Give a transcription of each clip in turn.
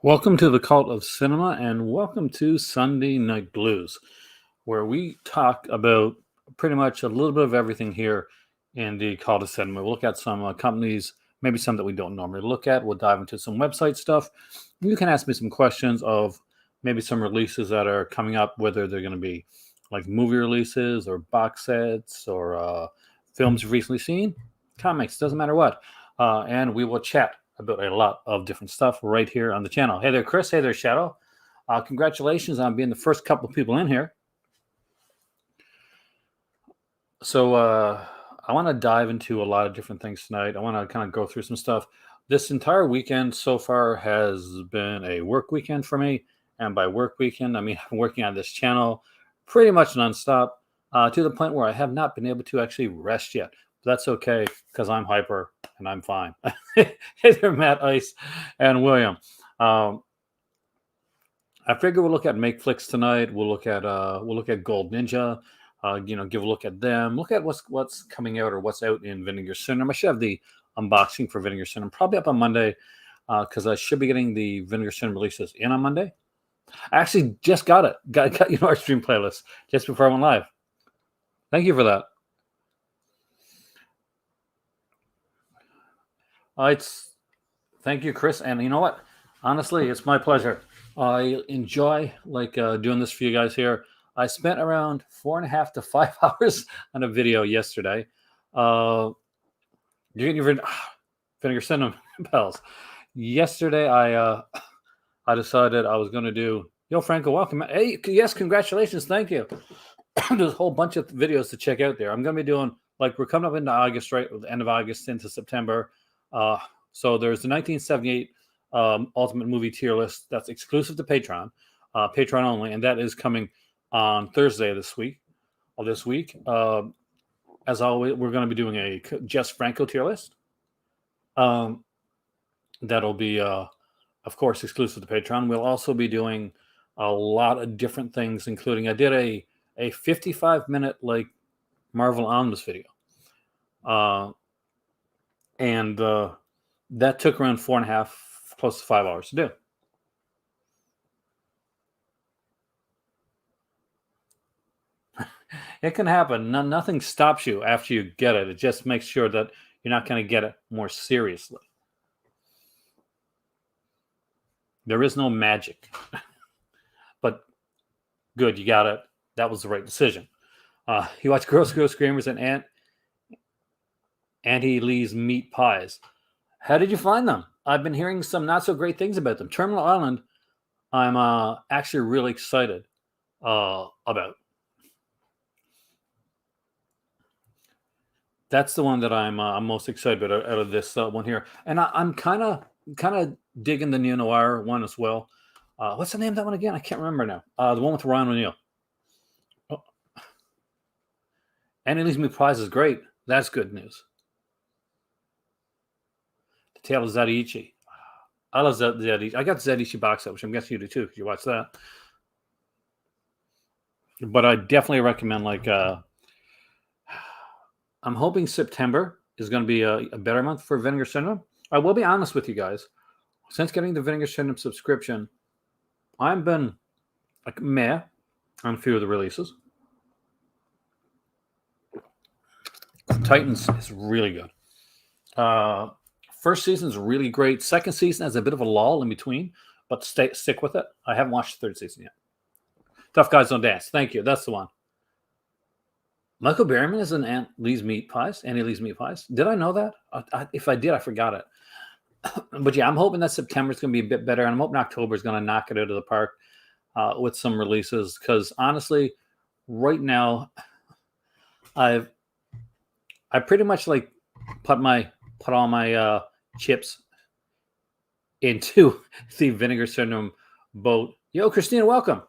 Welcome to the Cult of Cinema and welcome to Sunday Night Blues, where we talk about pretty much a little bit of everything here in the Cult of Cinema. We'll look at some companies, maybe some that we don't normally look at. We'll dive into some website stuff. You can ask me some questions of maybe some releases that are coming up, whether they're going to be like movie releases or box sets or films you've recently seen, comics, doesn't matter what. And we will chat about a lot of different stuff right here on the channel. Hey there, Chris. Hey there, Shadow. Congratulations on being the first couple of people in here. So I want to dive into a lot of different things tonight. I want to kind of go through some stuff. This entire weekend so far has been a work weekend for me. And by work weekend, I mean I'm working on this channel pretty much nonstop to the point where I have not been able to actually rest yet. But that's okay because I'm hyper and I'm fine. Hey there, Matt, Ice, and William. I figure we'll look at Make Flicks tonight. We'll look at Gold Ninja. Give a look at them. Look at what's coming out or what's out in Vinegar Syndrome. I should have the unboxing for Vinegar Syndrome probably up on Monday because I should be getting the Vinegar Syndrome releases in on Monday. I actually just got it. Got our stream playlist just before I went live. Thank you for that. Thank you, Chris. And you know what? Honestly, it's my pleasure. I enjoy doing this for you guys here. I spent around 4.5 to 5 hours on a video yesterday. You're getting your Vinegar Syndrome bells. Yesterday, I decided I was going to do. Yo, Franco, welcome. Hey, yes, congratulations. Thank you. There's a whole bunch of videos to check out there. I'm going to be doing we're coming up into August, right? The end of August into September. So there's the 1978 Ultimate Movie Tier List that's exclusive to Patreon, Patreon only, and that is coming on Thursday this week. As always, we're going to be doing a Jess Franco tier list. That'll be, of course, exclusive to Patreon. We'll also be doing a lot of different things, including I did a 55-minute Marvel Omnibus video. And that took around 4.5, close to 5 hours to do. It can happen. Nothing stops you after you get it. It just makes sure that you're not going to get it more seriously. There is no magic. But good, you got it. That was the right decision. You watch Girls Go Screamers and Auntie Lee's Meat Pies. How did you find them? I've been hearing some not so great things about them. Terminal Island, I'm actually really excited about. That's the one that I'm most excited about out of this one here, and I'm kind of digging the neo noir one as well. What's the name of that one again? I can't remember now. The one with Ryan O'Neal. Oh. Annie Lee's Meat Pies is great. That's good news. The Tale of Zadiichi. I love Zadiichi. I got the Zadiichi box set, which I'm guessing you do too because you watch that. But I definitely recommend I'm hoping September is going to be a better month for Vinegar Syndrome. I will be honest with you guys. Since getting the Vinegar Syndrome subscription, I've been meh on a few of the releases. Titans is really good. First season is really great. Second season has a bit of a lull in between, but stick with it. I haven't watched the third season yet. Tough Guys Don't Dance. Thank you. That's the one. Michael Berryman is in Annie Lee's Meat Pies. Did I know that? If I did, I forgot it. But yeah, I'm hoping that September is going to be a bit better, and I'm hoping October is going to knock it out of the park with some releases. Because honestly, right now, I pretty much put all my chips into the Vinegar Syndrome boat. Yo, Christina, welcome.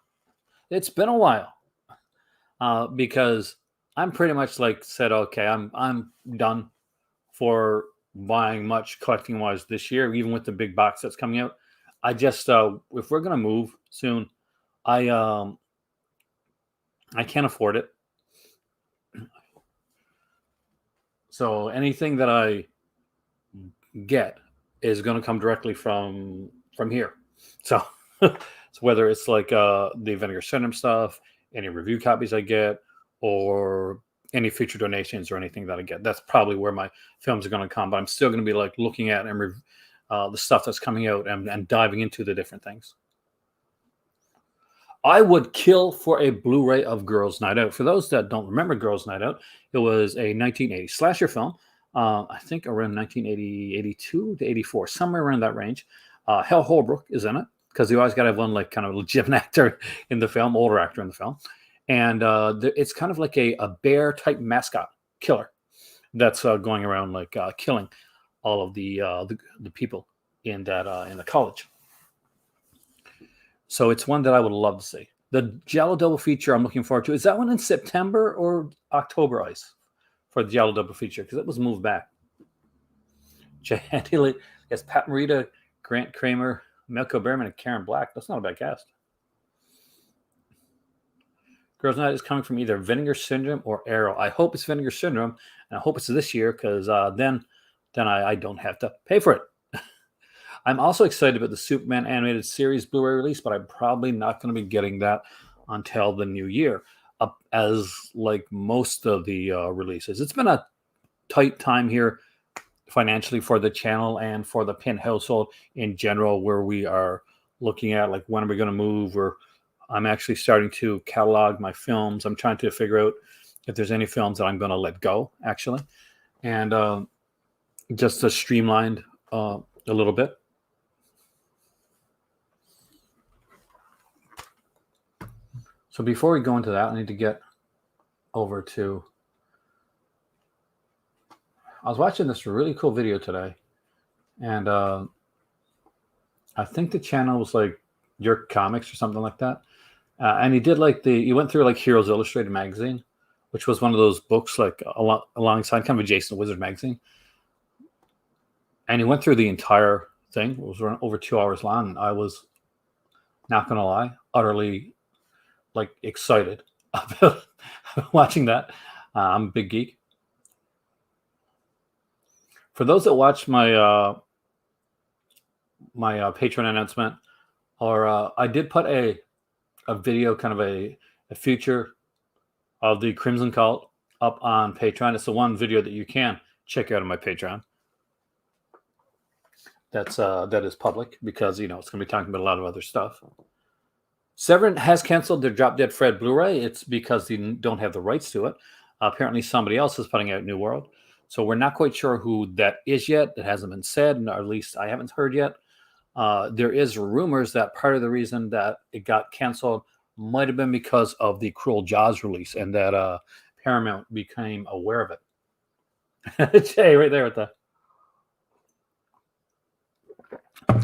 It's been a while because I'm pretty much said, okay, I'm done for buying much collecting wise this year, even with the big box that's coming out. I just if we're gonna move soon, I can't afford it. So anything that I get is going to come directly from here. So, so whether it's like the Vinegar Syndrome stuff, any review copies I get, or any future donations or anything that I get, that's probably where my films are going to come. But I'm still going to be like looking at and the stuff that's coming out and diving into the different things. I would kill for a Blu-ray of Girls Night Out. For those that don't remember Girls Night Out, it was a 1980 slasher film. I think around 1980, 82 to 84, somewhere around that range. Hal Holbrook is in it because you always got to have one like kind of legitimate actor in the film, older actor in the film. And it's kind of like a bear type mascot killer that's going around like killing all of the people in the college. So it's one that I would love to see. The Giallo double feature I'm looking forward to. Is that one in September or October, Ice, for the Giallo double feature? Because it was moved back. Yes, Pat Morita, Grant Kramer, Melko Berman, and Karen Black. That's not a bad cast. Girls Night is coming from either Vinegar Syndrome or Arrow. I hope it's Vinegar Syndrome, and I hope it's this year because then I don't have to pay for it. I'm also excited about the Superman animated series Blu-ray release, but I'm probably not going to be getting that until the new year, as like most of the releases. It's been a tight time here financially for the channel and for the Pin household in general, where we are looking at like when are we going to move, or I'm actually starting to catalog my films. I'm trying to figure out if there's any films that I'm going to let go, actually, and just to streamline a little bit. So before we go into that, I need to get over to... I was watching this really cool video today, and I think the channel was like Your Comics or something like that. And he did like he went through like Heroes Illustrated magazine, which was one of those books like alongside kind of a Jason Wizard magazine. And he went through the entire thing. It was around over 2 hours long. And I was, not going to lie, utterly like excited about watching that. I'm a big geek. For those that watch my my Patreon announcement, or I did put a video, kind of a feature of the Crimson Cult up on Patreon. It's the one video that you can check out on my Patreon. That is public because it's going to be talking about a lot of other stuff. Severin has canceled their Drop Dead Fred Blu-ray. It's because they don't have the rights to it. Apparently, somebody else is putting out New World. So we're not quite sure who that is yet. It hasn't been said, or at least I haven't heard yet. There is rumors that part of the reason that it got canceled might have been because of the Cruel Jaws release, and that Paramount became aware of it. Jay, right there with that.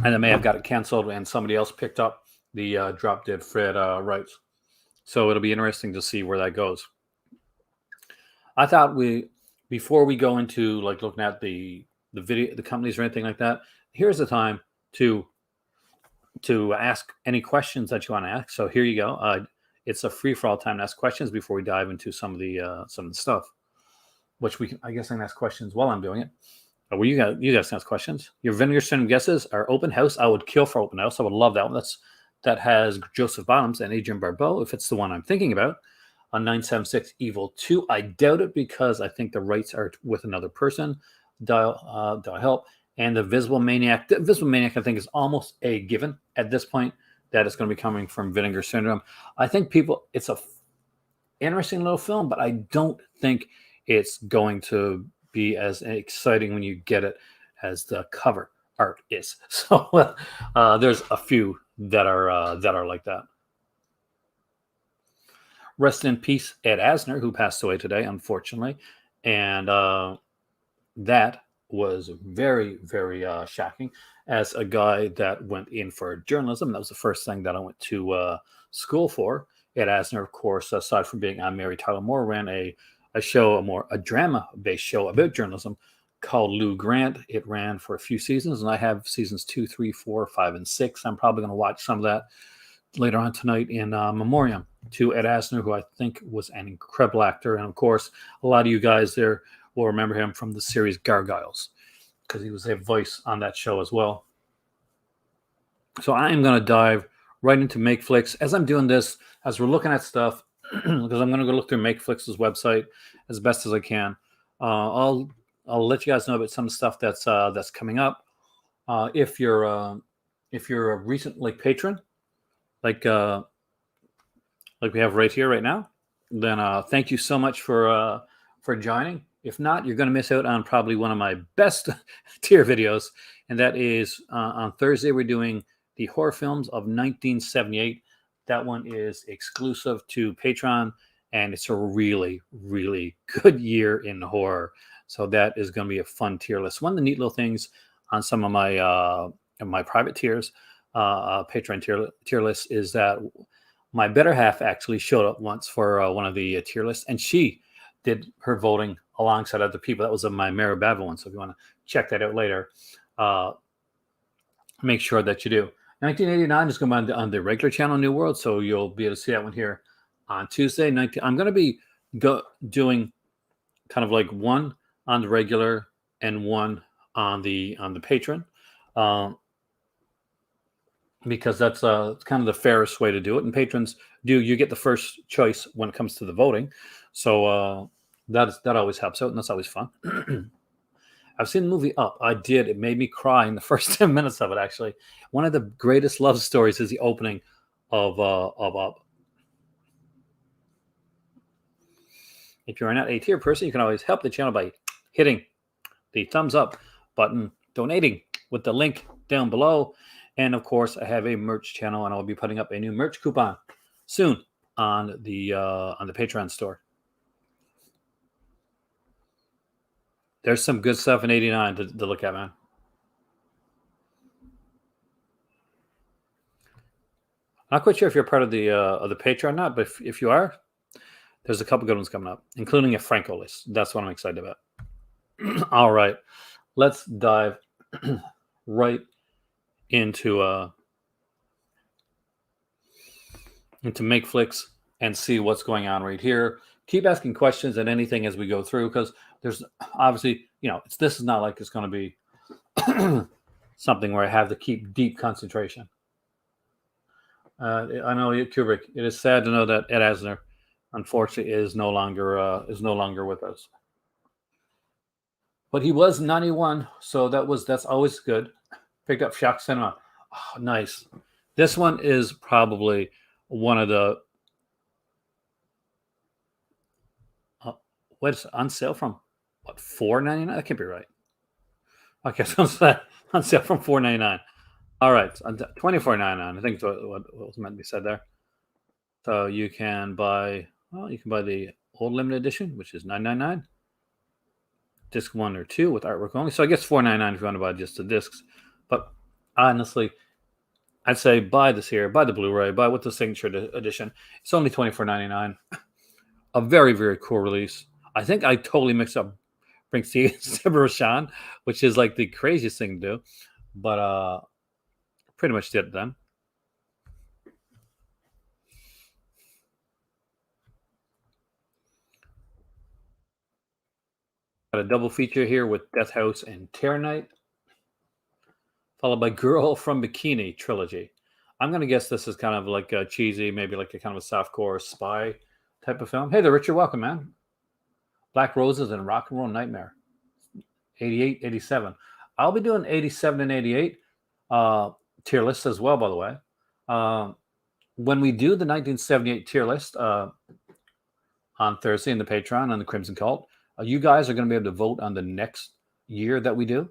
And they may have got it canceled, and somebody else picked up the Drop Dead Fred rights. So it'll be interesting to see where that goes. I thought before we go into like looking at the video, the companies or anything like that, here's the time to ask any questions that you want to ask. So here you go. It's a free for all time to ask questions before we dive into some of the stuff, which I guess I can ask questions while I'm doing it. Well, you guys can ask questions. Your Vinegar Syndrome guesses are Open House. I would kill for Open House. I would love that one. That has Joseph Bottoms and Adrienne Barbeau, if it's the one I'm thinking about. On 976 Evil 2. I doubt it because I think the rights are with another person. Dial help. And the Visible Maniac. The Visible Maniac, I think, is almost a given at this point that it's going to be coming from Vinegar Syndrome. I think it's a interesting little film, but I don't think it's going to be as exciting when you get it as the cover art is. So there's a few that are like that. Rest in peace, Ed Asner, who passed away today, unfortunately, and that was very, very shocking. As a guy that went in for journalism, that was the first thing that I went to school for. Ed Asner, of course, aside from being on Mary Tyler Moore, ran a drama-based show about journalism called Lou Grant. It ran for a few seasons, and I have seasons 2, 3, 4, 5, and 6. I'm probably going to watch some of that later on tonight in memoriam to Ed Asner, who I think was an incredible actor. And of course, a lot of you guys there will remember him from the series Gargoyles, because he was a voice on that show as well. So I am going to dive right into MakeFlix as I'm doing this, as we're looking at stuff, because I'm going to go look through MakeFlix's website as best as I can. I'll let you guys know about some stuff that's coming up. If you're a recent like patron, like we have right here right now, then thank you so much for joining. If not, you're going to miss out on probably one of my best tier videos, and that is on Thursday. We're doing the horror films of 1978. That one is exclusive to Patreon, and it's a really, really good year in horror. So that is going to be a fun tier list. One of the neat little things on some of my private tiers, Patreon tier lists, is that my better half actually showed up once for one of the tier lists, and she did her voting alongside other people. That was my Mara Bava one. So if you want to check that out later, make sure that you do. 1989 is going to be on the regular channel, New World, so you'll be able to see that one here on Tuesday. I'm going to be doing kind of like one on the regular and one on the patron, because that's kind of the fairest way to do it. And patrons you get the first choice when it comes to the voting, so that always helps out, and that's always fun. I've seen the movie Up. I did. It made me cry in the first 10 minutes of it, actually. One of the greatest love stories is the opening of Up. If you're not a tier person, you can always help the channel by hitting the thumbs up button, donating with the link down below. And of course, I have a merch channel, and I'll be putting up a new merch coupon soon on the Patreon store. There's some good stuff in 89 to look at, man. I'm not quite sure if you're part of the Patreon or not, but if you are, there's a couple good ones coming up, including a Franco list. That's what I'm excited about. All right, let's dive right into MakeFlix and see what's going on right here. Keep asking questions and anything as we go through, because there's obviously, this is not like it's going to be something where I have to keep deep concentration. I know, Kubrick. It is sad to know that Ed Asner, unfortunately, is no longer with us. But he was 91, so that's always good. Picked up Shock Cinema. Oh, nice. This one is probably one of the what's on sale from what, $4.99? That can't be right. Okay, so it's on sale from $4.99. All right, $24.99. I think that's what was meant to be said there. So you can buy the old limited edition, which is $9.99. Disc 1 or 2 with artwork only. So I guess $4.99 if you want to buy just the discs. But honestly, I'd say buy this here, buy the Blu-ray, buy with the signature edition. It's only $24.99. A very, very cool release. I think I totally mixed up Bring Roshan, which is like the craziest thing to do. But pretty much did it then. Got a double feature here with Death House and Terror Night, followed by Girl from Bikini trilogy. I'm going to guess this is kind of like a cheesy, maybe like a kind of a softcore spy type of film. Hey there, Richard. Welcome, man. Black Roses and Rock and Roll Nightmare. 88, 87. I'll be doing 87 and 88 tier lists as well, by the way. When we do the 1978 tier list on Thursday in the Patreon on the Crimson Cult, you guys are going to be able to vote on the next year that we do.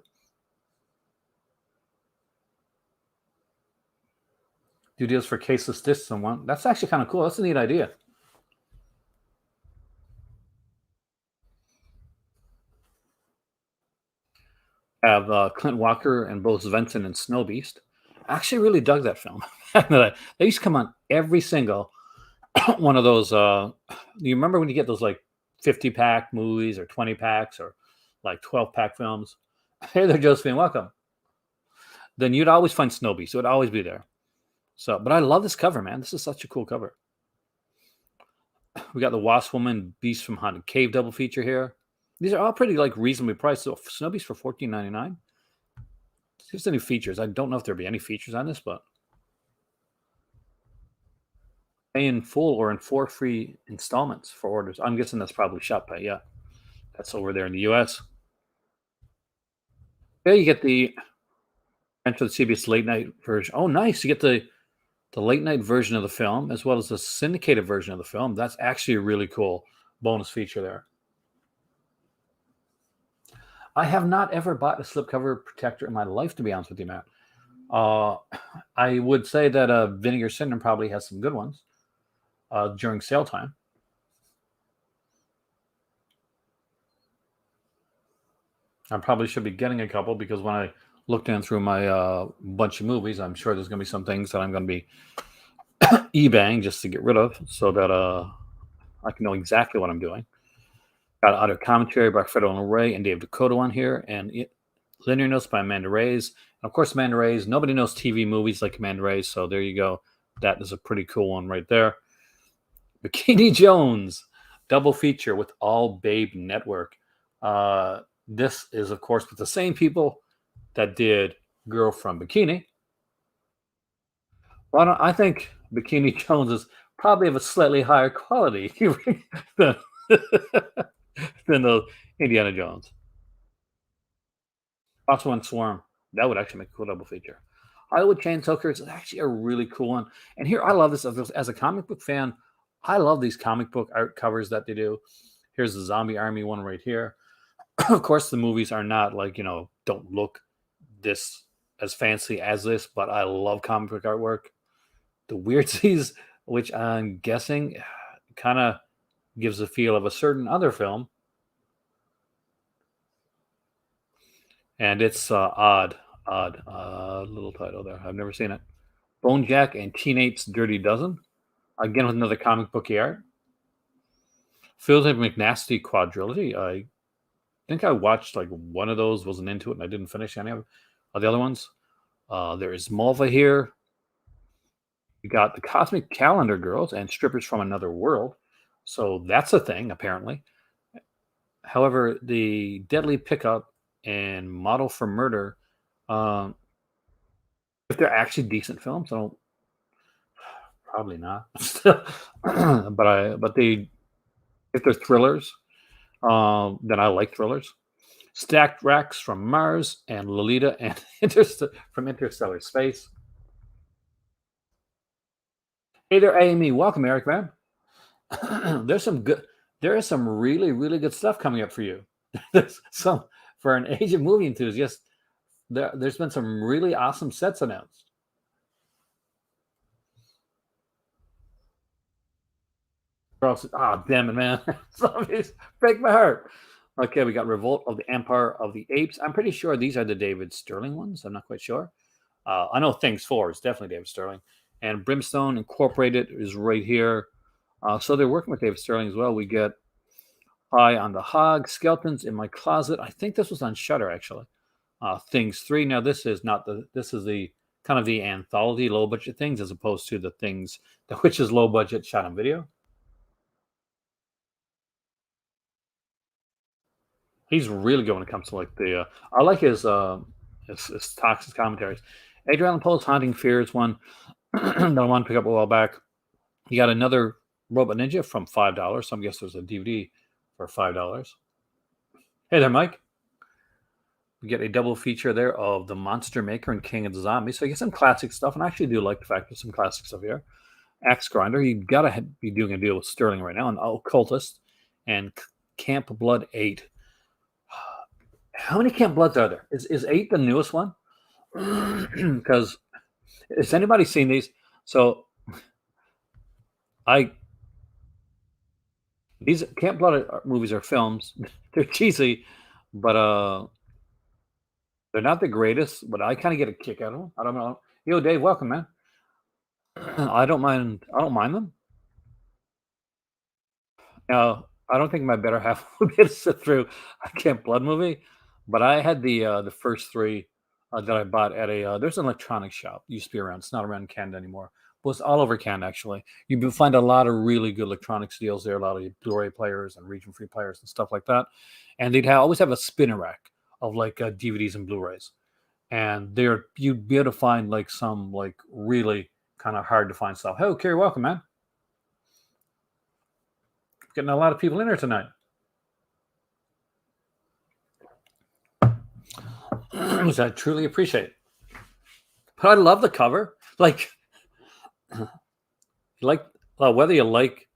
Do deals for caseless discs and one. That's actually kind of cool. That's a neat idea. Have Clint Walker and both Svensson and Snow Beast. I actually really dug that film. They used to come on every single one of those. You remember when you get those like 50-pack movies or 20 packs or like 12-pack films? Hey there, Josephine. Welcome. Then you'd always find Snow Beast. It would always be there. So, but I love this cover, man. This is such a cool cover. We got the Wasp Woman, Beast from Haunted Cave double feature here. These are all pretty like reasonably priced. So Snow Beast for $14.99. See if there's any features. I don't know if there'll be any features on this, but pay in full or in 4 free installments for orders. I'm guessing that's probably ShopPay, yeah. That's over there in the US. Yeah, you get the enter the CBS late night version. Oh, nice. You get the late night version of the film as well as the syndicated version of the film. That's actually a really cool bonus feature there. I have not ever bought a slipcover protector in my life, to be honest with you, Matt. Uh, I would say that Vinegar Syndrome probably has some good ones during sale time. I probably should be getting a couple because when I look down through my bunch of movies, I'm sure there's going to be some things that I'm going to be eBaying just to get rid of so that I can know exactly what I'm doing. Got other commentary by Fredo and Ray and Dave Dakota on here, and linear notes by Amanda Reyes. And of course, Amanda Reyes, nobody knows TV movies like Amanda Reyes, so there you go. That is a pretty cool one right there. Bikini Jones, double feature with All Babe Network. This is, of course, with the same people that did Girl from Bikini. Well, I think Bikini Jones is probably of a slightly higher quality than, than the Indiana Jones. Also on Swarm. That would actually make a cool double feature. Hollywood Chain Hookers is actually a really cool one. And here, I love this as a comic book fan. I love these comic book art covers that they do. Here's the Zombie Army one right here. Of course, the movies are not like, don't look this as fancy as this, but I love comic book artwork. The Weirdsies, which I'm guessing kind of gives a feel of a certain other film. And it's odd little title there. I've never seen it. Bone Jack and Teenage's Dirty Dozen. Again, with another comic booky art. Philip McNasty quadrilogy. I think I watched like one of those, wasn't into it, and I didn't finish any of the other ones. There is Mulva here. We got the Cosmic Calendar Girls and Strippers from Another World. So that's a thing, apparently. However, the Deadly Pickup and Model for Murder, if they're actually decent films, I don't. Probably not. but if they're thrillers, then I like thrillers. Stacked Racks from Mars and Lolita and from Interstellar Space. Hey there, Amy. Welcome, Eric, man. There is some really, really good stuff coming up for you. There's some for an Asian movie enthusiast. There's been some really awesome sets announced. Oh, damn it, man. Zombies break my heart. Okay, we got Revolt of the Empire of the Apes. I'm pretty sure these are the David Sterling ones. I'm not quite sure. I know Things 4 is definitely David Sterling. And Brimstone Incorporated is right here. So they're working with David Sterling as well. We get Eye on the Hog, Skeletons in My Closet. I think this was on Shudder actually. Things 3. Now this is the kind of the anthology low budget things as opposed to the things which is low budget shot on video. He's really good when it comes to like the. I like his toxic commentaries. Edgar Allan Poe's Haunting Fears one that I want to pick up a while back. You got another Robot Ninja from $5. So I guess there's a DVD for $5. Hey there, Mike. We get a double feature there of The Monster Maker and King of the Zombies. So you get some classic stuff, and I actually do like the fact there's some classic stuff here. Axe Grinder, you gotta be doing a deal with Sterling right now, and Occultist and Camp Blood 8. How many Camp Bloods are there? Is 8 the newest one? Because has anybody seen these? So these Camp Blood movies are films. They're cheesy, but they're not the greatest. But I kind of get a kick out of them. I don't know. Yo, Dave, welcome, man. I don't mind them. Now, I don't think my better half will be able to sit through a Camp Blood movie, but I had the first 3 that I bought at a there's an electronics shop. It used to be around. It's not around in Canada anymore. But it's all over Canada actually. You can find a lot of really good electronics deals there. A lot of Blu-ray players and region-free players and stuff like that. And they'd always have a spinner rack of like DVDs and Blu-rays, and you'd be able to find like some like really kind of hard to find stuff. Hey, Kerry, welcome, man. Getting a lot of people in here tonight. Which I truly appreciate. But I love the cover. Like whether you like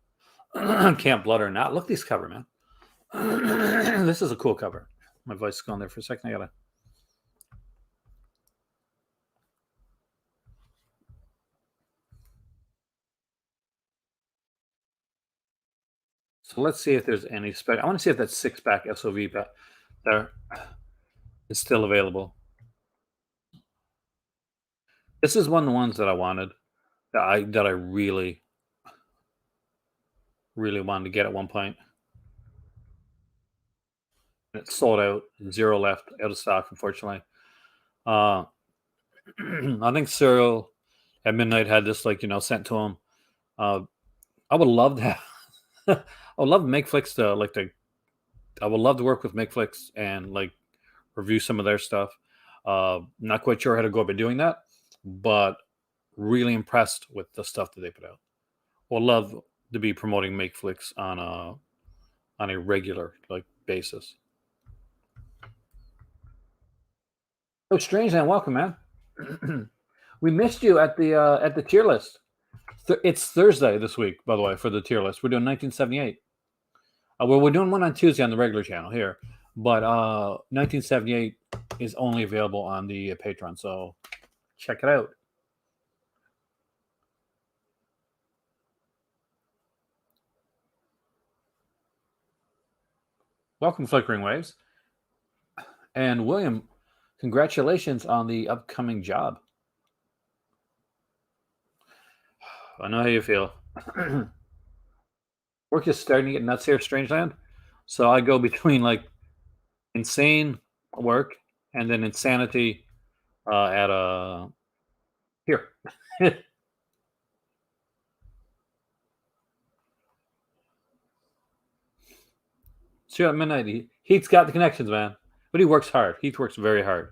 Camp Blood or not, look at this cover, man. This is a cool cover. My voice is going there for a second. I gotta. So let's see if there's any spec. I want to see if that 6-pack SOV pack there is still available. This is one of the ones that I wanted. That I really wanted to get at one point. It sold out, 0 left, out of stock, unfortunately. I think Cyril at midnight had this sent to him. I would love to have, I would love MakeFlix I would love to work with MakeFlix and review some of their stuff. Not quite sure how to go about doing that, but really impressed with the stuff that they put out. Would love to be promoting MakeFlix on a regular basis. Oh, strange and welcome, man. We missed you at the tier list. It's Thursday this week, by the way, for the tier list. We're doing 1978. Well, we're doing one on Tuesday on the regular channel here, but 1978 is only available on the Patreon, so check it out. Welcome, Flickering Waves. And William, congratulations on the upcoming job. I know how you feel. Work is starting to get nuts here, Strangeland. So I go between insane work and then insanity at here. See at midnight. Heath's got the connections, man. But he works hard. Heath works very hard.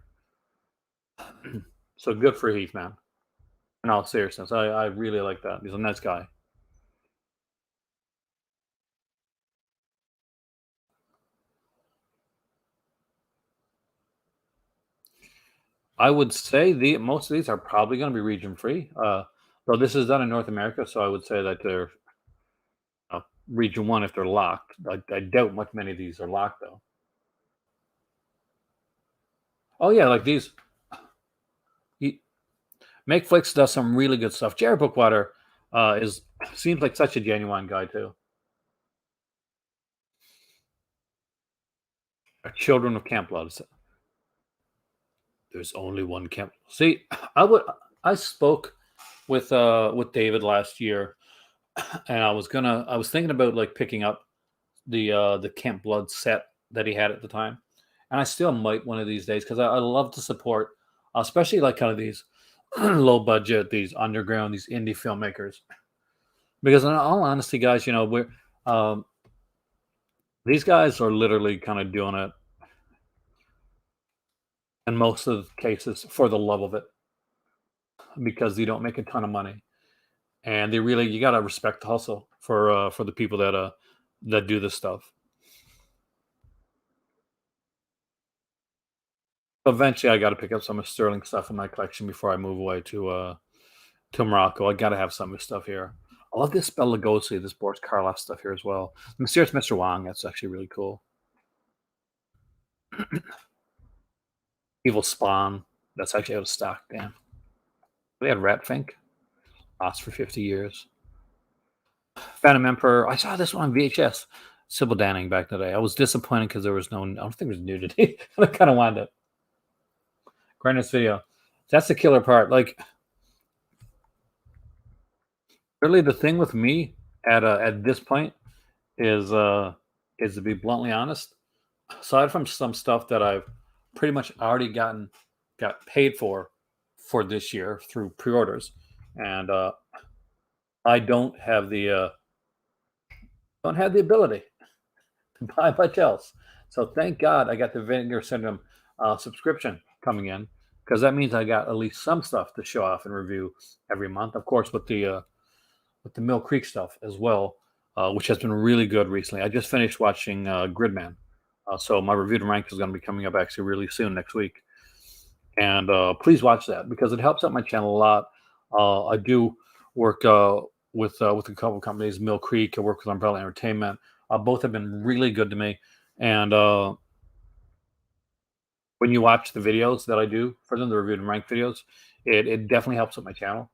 So good for Heath, man. In all seriousness, I really like that. He's a nice guy. I would say most of these are probably going to be region free. Though this is done in North America, so I would say that they're region 1 if they're locked. I doubt many of these are locked though. Oh yeah, like these. MakeFlix does some really good stuff. Jared Bookwater seems like such a genuine guy too. Children of Camp Blood. There's only one Camp. See, I spoke with David last year, and I was thinking about picking up the Camp Blood set that he had at the time, and I still might one of these days because I love to support, especially kind of these low budget, these underground, these indie filmmakers. Because in all honesty, guys, we're these guys are literally kind of doing it in most of the cases for the love of it, because they don't make a ton of money, and you gotta respect the hustle for the people that do this stuff. Eventually, I got to pick up some of Sterling stuff in my collection before I move away to Morocco. I got to have some of his stuff here. I love this Bela Lugosi, this Boris Karloff stuff here as well. Mysterious Mr. Wong, that's actually really cool. Evil Spawn, that's actually out of stock. Damn. We had Ratfink, lost for 50 years. Phantom Emperor, I saw this one on VHS. Sybil Danning back in the day. I was disappointed because there was I don't think there was nudity. I kind of wanted it. Grinders video. That's the killer part. Really, the thing with me at this point is to be bluntly honest. Aside from some stuff that I've pretty much already got paid for this year through pre-orders, and I don't have the ability to buy much else. So thank God I got the Vinegar Syndrome subscription coming in, because that means I got at least some stuff to show off and review every month. Of course, with the Mill Creek stuff as well. which has been really good recently. I just finished watching Gridman, so my reviewed and ranked is going to be coming up actually really soon next week. And please watch that because it helps out my channel a lot. I do work with a couple companies, Mill Creek. I work with Umbrella Entertainment. Both have been really good to me. And when you watch the videos that I do for them, the reviewed and ranked videos, it definitely helps with my channel.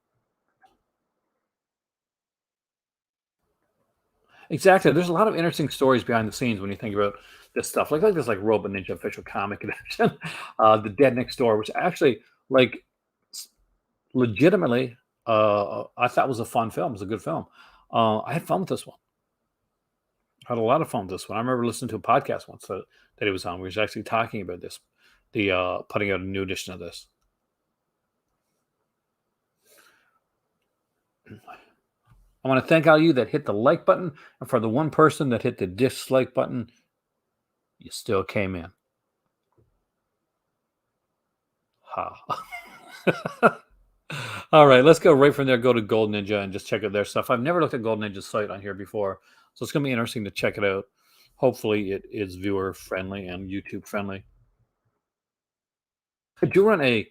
Exactly. There's a lot of interesting stories behind the scenes when you think about this stuff. Like this, like Robot Ninja official comic edition, the Dead Next Door, which actually like legitimately, I thought was a fun film. It was a good film. I had fun with this one. I had a lot of fun with this one. I remember listening to a podcast once that he was on. We was actually talking about this, the putting out a new edition of this. I want to thank all you that hit the like button, and for the one person that hit the dislike button, you still came in. Ha. All right, let's go right from there. Go to Gold Ninja and just check out their stuff. I've never looked at Gold Ninja's site on here before, so it's going to be interesting to check it out. Hopefully, it is viewer friendly and YouTube friendly. I do run a.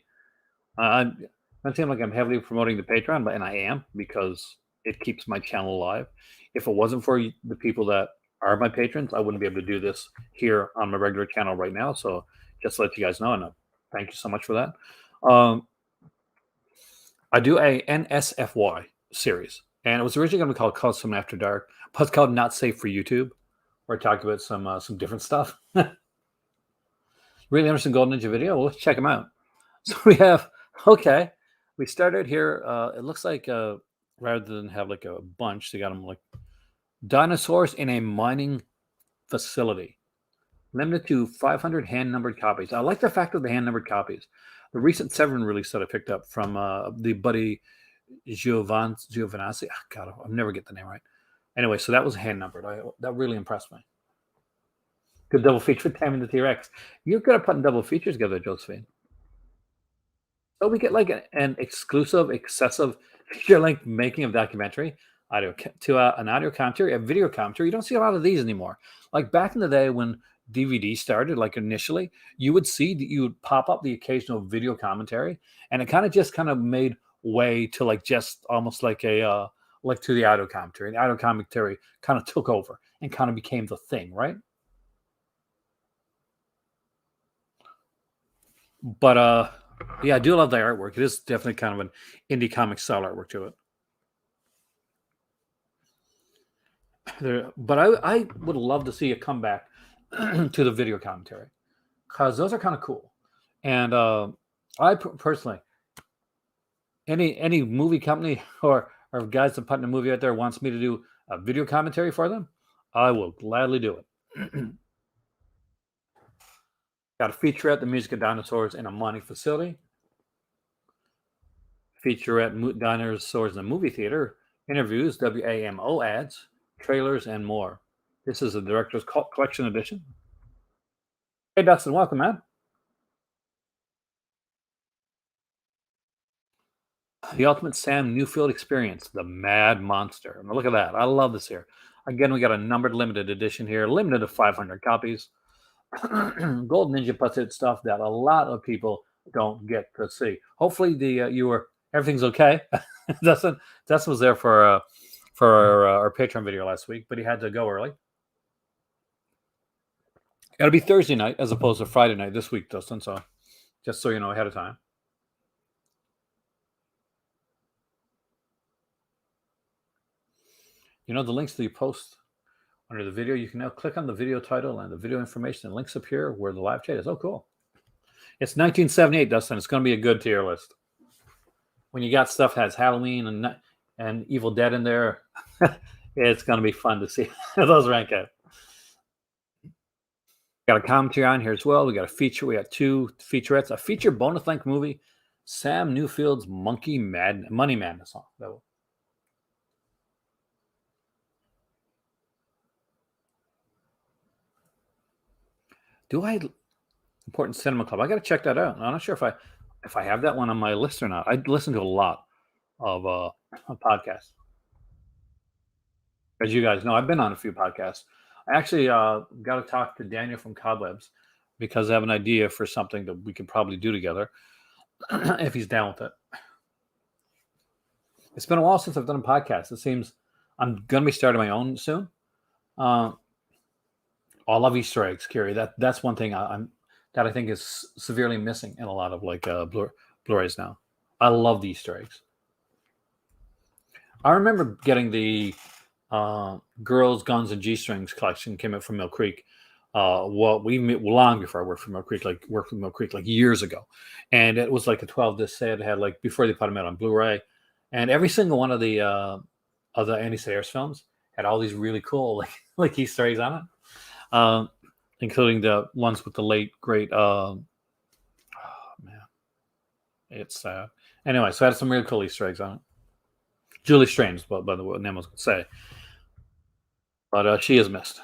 I'm not saying like I'm heavily promoting the Patreon, but and I am because it keeps my channel alive. If it wasn't for the people that are my patrons, I wouldn't be able to do this here on my regular channel right now. So just to let you guys know, and thank you so much for that. I do a NSFY series, and it was originally going to be called Custom After Dark, but it's called Not Safe for YouTube, where I talk about some different stuff. Really interesting Golden Ninja video. Well, let's check them out. So we have we started here. It looks like rather than have like a bunch, they got them like dinosaurs in a mining facility, limited to 500 hand numbered copies. I like the fact of the hand numbered copies. The recent Severin release that I picked up from the buddy Giovanazzi. Oh, God, I'll never get the name right. Anyway, so that was hand numbered. That really impressed me. Good double feature with Tammy the T-Rex. You're good at putting double features together, Josephine. So we get like an exclusive, excessive feature-length making of documentary audio to an audio commentary, a video commentary. You don't see a lot of these anymore. Like back in the day when DVD started, like initially, you would see that you would pop up the occasional video commentary, and it kind of made way to like just almost like a like to the audio commentary. And the audio commentary kind of took over and kind of became the thing, right? But yeah, I do love the artwork. It is definitely kind of an indie comic style artwork to it. But I would love to see a comeback to the video commentary because those are kind of cool. And I personally, any movie company or guys that putting a movie out there wants me to do a video commentary for them, I will gladly do it. Got a featurette, The Music of Dinosaurs in a Mining Facility. Featurette, Dinosaurs in a Movie Theater. Interviews, WAMO ads, trailers, and more. This is a Director's Collection edition. Hey, Dustin, welcome, man. The Ultimate Sam Newfield Experience, The Mad Monster. Now look at that. I love this here. Again, we got a numbered limited edition here, limited to 500 copies. Gold Ninja puts out stuff that a lot of people don't get to see. Hopefully, everything's okay. Dustin was there for our Patreon video last week, but he had to go early. It'll be Thursday night as opposed to Friday night this week, Dustin. So just so you know ahead of time. You know the links to the post under the video. You can now click on the video title and the video information and links appear where the live chat is. Oh, cool. It's 1978, Dustin. It's going to be a good tier list. When you got stuff that has Halloween and Evil Dead in there, it's going to be fun to see those rank out. Got a commentary on here as well. We got a feature. We got two featurettes. A feature bonus length movie, Sam Newfield's Money Madness song. Do I Important Cinema Club? I got to check that out. I'm not sure if I have that one on my list or not. I listen to a lot of podcasts. As you guys know, I've been on a few podcasts. I actually got to talk to Daniel from Cobwebs because I have an idea for something that we could probably do together if he's down with it. It's been a while since I've done a podcast. It seems I'm going to be starting my own soon. I love Easter eggs, Carrie. That's one thing that I think is severely missing in a lot of like Blu-rays now. I love the Easter eggs. I remember getting the Girls, Guns, and G-Strings collection came out from Mill Creek. Long before I worked for Mill Creek, like years ago, and it was like a 12-disc set. It had like before they put them out on Blu-ray, and every single one of the Andy Sayers films had all these really cool like Easter eggs on it, including the ones with the late great. Oh man, it's sad. Anyway, so I had some really cool Easter eggs on it. Julie Strange, by the way, Nemo's going to say, but she is missed.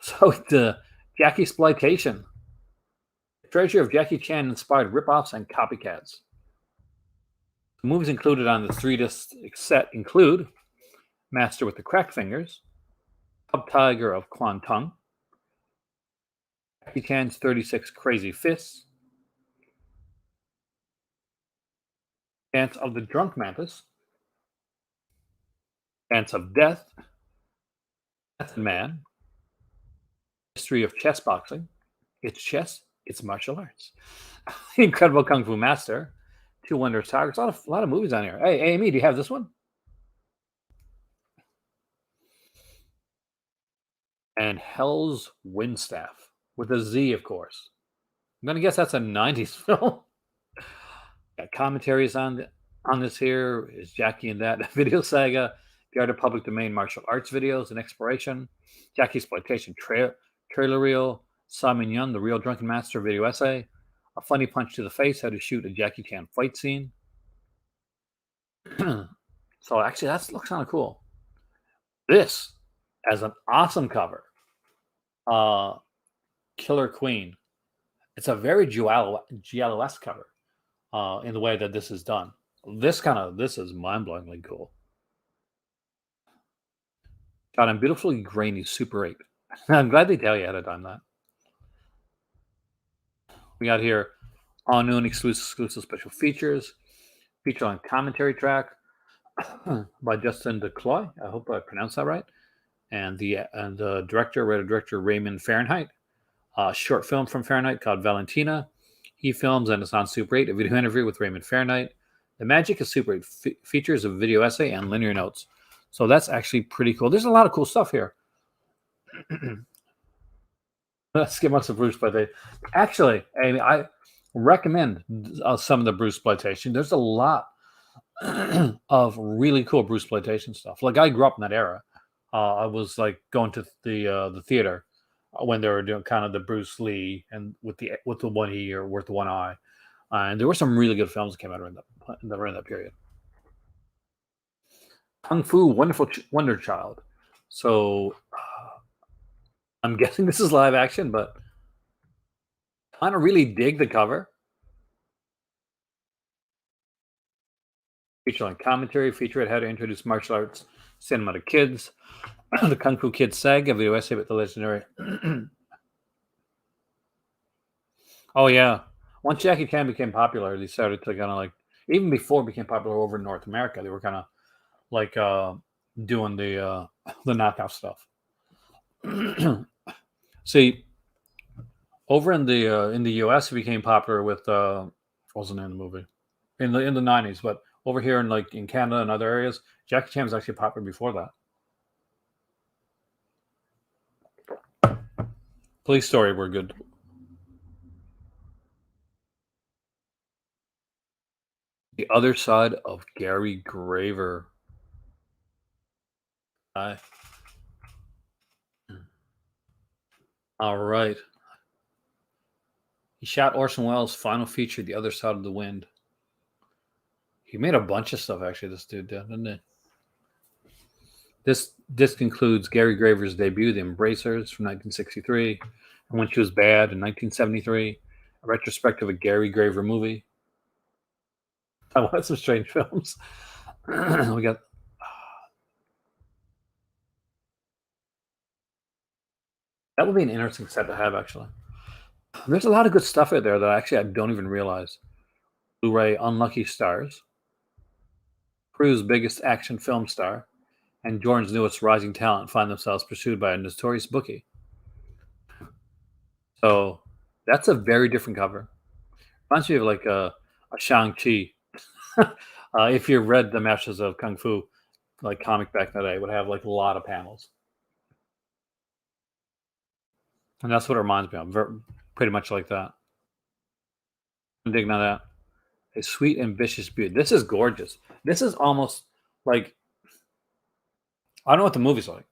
So the Jackie exploitation, the treasure of Jackie Chan inspired ripoffs and copycats. The movies included on the 3-disc set include Master with the Cracked Fingers, Cub Tiger of Kwantung, Jackie Chan's 36 Crazy Fists, Dance of the Drunk Mantis, Dance of Death, Method Man, History of Chess Boxing, It's Chess, It's Martial Arts, The Incredible Kung Fu Master, Two Wondrous Tigers, a lot of movies on here. Hey, Amy, do you have this one? And Hell's Windstaff, with a Z, of course. I'm going to guess that's a 90s film. Got commentaries on this here. Is Jackie in that video saga? The Art of Public Domain martial arts videos and exploration. Jackie exploitation trailer reel. Simon Yun, the real drunken master video essay. A funny punch to the face, how to shoot a Jackie Chan fight scene. So actually, that looks kind of cool. This as an awesome cover. Killer Queen. It's a very Giallo-esque cover in the way that this is done. This is mind-blowingly cool. Got a beautifully grainy Super 8. I'm glad they tell you how to done that. We got here all new and exclusive special features. Feature on commentary track by Justin DeCloy. I hope I pronounced that right. And the writer director Raymond Fahrenheit. A short film from Fahrenheit called Valentina. He films and it's on Super 8. A video interview with Raymond Fahrenheit. The magic of Super 8 features a video essay and linear notes. So that's actually pretty cool. There's a lot of cool stuff here. Let's get much of Bruce Exploitation. Actually, Amy, I recommend some of the Bruce Exploitation. There's a lot of really cool Bruce Exploitation stuff. Like I grew up in that era. I was like going to the theater when they were doing kind of the Bruce Lee and with the one E or with the one eye, and there were some really good films that came out around that period. Kung Fu Wonderful Wonder Child. So I'm guessing this is live action, but I don't really dig the cover. Feature on commentary, feature how to introduce martial arts cinema to kids. The Kung Fu Kids saga, video essay with the legendary. Oh yeah, once Jackie Chan became popular, they started to kind of like even before it became popular over in North America, they were kind of like doing the knockoff stuff. See, over in the US, it became popular with what was the name of the movie in the 90s, but over here in Canada and other areas, Jackie Chan was actually popular before that. Police Story were good. The Other Side of Gary Graver. All right. He shot Orson Welles' final feature, The Other Side of the Wind. He made a bunch of stuff, actually, this dude did, didn't he? This disc includes Gary Graver's debut, The Embracers, from 1963, and When She Was Bad in 1973, a retrospective of a Gary Graver movie. I watched some strange films. We got That would be an interesting set to have, actually. There's a lot of good stuff out there that actually I don't even realize. Blu-ray Unlucky Stars, Peru's biggest action film star, and Jordan's newest rising talent find themselves pursued by a notorious bookie. So that's a very different cover. Reminds me of like a Shang-Chi. If you read the Masters of Kung Fu, like comic back in the day, it would have like a lot of panels. And that's what it reminds me of. Pretty much like that. I'm digging on that. A sweet and vicious beauty. This is gorgeous. This is almost like I don't know what the movie's like,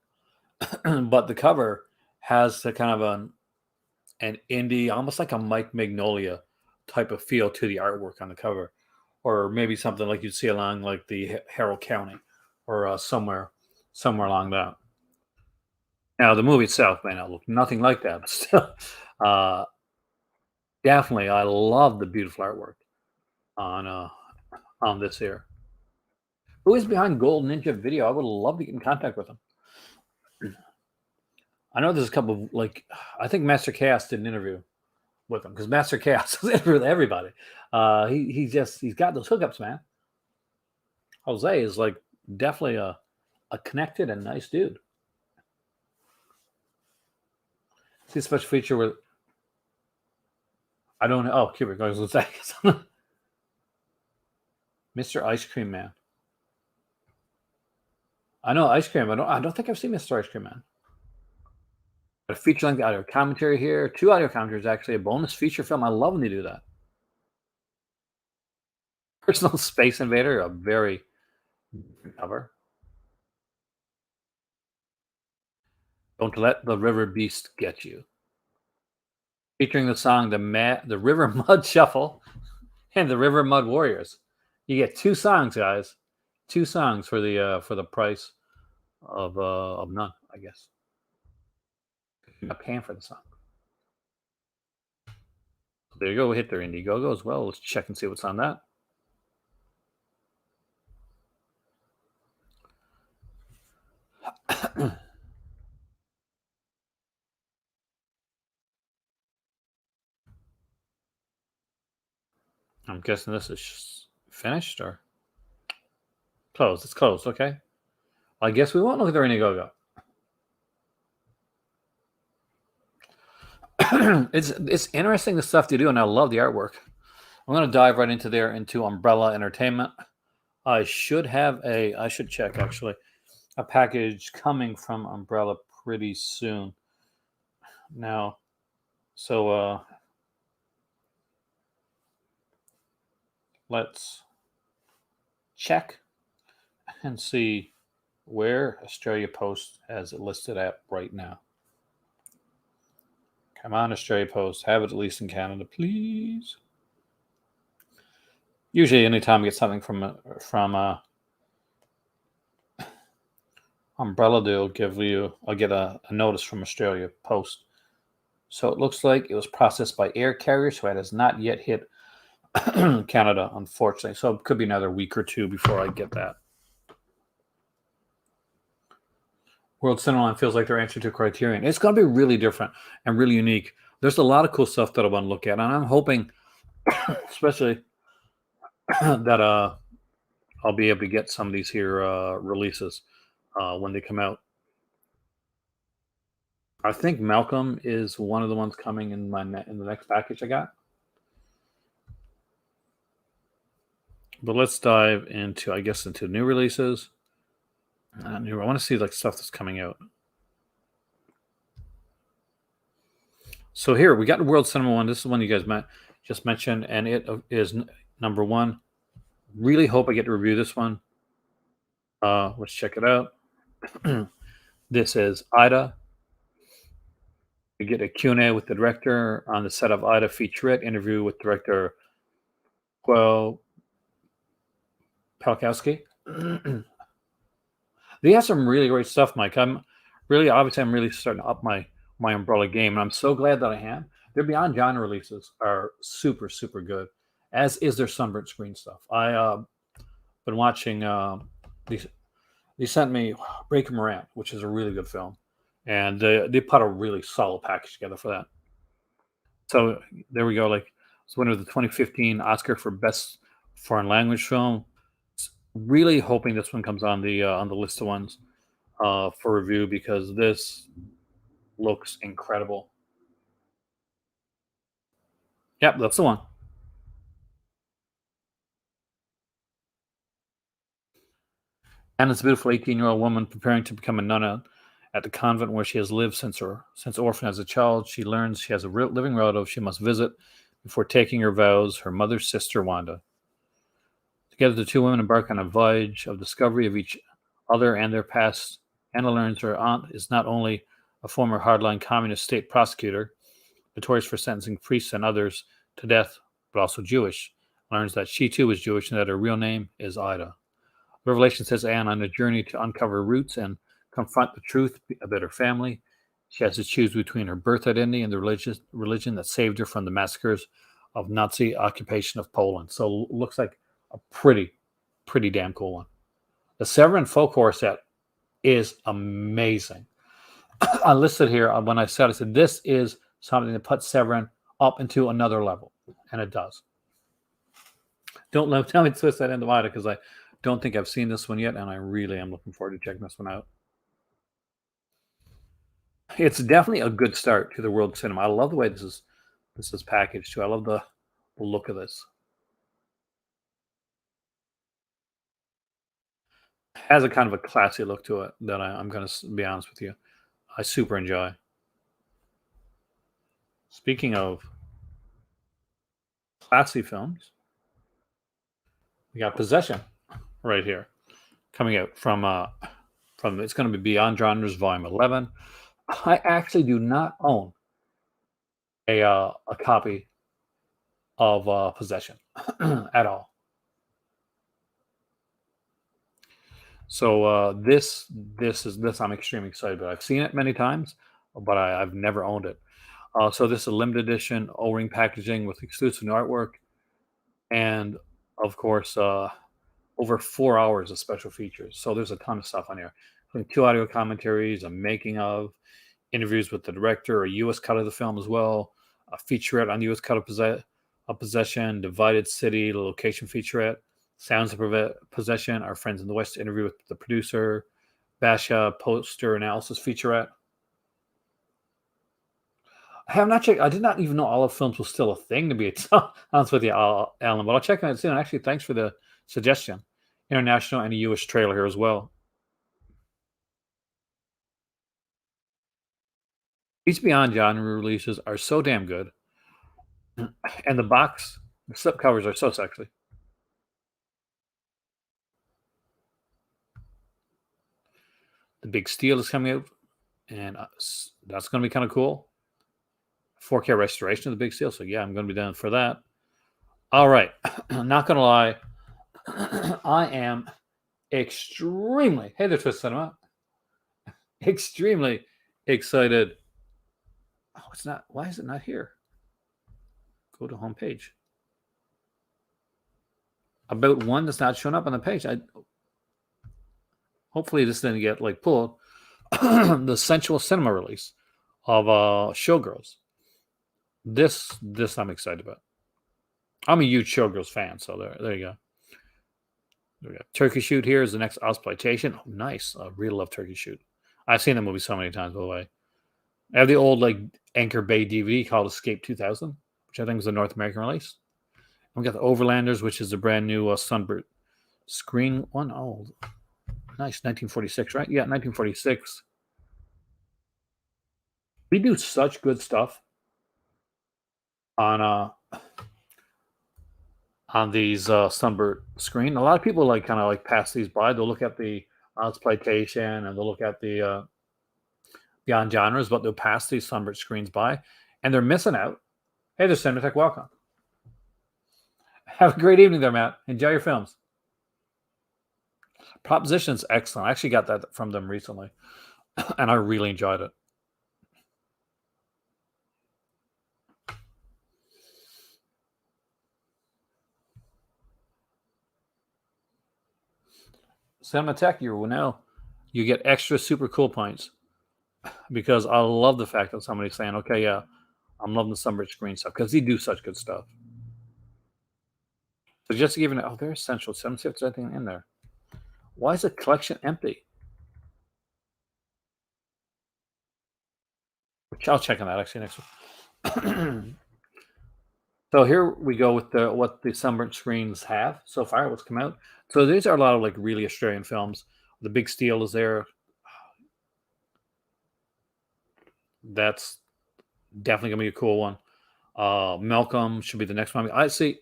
but the cover has the kind of an indie, almost like a Mike Magnolia type of feel to the artwork on the cover, or maybe something like you'd see along like the Harrow County, or somewhere along that. Now the movie itself may not look nothing like that, but still, uh, definitely, I love the beautiful artwork on this here. Who is behind Gold Ninja Video? I would love to get in contact with him. I know there's a couple of like I think Master Chaos did an interview with him because Master Chaos is interviewing with everybody. He's got those hookups, man. Jose is like definitely a connected and nice dude. See a special feature with I don't know. Oh, Cubic goes with that. Mr. Ice Cream Man. I know Ice Cream. I don't think I've seen Mr. Ice Cream Man. A feature length audio commentary here. 2 audio commentaries, actually. A bonus feature film. I love when they do that. Personal Space Invader, a very cover. Don't Let the River Beast Get You. Featuring the song the River Mud Shuffle and the River Mud Warriors. You get 2 songs, guys. 2 songs for the price of none, I guess. You're not paying for the song. So there you go. We hit their Indiegogo as well. Let's check and see what's on that. I'm guessing this is finished or closed. It's closed. Okay. I guess we won't look at their Indiegogo. It's interesting the stuff they do, and I love the artwork. I'm going to dive right into Umbrella Entertainment. I should check actually a package coming from Umbrella pretty soon. Now, so let's check and see where Australia Post has it listed at right now. Come on, Australia Post, have it at least in Canada, please. Usually, anytime I get something from Umbrella, I'll get a notice from Australia Post. So it looks like it was processed by air carrier, so it has not yet hit Canada, unfortunately. So it could be another week or 2 before I get that. World Cinema feels like they're answering to Criterion. It's going to be really different and really unique. There's a lot of cool stuff that I want to look at, and I'm hoping, especially that I'll be able to get some of these here releases when they come out. I think Malcolm is one of the ones coming in the next package I got. But let's dive into new releases. I want to see like stuff that's coming out. So here we got the World Cinema one. This is one you guys just mentioned, and it is number 1. Really hope I get to review this one. Let's check it out. This is Ida. We get a Q&A with the director on the set of Ida featurette, interview with director Quell Palkowski. They have some really great stuff, Mike. I'm really starting to up my Umbrella game, and I'm so glad that I am. Their Beyond Genre releases are super, super good, as is their Sunburnt Screen stuff. I been watching. They sent me Breaking Morant, which is a really good film, and they put a really solid package together for that. So there we go. Like, it's winner of the 2015 Oscar for Best Foreign Language Film. Really hoping this one comes on the list of ones for review, because this looks incredible. Yep, that's the one. And it's a beautiful 18-year-old woman preparing to become a nun at the convent where she has lived since orphan as a child. She learns she has a living relative she must visit before taking her vows, her mother's sister, Wanda. Together, the two women embark on a voyage of discovery of each other and their past. Anna learns her aunt is not only a former hardline communist state prosecutor, notorious for sentencing priests and others to death, but also Jewish. Learns that she too is Jewish and that her real name is Ida. Revelation sets Anne on a journey to uncover her roots and confront the truth about her family. She has to choose between her birth identity and the religion that saved her from the massacres of Nazi occupation of Poland. So looks like a pretty damn cool one. The Severin folk horror set is amazing. I listed here when I said this is something that puts Severin up into another level, and it does. Don't tell me to twist that into Vida, because I don't think I've seen this one yet, and I really am looking forward to checking this one out. It's definitely a good start to the world of cinema. I love the way this is packaged too. I love the look of this. Has a kind of a classy look to it that I'm going to be honest with you, I super enjoy. Speaking of classy films, we got Possession right here, coming out from it's going to be Beyond Genres Volume 11. I actually do not own a copy of Possession at all. So this I'm extremely excited about. I've seen it many times, but I've never owned it. So this is a limited edition O-ring packaging with exclusive new artwork, and of course, over 4 hours of special features. So there's a ton of stuff on here, including 2 audio commentaries, a making of, interviews with the director, a U.S. cut of the film as well, a featurette on the U.S. cut of Possession, Divided City, the location featurette, Sounds of Possession, Our Friends in the West interview with the producer, Basha poster analysis featurette. I have not checked. I did not even know Olive Films was still a thing, to be honest with you, Alan. But I'll check on it soon. Actually, thanks for the suggestion. International and a US trailer here as well. These Beyond genre releases are so damn good. And the slip covers are so sexy. The Big Steel is coming out, and that's going to be kind of cool. 4K restoration of the Big Steel. So, yeah, I'm going to be down for that. All right. Not going to lie. I am extremely, hey there, Twist Cinema, extremely excited. Oh, it's not, why is it not here? Go to homepage. About one that's not showing up on the page. Hopefully this didn't get like pulled. The Sensual Cinema release of Showgirls. This I'm excited about. I'm a huge Showgirls fan, so there you go. There we go. Turkey Shoot here is the next exploitation. Oh, nice. I really love Turkey Shoot. I've seen the movie so many times, by the way. I have the old like Anchor Bay DVD called Escape 2000, which I think was a North American release. And we got the Overlanders, which is a brand new Sunbird screen one. Oh, nice. 1946, right? Yeah, 1946. We do such good stuff on these Sunbird screen. A lot of people like kind of like pass these by. They'll look at the exploitation and they'll look at the Beyond Genres, but they'll pass these Sunbird screens by, and they're missing out. Hey there, Cinematech. Welcome. Have a great evening there, Matt. Enjoy your films. Proposition's excellent. I actually got that from them recently, and I really enjoyed it. Cinematech, you get extra super cool points because I love the fact that somebody's saying, okay, yeah, I'm loving the Sunbird Screen stuff because they do such good stuff. So just to give you, oh, there's Central 7 see if there's anything in there. Why is the collection empty? Which I'll check on that actually next week. So here we go with the what the Sunburnt screens have so far. What's come out? So these are a lot of like really Australian films. The Big Steel is there. That's definitely gonna be a cool one. Malcolm should be the next one. I see.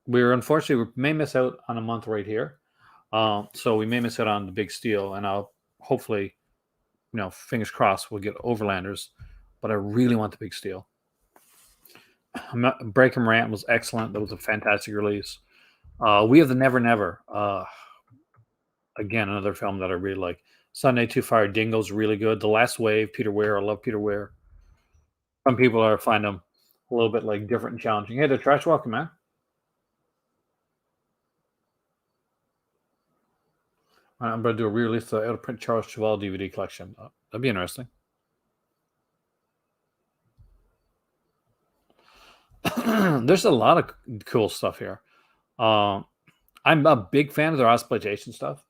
We're unfortunately we may miss out on a month right here. So we may miss out on the Big Steel, and I'll hopefully, fingers crossed, we'll get Overlanders. But I really want the Big Steel. Break and Rant was excellent. That was a fantastic release. We Have the Never Never. Again, another film that I really like. Sunday Too Far Dingo's really good. The Last Wave, Peter Weir. I love Peter Weir. Some people are find him a little bit like different and challenging. Hey, the trash walking man. I'm going to do a re-release of the out of print Charles Cheval DVD collection. That'd be interesting. There's a lot of cool stuff here. I'm a big fan of their exploitation stuff.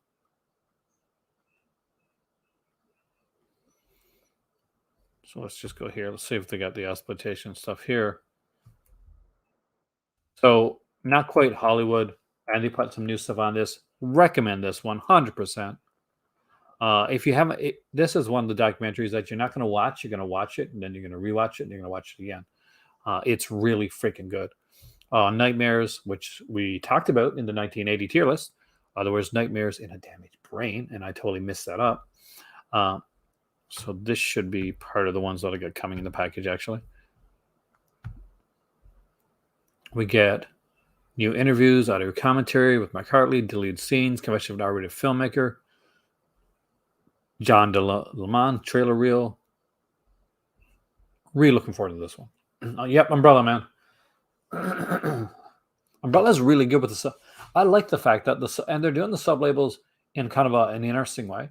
So let's just go here. Let's see if they got the exploitation stuff here. So not quite Hollywood. And they put some new stuff on this. Recommend this 100%. If you haven't, this is one of the documentaries that you're not going to watch. You're going to watch it, and then you're going to rewatch it, and you're going to watch it again. It's really freaking good. Nightmares, which we talked about in the 1980 tier list. There was Nightmares in a Damaged Brain, and I totally missed that up. So this should be part of the ones that I got coming in the package, actually. We get new interviews, audio commentary with Mike Hartley, deleted scenes, confession of an R-rated filmmaker, John de Lamont, trailer reel. Really looking forward to this one. Yep, Umbrella, man. Umbrella's really good with the sub. I like the fact that and they're doing the sub labels in kind of an interesting way,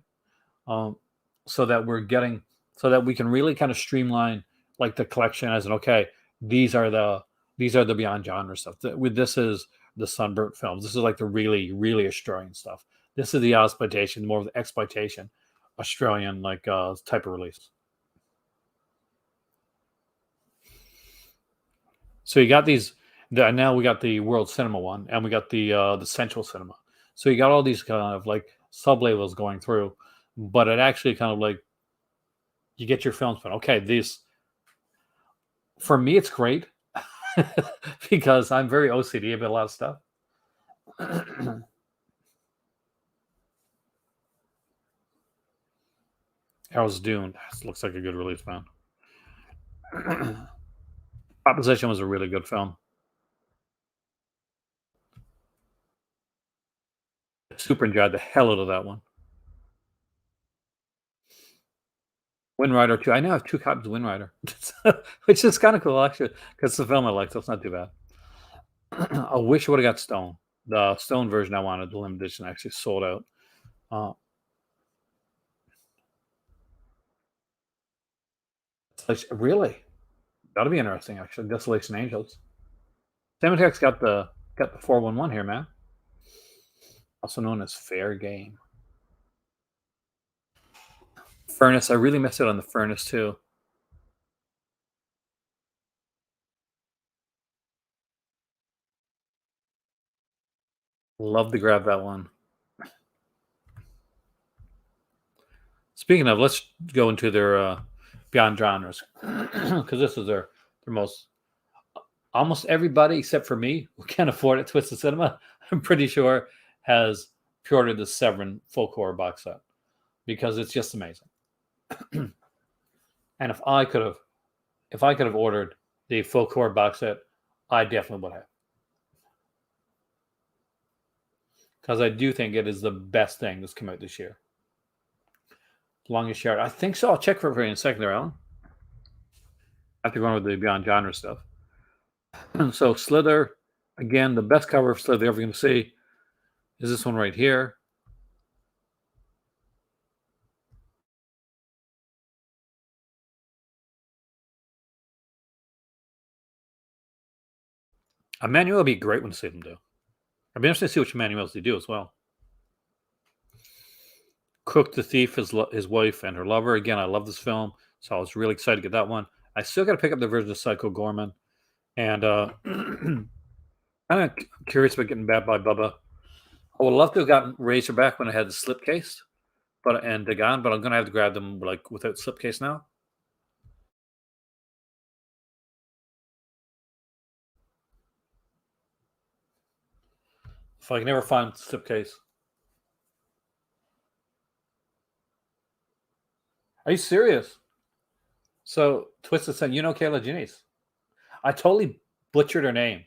so that we can really kind of streamline like the collection as an okay. These are the beyond genre stuff. This is the Sunburnt films. This is like the really really Australian stuff. This is the exploitation, more of the exploitation Australian like type of release. So you got these. Now we got the World Cinema one, and we got the Central Cinema. So you got all these kind of like sub labels going through, but it actually kind of like you get your films. But okay, these for me it's great because I'm very OCD about a lot of stuff. How's Dune? This looks like a good release, man. Opposition was a really good film. Super enjoyed the hell out of that one. Wind Rider 2. I now have 2 copies of Wind Rider, which is kind of cool actually, because it's a film I like, so it's not too bad. I wish I would have got Stone. The Stone version I wanted, the limited edition, actually sold out. Really, that'll be interesting. Actually, Desolation Angels. Cemetex got the 411 here, man. Also known as Fair Game. Furnace. I really missed it on the Furnace too. Love to grab that one. Speaking of, let's go into their beyond genres because this is their most. Almost everybody except for me who can't afford it, Twisted Cinema, I'm pretty sure has pre-ordered the Severin full core box set because it's just amazing. And if I could have ordered the full core box set, I definitely would have. Because I do think it is the best thing that's come out this year. Longest yard. I think so. I'll check for you in a second there, Alan. After going with the beyond genre stuff. So Slither, again, the best cover of Slither you're ever going to see is this one right here. Emmanuel would be a great one to see them do. I'd be interested to see which Emmanuels they do as well. Cook the Thief, his wife, and her lover. Again, I love this film, so I was really excited to get that one. I still got to pick up the version of Psycho Gorman, and kind of curious about getting Bad by Bubba. I would love to have gotten Razorback when I had the slipcase, and Dagon, but I'm gonna have to grab them like without slipcase now. If I can never find slipcase. Are you serious? So Twisted said, Kayla Janice. I totally butchered her name.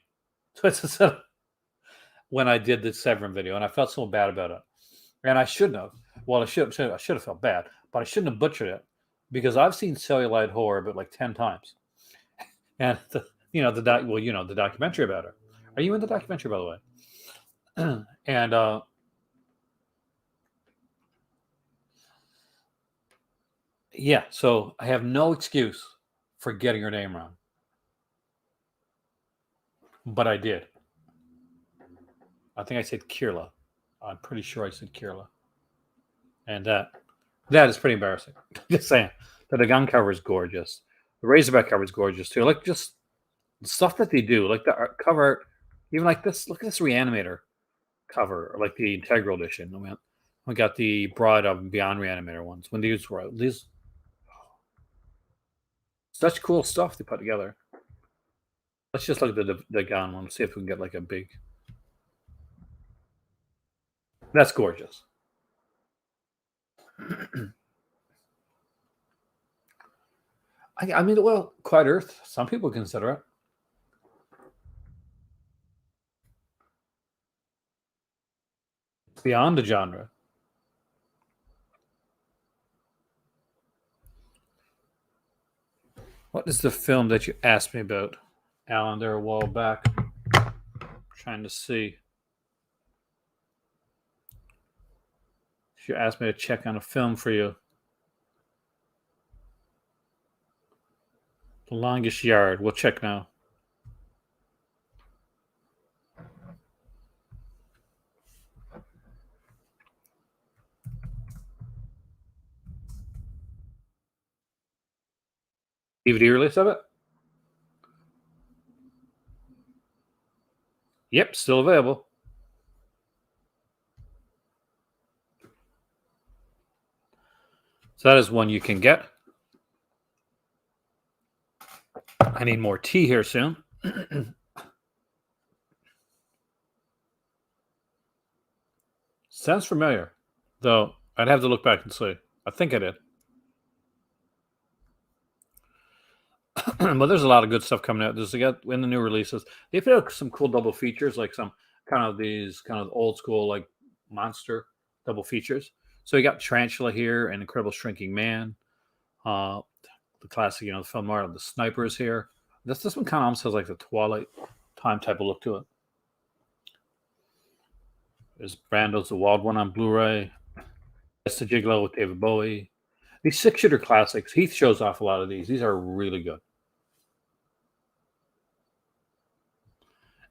Twisted said when I did the Severin video, and I felt so bad about it. And I shouldn't have. Well, I should have felt bad, but I shouldn't have butchered it because I've seen Cellulite Horror but like 10 times. And the documentary about her. Are you in the documentary, by the way? And yeah, so I have no excuse for getting her name wrong. But I did. I think I said Kirla. I'm pretty sure I said Kirla. And that is pretty embarrassing. Just saying. The gun cover is gorgeous. The Razorback cover is gorgeous too. Like just the stuff that they do, like the art cover art, even like this. Look at this Reanimator cover, or like the Integral edition. We got the Bride of Beyond Reanimator ones. When these were out, these such cool stuff they put together. Let's just look at the gun one. See if we can get like a big. That's gorgeous. I mean, well, Quiet Earth. Some people consider it. It's beyond the genre. What is the film that you asked me about, Alan, there a while back? I'm trying to see. You asked me to check on a film for you. The Longest Yard. We'll check now. DVD release of it? Yep, still available. So that is one you can get. I need more tea here soon. Sounds familiar, though I'd have to look back and see. I think I did. But there's a lot of good stuff coming out. There's in the new releases. They put out some cool double features, like some kind of old school like monster double features. So you got Tarantula here and Incredible Shrinking Man. The classic, the film art of the snipers here. This one kind of almost has like the Twilight Time type of look to it. There's Brando's The Wild One on Blu-ray. That's the Gigolo with David Bowie. These 6-shooter classics. Heath shows off a lot of these. These are really good.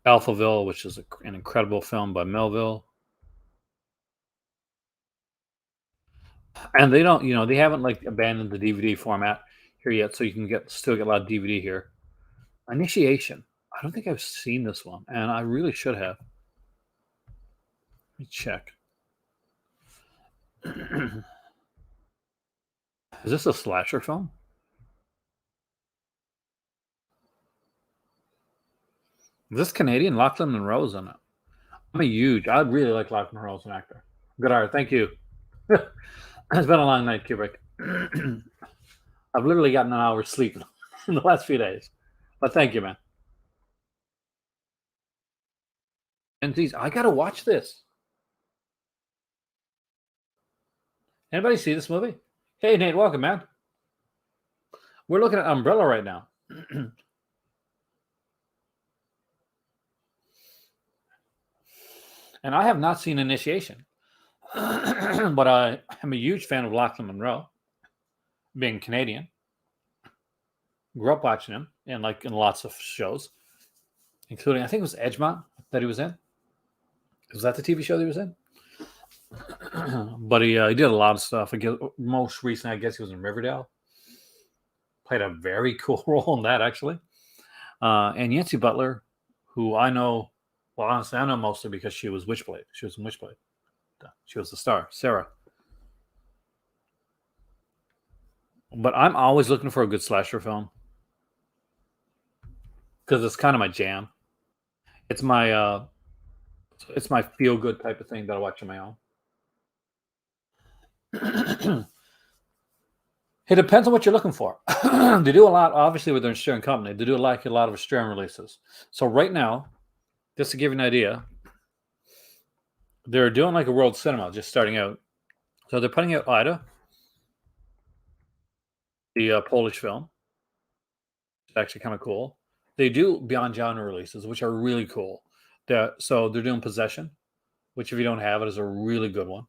Alphaville, which is an incredible film by Melville. And they don't, they haven't like abandoned the DVD format here yet, so you can still get a lot of DVD here. Initiation. I don't think I've seen this one, and I really should have. Let me check. Is this a slasher film? Is this Canadian? Lachlan Monroe's in it. I really like Lachlan Monroe as an actor. Good art. Thank you. It's been a long night, Kubrick. I've literally gotten an hour's sleep in the last few days. But thank you, man. And geez, I gotta watch this. Anybody see this movie? Hey, Nate, welcome, man. We're looking at Umbrella right now. And I have not seen Initiation. But I am a huge fan of Lachlan Monroe, being Canadian. Grew up watching him in lots of shows. including I think it was Edgemont that he was in. Was that the TV show that he was in? But he did a lot of stuff. I guess, most recently, I guess he was in Riverdale. Played a very cool role in that, actually. And Yancy Butler, who I know, well, honestly, I know mostly because she was Witchblade. She was in Witchblade. She was the star, Sarah. But I'm always looking for a good slasher film because it's kind of my jam. It's my feel good type of thing that I watch on my own. It depends on what you're looking for. They do a lot, obviously, with their Australian company. They do like a lot of Australian releases. So right now, just to give you an idea, they're doing like a world cinema, just starting out. So they're putting out Ida, the Polish film. It's actually kind of cool. They do beyond genre releases, which are really cool. So they're doing Possession, which if you don't have it, is a really good one.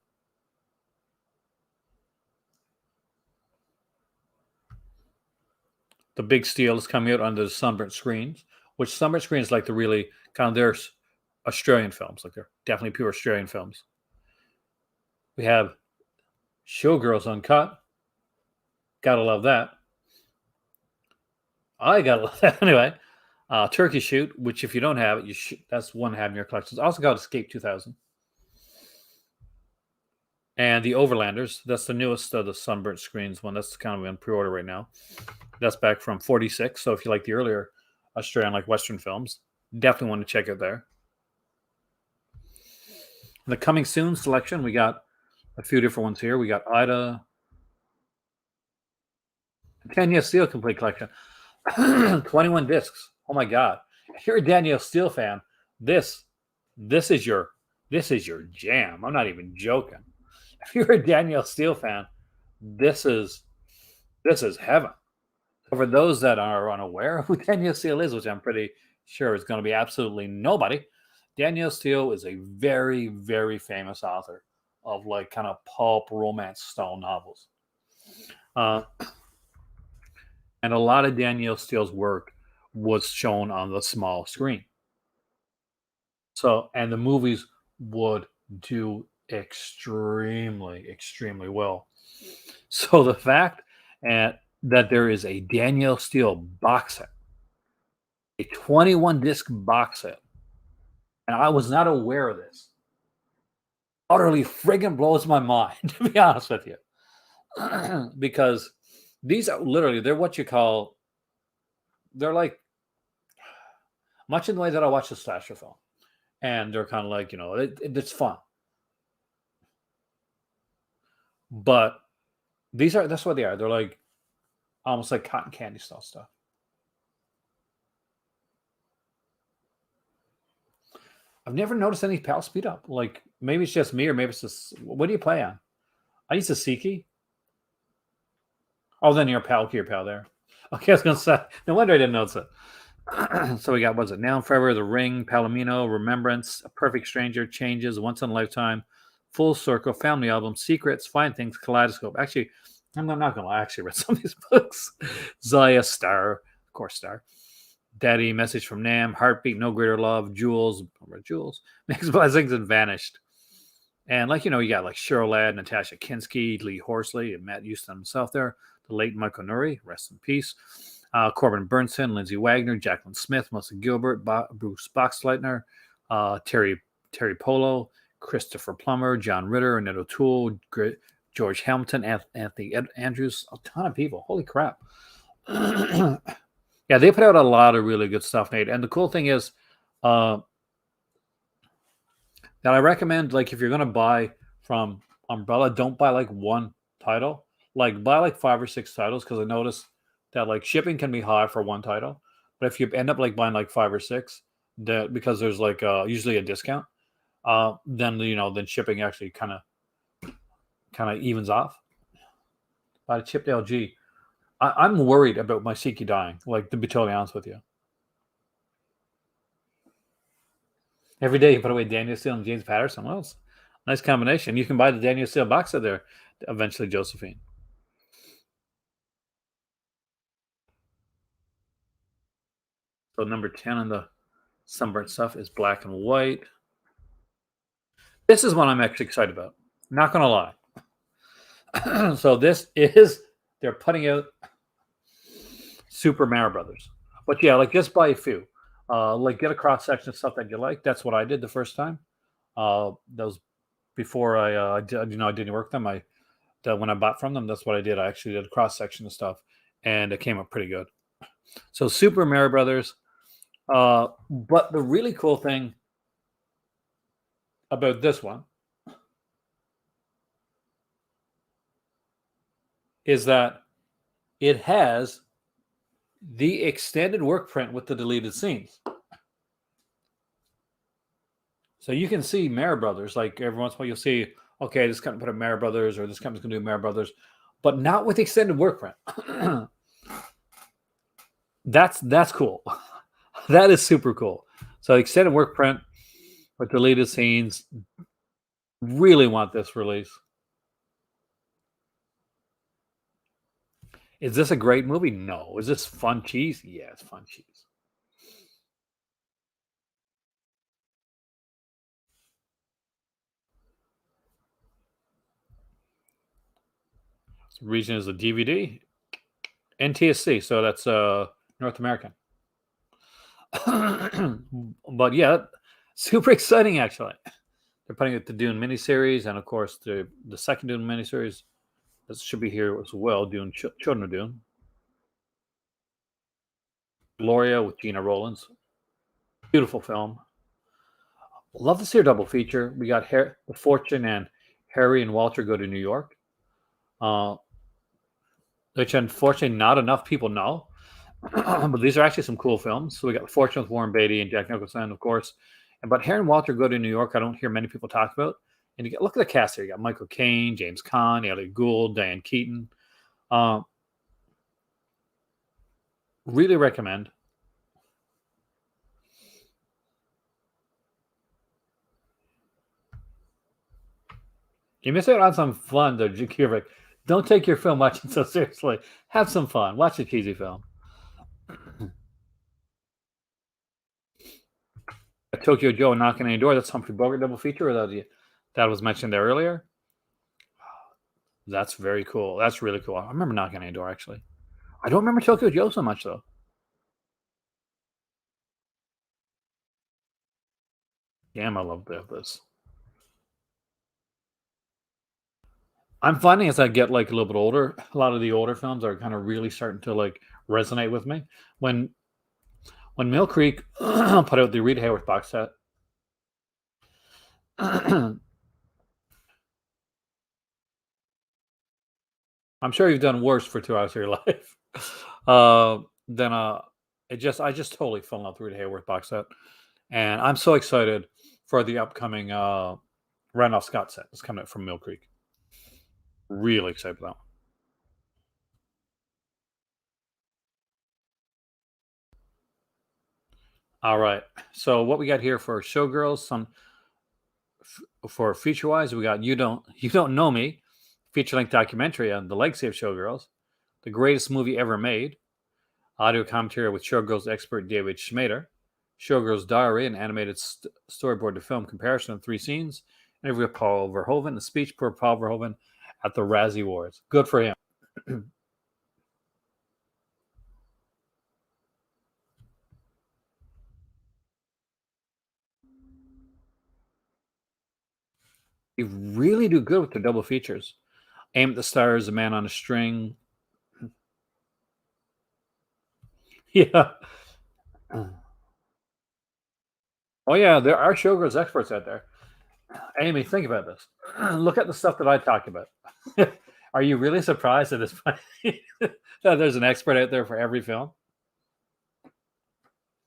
The Big Steel is coming out under the Sunburnt Screens, which Sunburnt Screens is like the really kind of their Australian films, like they're definitely pure Australian films. We have Showgirls Uncut. Gotta love that. I gotta love that anyway. Turkey Shoot, which if you don't have it, that's one to have in your collection. It's also got Escape 2000. And The Overlanders, that's the newest of the Sunburnt Screens one. That's kind of in pre-order right now. That's back from 46. So if you like the earlier Australian, like Western films, definitely want to check it there. In the coming soon selection, we got a few different ones here. We got Ida, Danielle Steele complete collection, 21 discs. Oh my god! If you're a Danielle Steele fan, this is your jam. I'm not even joking. If you're a Danielle Steele fan, this is heaven. For those that are unaware of who Danielle Steele is, which I'm pretty sure is going to be absolutely nobody, Danielle Steele is a very, very famous author of like kind of pulp romance style novels. And a lot of Danielle Steele's work was shown on the small screen. So, and the movies would do extremely, extremely well. So the fact that there is a Danielle Steele box set, a 21 disc box set, and I was not aware of this, utterly friggin' blows my mind, to be honest with you. Because these are literally, they're what you call, they're like, much in the way that I watch a slasher film. And they're kind of like, it's fun. But that's what they are. They're like almost like cotton candy style stuff. I've never noticed any PAL speed up. Like maybe it's just me, or maybe it's just what do you play on? I use a C-key. Oh, then you're a PAL key or PAL there. Okay, I was gonna say. No wonder I didn't notice it. So we got what's it? Now and Forever, The Ring, Palomino, Remembrance, A Perfect Stranger, Changes, Once in a Lifetime, Full Circle, Family Album, Secrets, Fine Things, Kaleidoscope. Actually, I'm not gonna lie. I actually read some of these books. Zaya, Star, of course, Star. Daddy, Message from Nam, Heartbeat, No Greater Love, Jules, Mixed Blessings, and Vanished. And like, you got like Cheryl Ladd, Natasha Kinski, Lee Horsley, and Matt Houston himself there. The late Michael Nuri, rest in peace. Corbin Burnson, Lindsay Wagner, Jacqueline Smith, Melissa Gilbert, Bruce Boxleitner, Terry Polo, Christopher Plummer, John Ritter, Annette O'Toole, George Hamilton, Anthony Andrews, a ton of people. Holy crap. Yeah, they put out a lot of really good stuff, Nate. And the cool thing is that I recommend, like, if you're going to buy from Umbrella, don't buy like one title. Like, buy like 5 or 6 titles, because I noticed that like shipping can be high for one title. But if you end up like buying like 5 or 6, that because there's like usually a discount, then shipping actually kind of evens off. By Chip LG, I'm worried about my Siki dying. Like, to be totally honest with you. Every day you put away Danielle Steele and James Patterson. Well, it's a nice combination. You can buy the Danielle Steele box set there eventually, Josephine. So number 10 on the Sunburnt stuff is black and white. This is one I'm actually excited about. Not gonna lie. So this is they're putting out Super Mario Brothers, but yeah, like just buy a few. Like get a cross section of stuff that you like. That's what I did the first time. That was before I didn't work them. When I bought from them, that's what I did. I actually did a cross section of stuff, and it came up pretty good. So Super Mario Brothers. But the really cool thing about this one is that it has the extended work print with the deleted scenes. So you can see Mario Brothers, like every once in a while you'll see, okay, this company put up Mario Brothers, or this company's going to do Mario Brothers, but not with the extended work print. That's cool. That is super cool. So extended work print with deleted scenes. Really want this release. Is this a great movie? No. Is this fun cheese? Yeah, it's fun cheese. Region is a DVD. NTSC, so that's North American. But yeah, super exciting actually. They're putting it the Dune miniseries, and of course the second Dune miniseries that should be here as well. Dune, Children of Dune. Gloria with Gina Rollins. Beautiful film. Love to see a double feature. We got The Fortune and Harry and Walter Go to New York, which unfortunately not enough people know. But these are actually some cool films. So we got The Fortune with Warren Beatty and Jack Nicholson, of course. But Harry and Walter Go to New York, I don't hear many people talk about. And look at the cast here. You got Michael Caine, James Caan, Elliot Gould, Diane Keaton. Really recommend. You miss out on some fun, though, Kubrick. Don't take your film watching so seriously. Have some fun. Watch a cheesy film. Tokyo Joe knocking on your door. That's Humphrey Bogart double feature, or that was mentioned there earlier. That's very cool. That's really cool. I remember knocking on your door actually. I don't remember Tokyo Joe so much though. Damn, I love this. I'm finding as I get like a little bit older, a lot of the older films are kind of really starting to like resonate with me. When Mill Creek put out the Rita Hayworth box set, I'm sure you've done worse for 2 hours of your life. Then I just totally fell in love with Rita Hayworth box set, and I'm so excited for the upcoming Randolph Scott set that's coming out from Mill Creek. Really excited for that one. All right. So what we got here for Showgirls, for feature wise, we got You Don't Know Me, feature length documentary on the legacy of Showgirls, the greatest movie ever made, audio commentary with Showgirls expert David Schmader, Showgirls Diary, an animated storyboard to film comparison of 3 scenes, interview with Paul Verhoeven, a speech for Paul Verhoeven at the Razzie Awards. Good for him. They really do good with their double features. Aim at the Stars, A Man on a String. Yeah. Oh yeah, there are Showgirls experts out there. Amy, think about this. Look at the stuff that I talk about. Are you really surprised at this point that there's an expert out there for every film?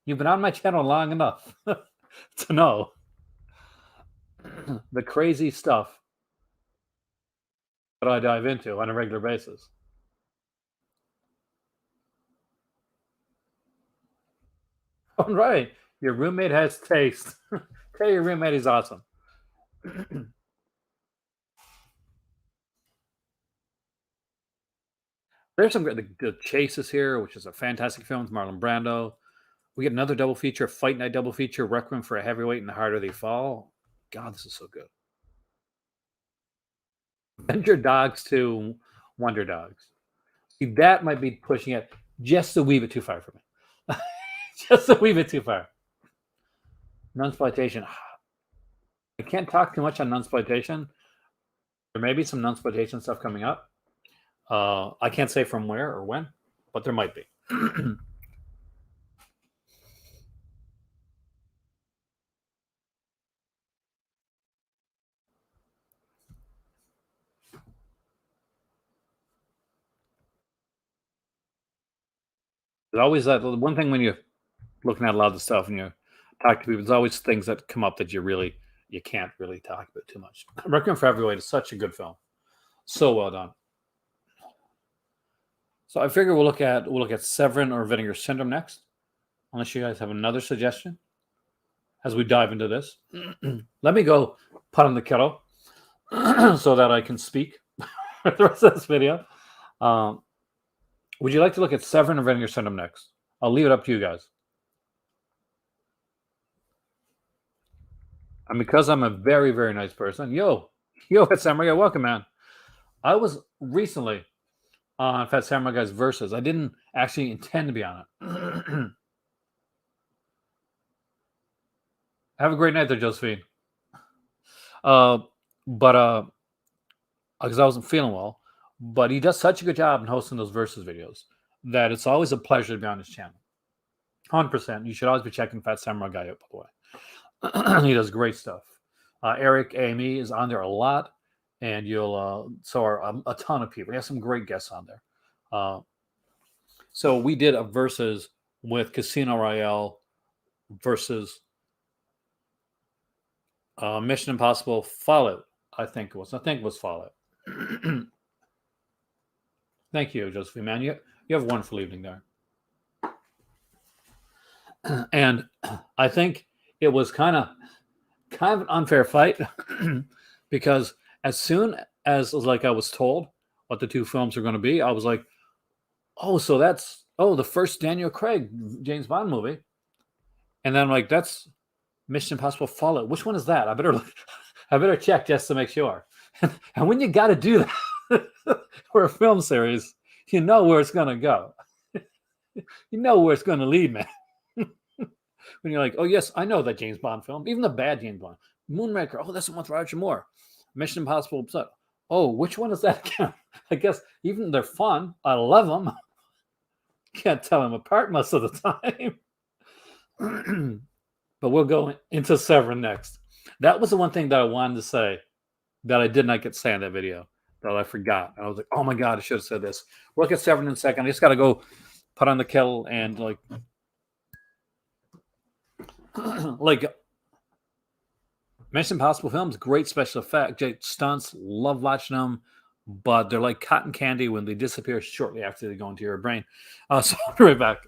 You've been on my channel long enough to know the crazy stuff that I dive into on a regular basis. All right, your roommate has taste. Tell your roommate he's awesome. There's some the Chases here, which is a fantastic film with Marlon Brando. We get another double feature, Fight Night double feature, Requiem for a Heavyweight and The Harder They Fall. God, this is so good. Avenger Dogs to Wonder Dogs. See, that might be pushing it just a wee bit too far for me. Just a wee bit too far. Nunsploitation. I can't talk too much on Nunsploitation. There may be some Nunsploitation stuff coming up. I can't say from where or when, but there might be. There's always that one thing when you're looking at a lot of the stuff and you talk to people, there's always things that come up that you can't really talk about too much. Requiem for Heavyweight is such a good film. So well done. So I figure we'll look at Severin or Vinegar Syndrome next, unless you guys have another suggestion as we dive into this. Let me go put on the kettle so that I can speak for the rest of this video. Would you like to look at Severin or Vinegar Syndrome next? I'll leave it up to you guys. And because I'm a very, very nice person, Fat Samurai, welcome, man. I was recently on Fat Samurai Guy's Versus. I didn't actually intend to be on it. Have a great night there, Josephine. But because I wasn't feeling well, but he does such a good job in hosting those Versus videos that it's always a pleasure to be on his channel. 100%. You should always be checking Fat Samurai Guy out, by the way. He does great stuff. Eric Amy is on there a lot, and so are a ton of people. He has some great guests on there. So we did a Versus with Casino Royale versus Mission Impossible Fallout. I think it was Fallout. Thank you, Josephine, man. You have a wonderful evening there. And I think it was kind of an unfair fight because as soon as I was told what the two films are going to be, I was like, oh, so that's the first Daniel Craig James Bond movie. And then I'm like, that's Mission Impossible Fallout. Which one is that? I better check just to make sure. And when you got to do that for a film series, you know where it's going to go. You know where it's going to lead, man. When you're like, oh, yes, I know that James Bond film, even the bad James Bond. Moonraker, oh, that's the one with Roger Moore. Mission Impossible, oh, which one is that again? I guess even they're fun. I love them. Can't tell them apart most of the time. But we'll go into Severin next. That was the one thing that I wanted to say that I did not get to say in that video that I forgot. I was like, oh my God, I should have said this. We'll look at Severin in a second. I just got to go put on the kettle and like Mission Impossible films, great special effect, great stunts, love watching them, but they're like cotton candy when they disappear shortly after they go into your brain. So I'll be right back.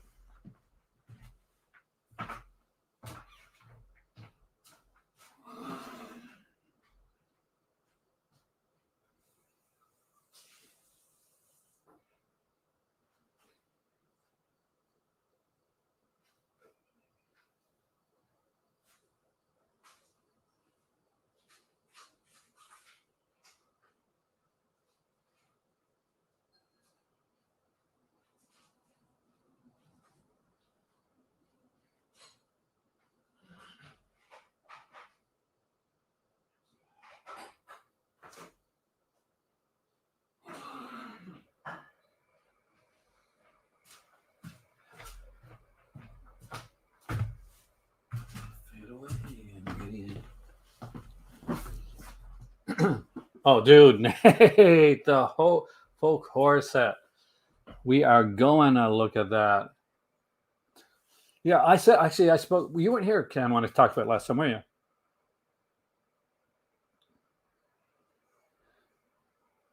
Oh, dude, Nate, the whole folk horror set. We are going to look at that. Yeah, I spoke. You weren't here, Ken, when I talked about it last time, were you?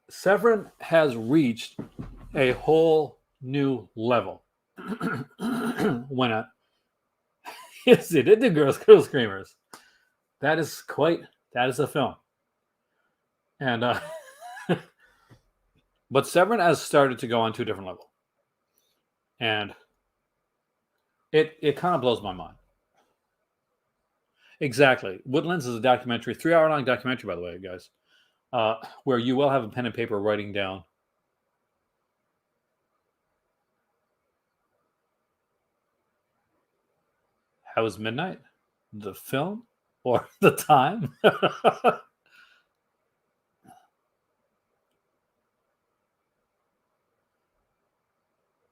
Severin has reached a whole new level. When yes, it did the Girl Screamers. That is a film. And but Severin has started to go on to a different level. And It kind of blows my mind. Exactly. Woodlands is a documentary, 3 hour long documentary, by the way, guys, where you will have a pen and paper writing down. How is midnight? The film or the time?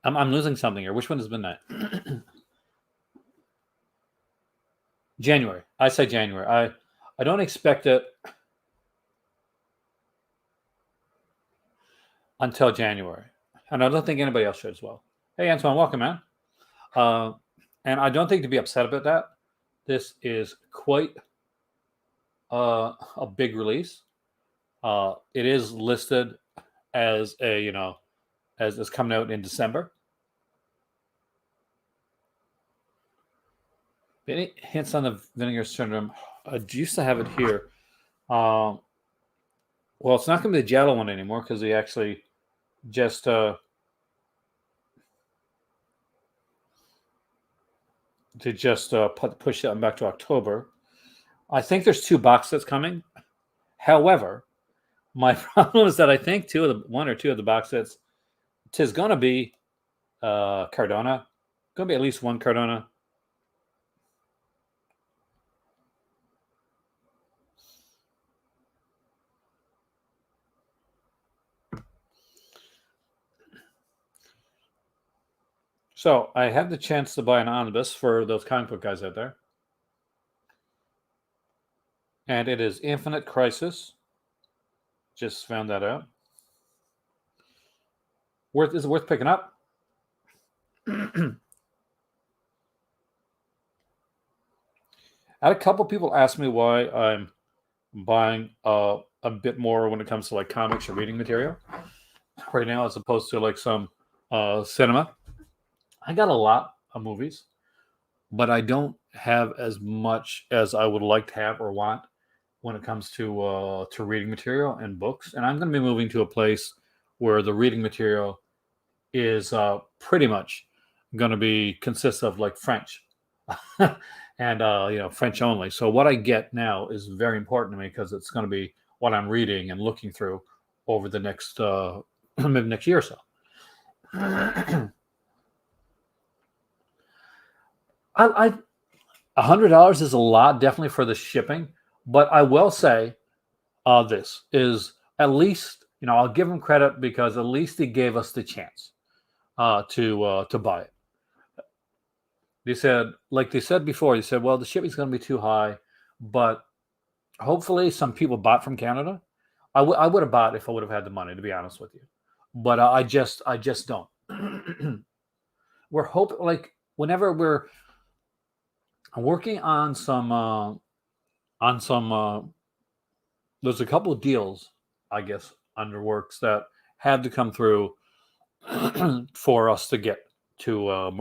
I'm losing something here. Which one is midnight? January. I say January. I don't expect it until January, and I don't think anybody else should as well. Hey, Antoine, welcome, man. Uh, and I don't think to be upset about that. This is quite a big release. It is listed as a as coming out in December. Any hints on the vinegar syndrome? I used to have it here. Well, it's not going to be the Jello one anymore because they actually just push that one back to October. I think there's 2 box sets coming. However, my problem is that I think one or two of the box sets is going to be Cardona. Going to be at least one Cardona. So I had the chance to buy an omnibus for those comic book guys out there. And it is Infinite Crisis. Just found that out. Is it worth picking up? I had a couple people ask me why I'm buying a bit more when it comes to like comics or reading material right now, as opposed to like some cinema. I got a lot of movies, but I don't have as much as I would like to have or want when it comes to reading material and books. And I'm going to be moving to a place where the reading material is pretty much going to be consist of like French and French only. So what I get now is very important to me because it's going to be what I'm reading and looking through over the next maybe next year or so. $100 is a lot, definitely for the shipping. But I will say this is at least, I'll give them credit because at least they gave us the chance to buy it. They said, like they said before, they said, well, the shipping's going to be too high, but hopefully some people bought from Canada. I would have bought if I would have had the money, to be honest with you. But I just don't. We're hoping, like, whenever we're working on some there's a couple of deals, I guess, under works that had to come through for us to get to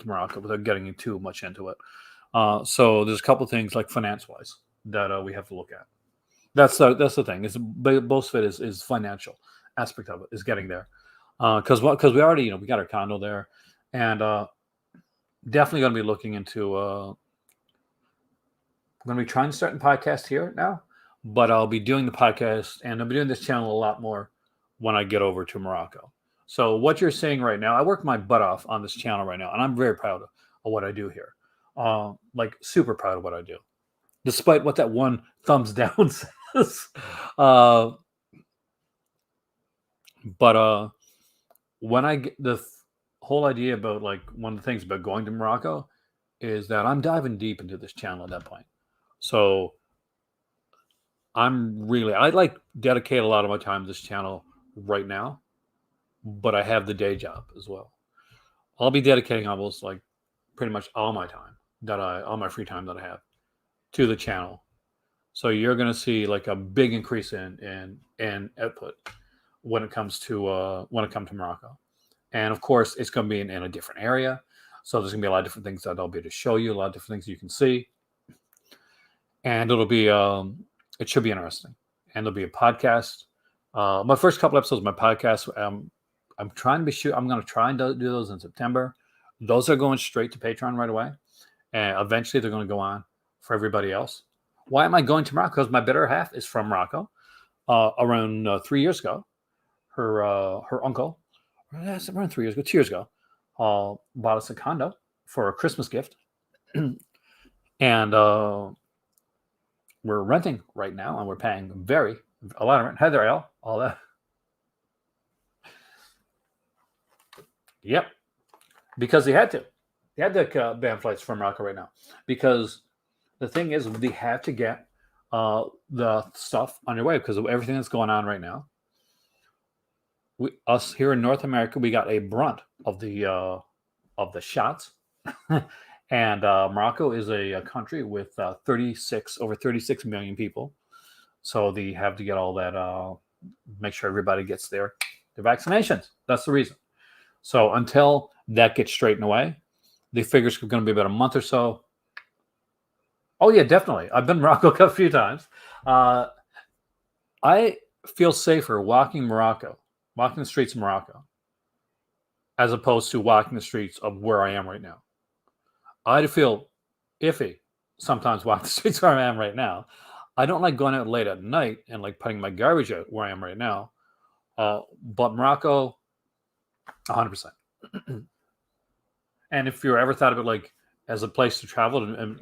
Morocco without getting too much into it. So there's a couple of things like finance wise that we have to look at. That's the thing. Is most of it is financial aspect of it is getting there because we already we got our condo there and definitely going to be looking into. I'm going to be trying to start a podcast here now, but I'll be doing the podcast and I'll be doing this channel a lot more when I get over to Morocco. So what you're seeing right now, I work my butt off on this channel right now, and I'm very proud of what I do here. Like super proud of what I do, despite what that one thumbs down says. But when I get the whole idea about like one of the things about going to Morocco is that I'm diving deep into this channel at that point. So I like dedicate a lot of my time to this channel right now, but I have the day job as well. I'll be dedicating almost like pretty much all my time all my free time that I have to the channel. So you're going to see like a big increase in output when it comes to Morocco. And of course, it's going to be in a different area. So there's going to be a lot of different things that I'll be able to show you, a lot of different things you can see. And it'll be, it should be interesting. And there'll be a podcast. My first couple episodes of my podcast, I'm trying to I'm going to try and do those in September. Those are going straight to Patreon right away, and eventually they're going to go on for everybody else. Why am I going to Morocco? Because my better half is from Morocco. Around 3 years ago, her uncle, around 3 years ago, 2 years ago, bought us a condo for a Christmas gift, and we're renting right now, and we're paying a lot of rent. Heather L, all that. Yep, because they had to. They had to ban flights from Morocco right now because the thing is they have to get the stuff underway because of everything that's going on right now. Us here in North America, we got a brunt of the shots, and Morocco is a country with over 36 million people, so they have to get all that. Make sure everybody gets their vaccinations. That's the reason. So until that gets straightened away, the figures are going to be about a month or so. Oh yeah, definitely. I've been to Morocco a few times. I feel safer walking the streets of Morocco, as opposed to walking the streets of where I am right now. I feel iffy sometimes walking the streets where I am right now. I don't like going out late at night and like putting my garbage out where I am right now. But Morocco, 100%. And if you're ever thought of it like as a place to travel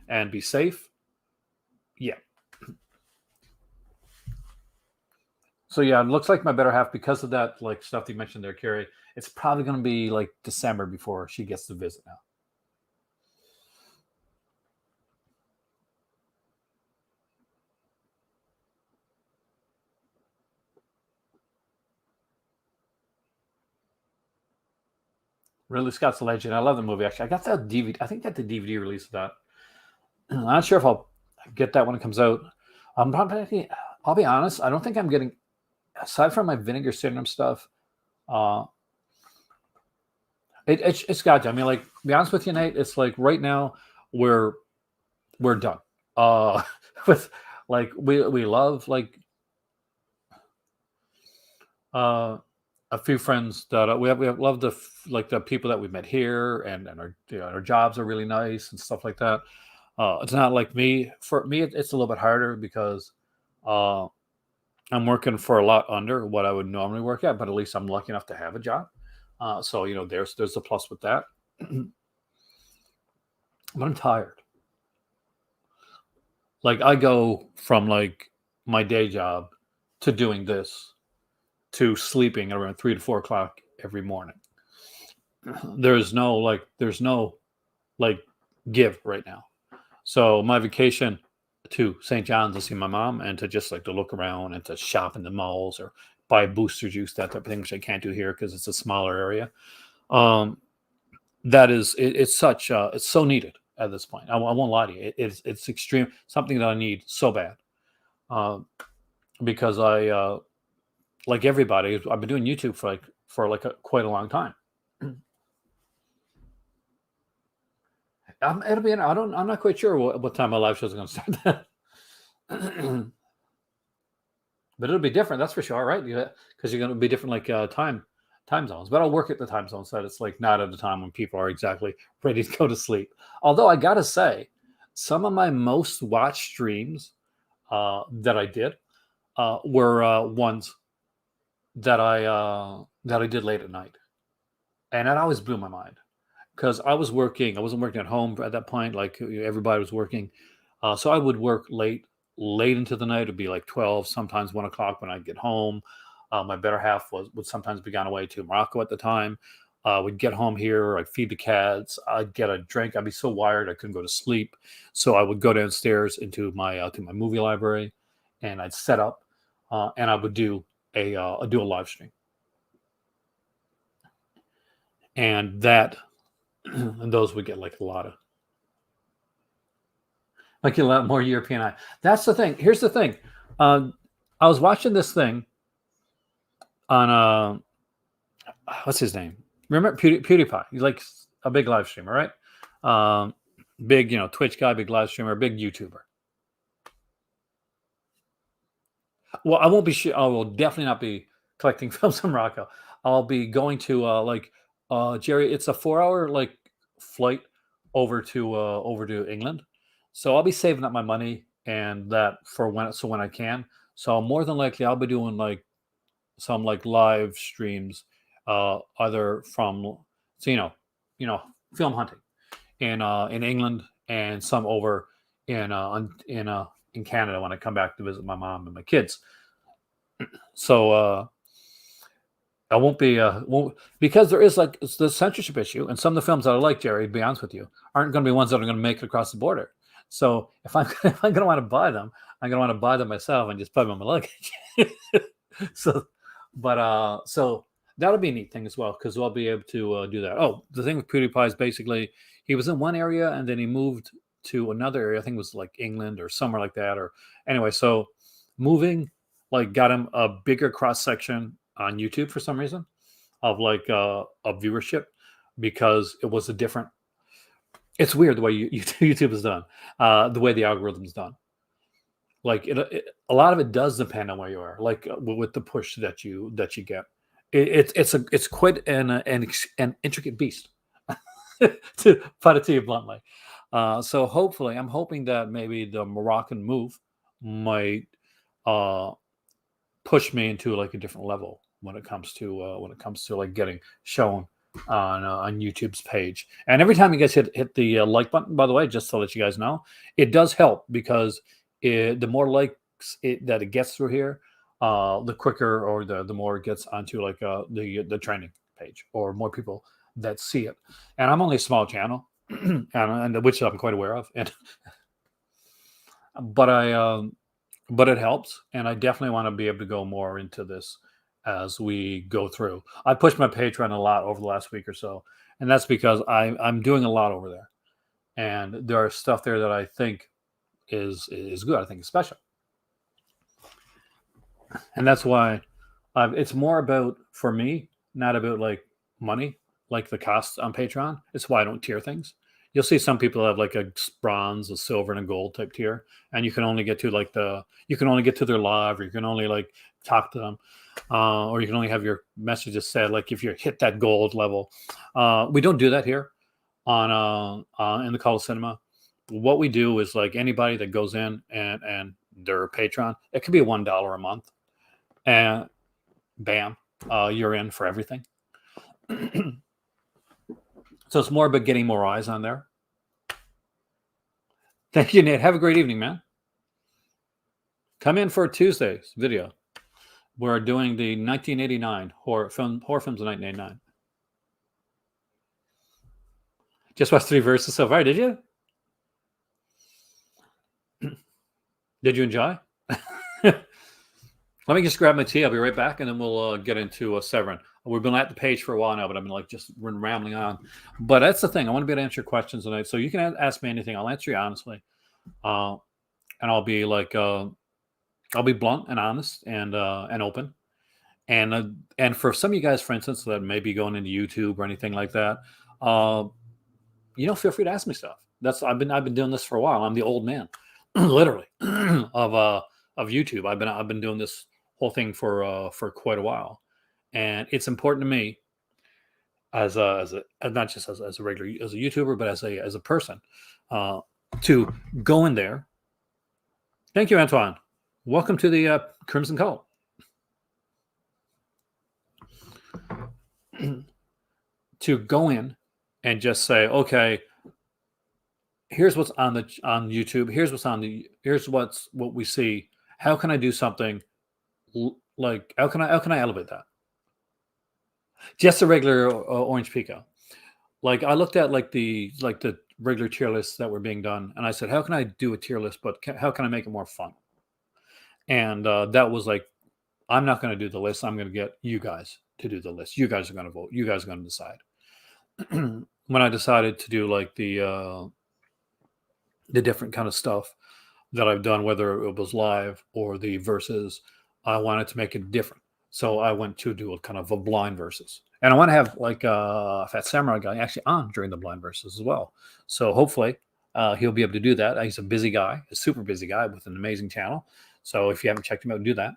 and be safe, yeah. So yeah, it looks like my better half, because of that like stuff that you mentioned there, Carrie, it's probably going to be like December before she gets to visit now. Ridley Scott's a legend. I love the movie. Actually, I got that DVD. I think I got the DVD release of that. I'm not sure if I'll get that when it comes out. I'll be honest. I don't think I'm getting, aside from my Vinegar Syndrome stuff. It's got to. I mean, like, to be honest with you, Nate, it's like right now we're done. With like we love like a few friends that we have loved the people that we met here, and our jobs are really nice and stuff like that. It's not like me. For me, it's a little bit harder because I'm working for a lot under what I would normally work at, but at least I'm lucky enough to have a job. So there's a plus with that. But I'm tired. Like I go from like my day job to doing this to sleeping around 3 to 4 o'clock every morning. There's no like give right now. So my vacation to St. John's to see my mom and to just like to look around and to shop in the malls or buy booster juice, that type of thing, which I can't do here because it's a smaller area. That is, it's so needed at this point. I won't lie to you. It's extreme, something that I need so bad. Because I, like everybody, I've been doing YouTube for quite a long time. I'm not quite sure what time my live show is going to start. But it'll be different, that's for sure, right? Because you're going to be different, like time zones. But I'll work at the time zone so that it's like not at a time when people are exactly ready to go to sleep. Although I gotta say, some of my most watched streams that I did were ones that I did late at night, and that always blew my mind because I was working. I wasn't working at home at that point. Like everybody was working, so I would work late into the night. It'd be like 12, sometimes 1 o'clock when I'd get home. My better half would sometimes be gone away to Morocco at the time. We'd get home here. I'd feed the cats. I'd get a drink. I'd be so wired I couldn't go to sleep, so I would go downstairs into my to my movie library, and I'd set up, and I would do a live stream, and that and those would get like a lot more European eye. That's the thing. Here's the thing. I was watching this thing on what's his name? Remember PewDiePie? He's like a big live streamer, right? Big, Twitch guy, big live streamer, big YouTuber. Well, I won't be. I will definitely not be collecting films from Morocco. I'll be going to Jerry, it's a 4 hour like flight over to England. So I'll be saving up my money and that for when I can. So more than likely I'll be doing like some like live streams, either from so you know, film hunting in England and some over in Canada when I come back to visit my mom and my kids. So I won't because there is like it's the censorship issue, and some of the films that I like, Jerry, to be honest with you, aren't going to be ones that are going to make it across the border. So if I'm if I'm going to want to buy them, I'm going to want to buy them myself and just put them on my luggage. so, so that'll be a neat thing as well because we'll be able to do that. Oh, the thing with PewDiePie is basically he was in one area and then he moved to another area. I think it was like England or somewhere like that. Or anyway, so moving like got him a bigger cross section on YouTube for some reason of like of viewership because it was a different. It's weird the way YouTube is done, the way the algorithm is done. Like a lot of it does depend on where you are. Like with the push that you get, it's quite an intricate beast to put it to you bluntly. So hopefully, I'm hoping that maybe the Moroccan move might push me into like a different level when it comes to like getting shown on YouTube's page. And every time you guys hit the like button, by the way, just to let you guys know, it does help because the more likes that it gets through here, the quicker or the more it gets onto like the trending page or more people that see it. And I'm only a small channel, and which I'm quite aware of, and but but it helps, and I definitely want to be able to go more into this as we go through. I pushed my Patreon a lot over the last week or so, and that's because I'm doing a lot over there, and there are stuff there that I think is good. I think it's special, and that's why it's more about for me, not about like money, like the costs on Patreon. It's why I don't tier things. You'll see some people have like a bronze, a silver, and a gold type tier, and you can only get to like you can only get to their live, or you can only like talk to them, or you can only have your messages said like if you hit that gold level. We don't do that here in the Call of Cinema. What we do is like anybody that goes in and they're a patron, it could be $1 a month, and bam, you're in for everything. So it's more about getting more eyes on there. Thank you, Nate. Have a great evening, man. Come in for Tuesday's video. We're doing the 1989 horror films of 1989. Just watched 3 verses so far, did you? Did you enjoy? Let me just grab my tea. I'll be right back, and then we'll get into Severin. We've been at the page for a while now, but I've been like just rambling on. But that's the thing. I want to be able to answer questions tonight, so you can ask me anything. I'll answer you honestly, and I'll be like, I'll be blunt and honest and open. And for some of you guys, for instance, that may be going into YouTube or anything like that, feel free to ask me stuff. I've been doing this for a while. I'm the old man, literally, of YouTube. I've been doing this whole thing for quite a while, and it's important to me as not just as a regular as a YouTuber, but as a person to go in there. Thank you, Antoine. Welcome to the Crimson Cult. To go in and just say, okay, here's what's on YouTube. Here's what we see. How can I do something like how can I elevate that? Just a regular Orange Pico. Like I looked at like the regular tier lists that were being done, and I said, how can I do a tier list, but how can I make it more fun? And that was like, I'm not going to do the list. I'm going to get you guys to do the list. You guys are going to vote. You guys are going to decide. When I decided to do like the different kind of stuff that I've done, whether it was live or the verses, I wanted to make it different. So I went to do a kind of a blind verses. And I want to have like a Fat Samurai guy actually on during the blind verses as well. So hopefully he'll be able to do that. He's a busy guy, a super busy guy with an amazing channel. So if you haven't checked him out, do that.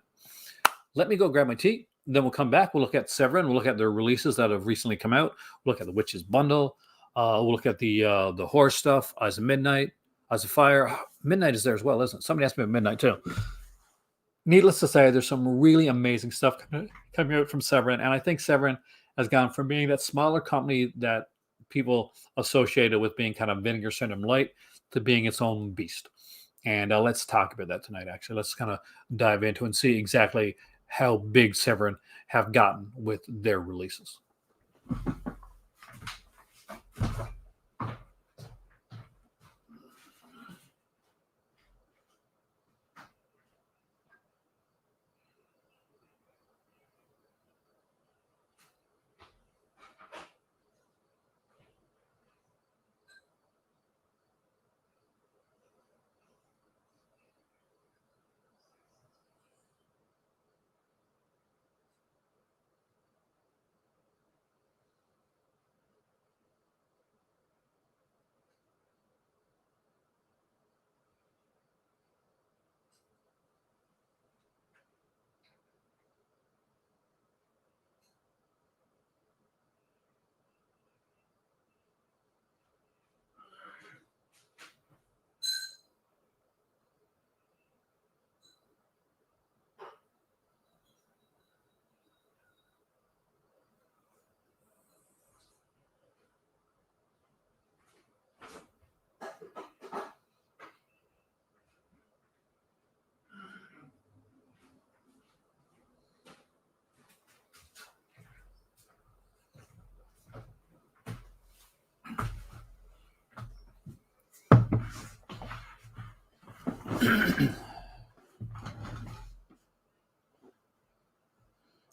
Let me go grab my tea, then we'll come back. We'll look at Severin. We'll look at their releases that have recently come out. We'll look at the Witches Bundle. We'll look at the horror stuff. Eyes of Midnight, Eyes of Fire. Midnight is there as well, isn't it? Somebody asked me about Midnight too. Needless to say, there's some really amazing stuff coming out from Severin, and I think Severin has gone from being that smaller company that people associated with being kind of Vinegar Syndrome light to being its own beast. And let's talk about that tonight. Actually, let's kind of dive into and see exactly how big Severin have gotten with their releases.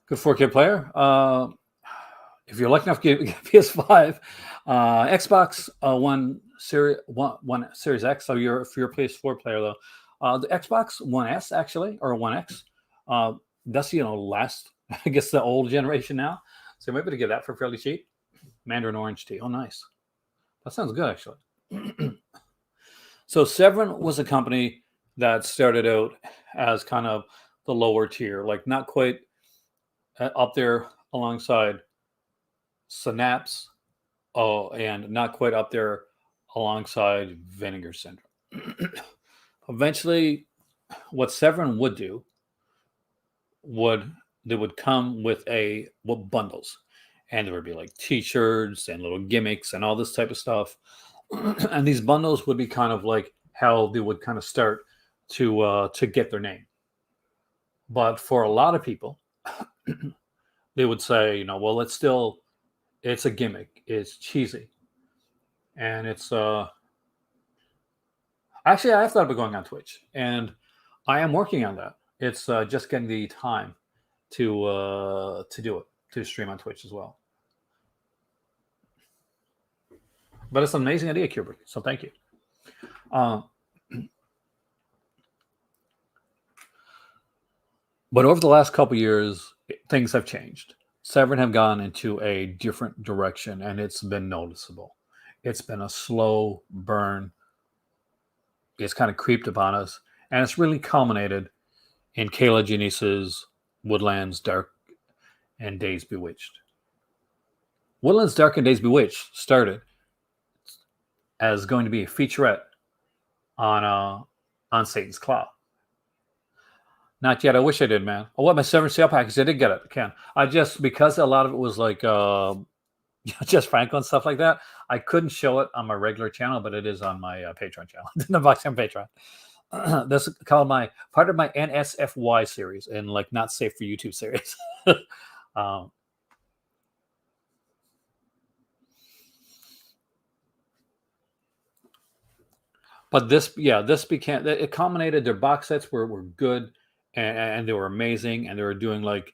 Good 4K player. If you're lucky enough to get PS5, Xbox One Series X. So if you're a PS4 player though, the Xbox One S actually, or One X, that's last. I guess the old generation now. So maybe to get that for fairly cheap. Mandarin orange tea. Oh, nice. That sounds good actually. So Severin was a company that started out as kind of the lower tier, like not quite up there alongside Synapse, and not quite up there alongside Vinegar Syndrome. Eventually, what Severin would do they would come with bundles, and there would be like T-shirts and little gimmicks and all this type of stuff. And these bundles would be kind of like how they would kind of start to get their name. But for a lot of people, they would say, well, it's a gimmick, it's cheesy, and it's actually I have thought about going on Twitch, and I am working on that. It's just getting the time to do it, to stream on Twitch as well. But it's an amazing idea, Kubrick. So thank you. But over the last couple of years, things have changed. Severin have gone into a different direction, and it's been noticeable. It's been a slow burn. It's kind of creeped upon us, and it's really culminated in Kayla Janice's Woodlands Dark and Days Bewitched. Woodlands Dark and Days Bewitched started as going to be a featurette on Satan's Claw. Not yet. I wish I did, man. I want my Severin sale package. I did get it. Because a lot of it was like just Franco and stuff like that. I couldn't show it on my regular channel, but it is on my Patreon channel. The box on Patreon. That's called part of my NSFY series, and like not safe for YouTube series. But this became, it culminated. Their box sets were good, and they were amazing, and they were doing like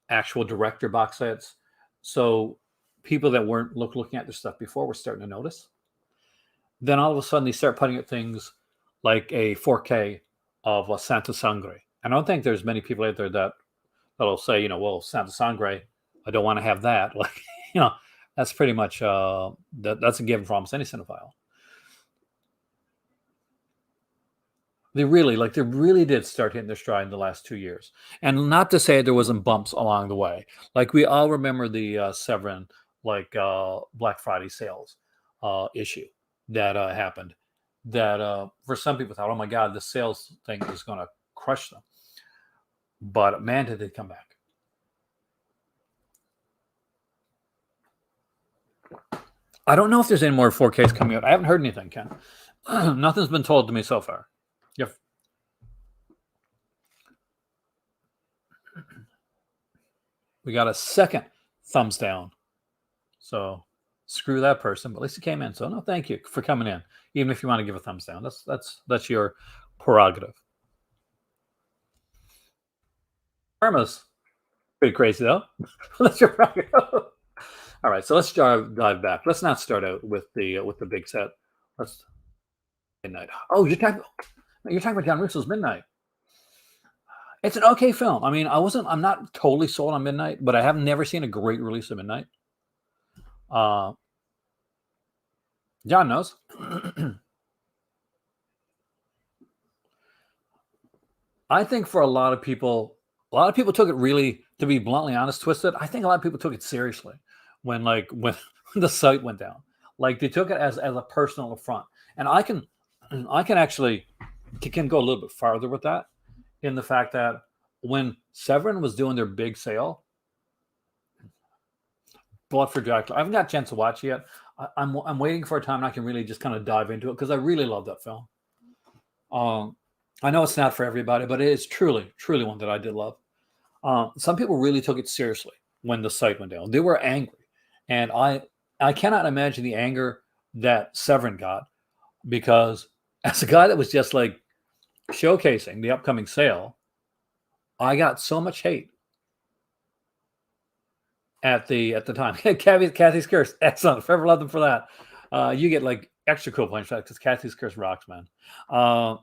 actual director box sets. So people that weren't looking at their stuff before were starting to notice. Then all of a sudden they start putting out things like a 4K of Santa Sangre. And I don't think there's many people out there that'll say, well, Santa Sangre, I don't want to have that. Like, that's pretty much that's a given for almost any cinephile. They really did start hitting their stride in the last 2 years. And not to say there wasn't bumps along the way. Like we all remember the Severin Black Friday sales issue that happened. That for some people thought, oh my God, the sales thing is going to crush them. But man, did they come back. I don't know if there's any more 4Ks coming out. I haven't heard anything, Ken. Nothing's been told to me so far. Yep. We got a second thumbs down. So screw that person. But at least he came in. So no, thank you for coming in. Even if you want to give a thumbs down, that's your prerogative. Karma's pretty crazy though. That's your prerogative. All right, so let's dive back. Let's not start out with the big set. Let's Midnight. Oh, you're talking about John Russo's Midnight. It's an okay film. I mean, I'm not totally sold on Midnight, but I have never seen a great release of Midnight. John knows. I think for a lot of people took it really, to be bluntly honest, twisted. I think a lot of people took it seriously when the site went down. Like they took it as a personal affront. And I can actually can go a little bit farther with that, in the fact that when Severin was doing their big sale, Blood for Dracula, I haven't got a chance to watch it yet. I'm waiting for a time I can really just kind of dive into it because I really love that film. I know it's not for everybody, but it is truly one that I did love. Some people really took it seriously when the site went down. They were angry, and I cannot imagine the anger that Severin got, because as a guy that was just like showcasing the upcoming sale, I got so much hate at the time. Kathy's Curse, excellent. Forever love them for that. You get like extra cool points for that because Kathy's Curse rocks, man. I'm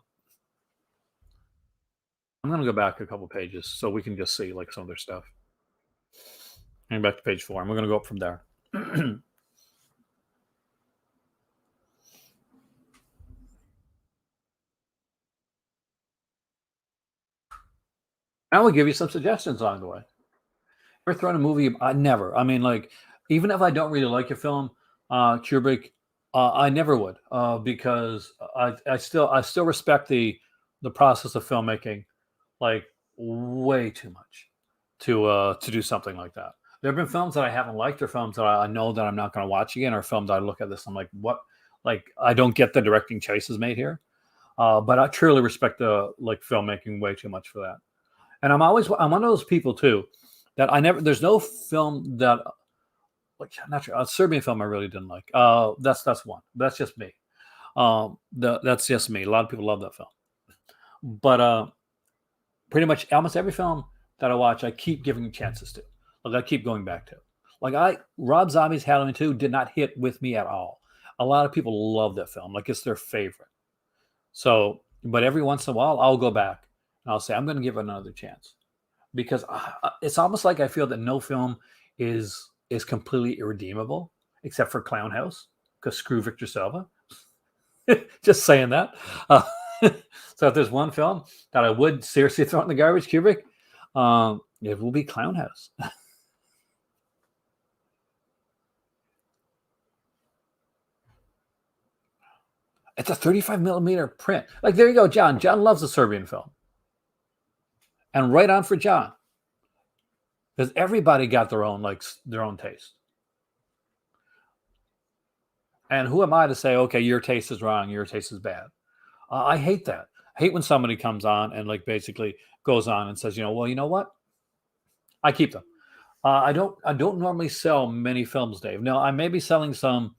gonna go back a couple pages so we can just see like some of their stuff. And back to page 4, and we're gonna go up from there. I will give you some suggestions along the way. Ever thrown a movie? I never. I mean, like, even if I don't really like a film, Kubrick, I never would, because I still respect the process of filmmaking, like way too much to do something like that. There have been films that I haven't liked, or films that I know that I'm not going to watch again, or films I look at this, I'm like, what? Like, I don't get the directing choices made here. But I truly respect the filmmaking way too much for that. And I'm one of those people too that there's no film that, like, not sure, a Serbian film I really didn't like. That's one. That's just me. That's just me. A lot of people love that film, but pretty much almost every film that I watch, I keep giving chances to. Like, I keep going back to. Like, Rob Zombie's Halloween 2 did not hit with me at all. A lot of people love that film. Like, it's their favorite. So, but every once in a while, I'll go back and I'll say, I'm going to give it another chance, because it's almost like I feel that no film is completely irredeemable except for Clown House, because screw Victor Salva. Just saying that. So if there's one film that I would seriously throw in the garbage, Kubrick, it will be Clown House. It's a 35 millimeter print. Like, there you go, John. John loves a Serbian film. And right on for John. Because everybody got their own taste. And who am I to say, okay, your taste is wrong, your taste is bad? I hate that. I hate when somebody comes on and basically goes on and says, well, you know what? I keep them. I don't normally sell many films, Dave. Now, I may be selling some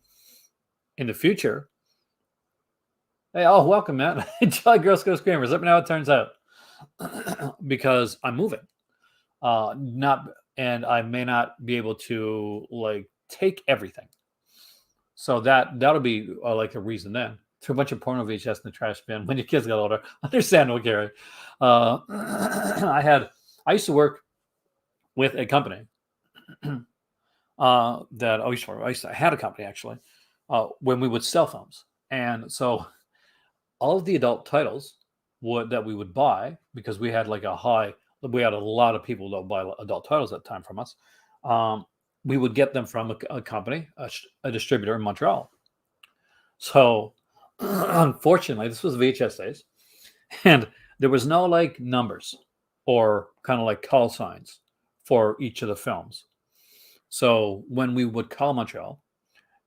in the future. Hey, welcome, man. Jolly Girl Scout Screamers. Let me know how it turns out. Because I'm moving. And I may not be able to take everything. So that'll be a reason then. Threw a bunch of porno VHS in the trash bin when your kids got older. Understandable, Gary. I used to work with a company I had a company actually when we would sell films, and so all of the adult titles that we would buy, because we had like we had a lot of people that would buy adult titles at the time from us. Um, we would get them from a company, a distributor in Montreal. So, unfortunately, this was VHS days, and there was no like numbers or kind of like call signs for each of the films. So when we would call Montreal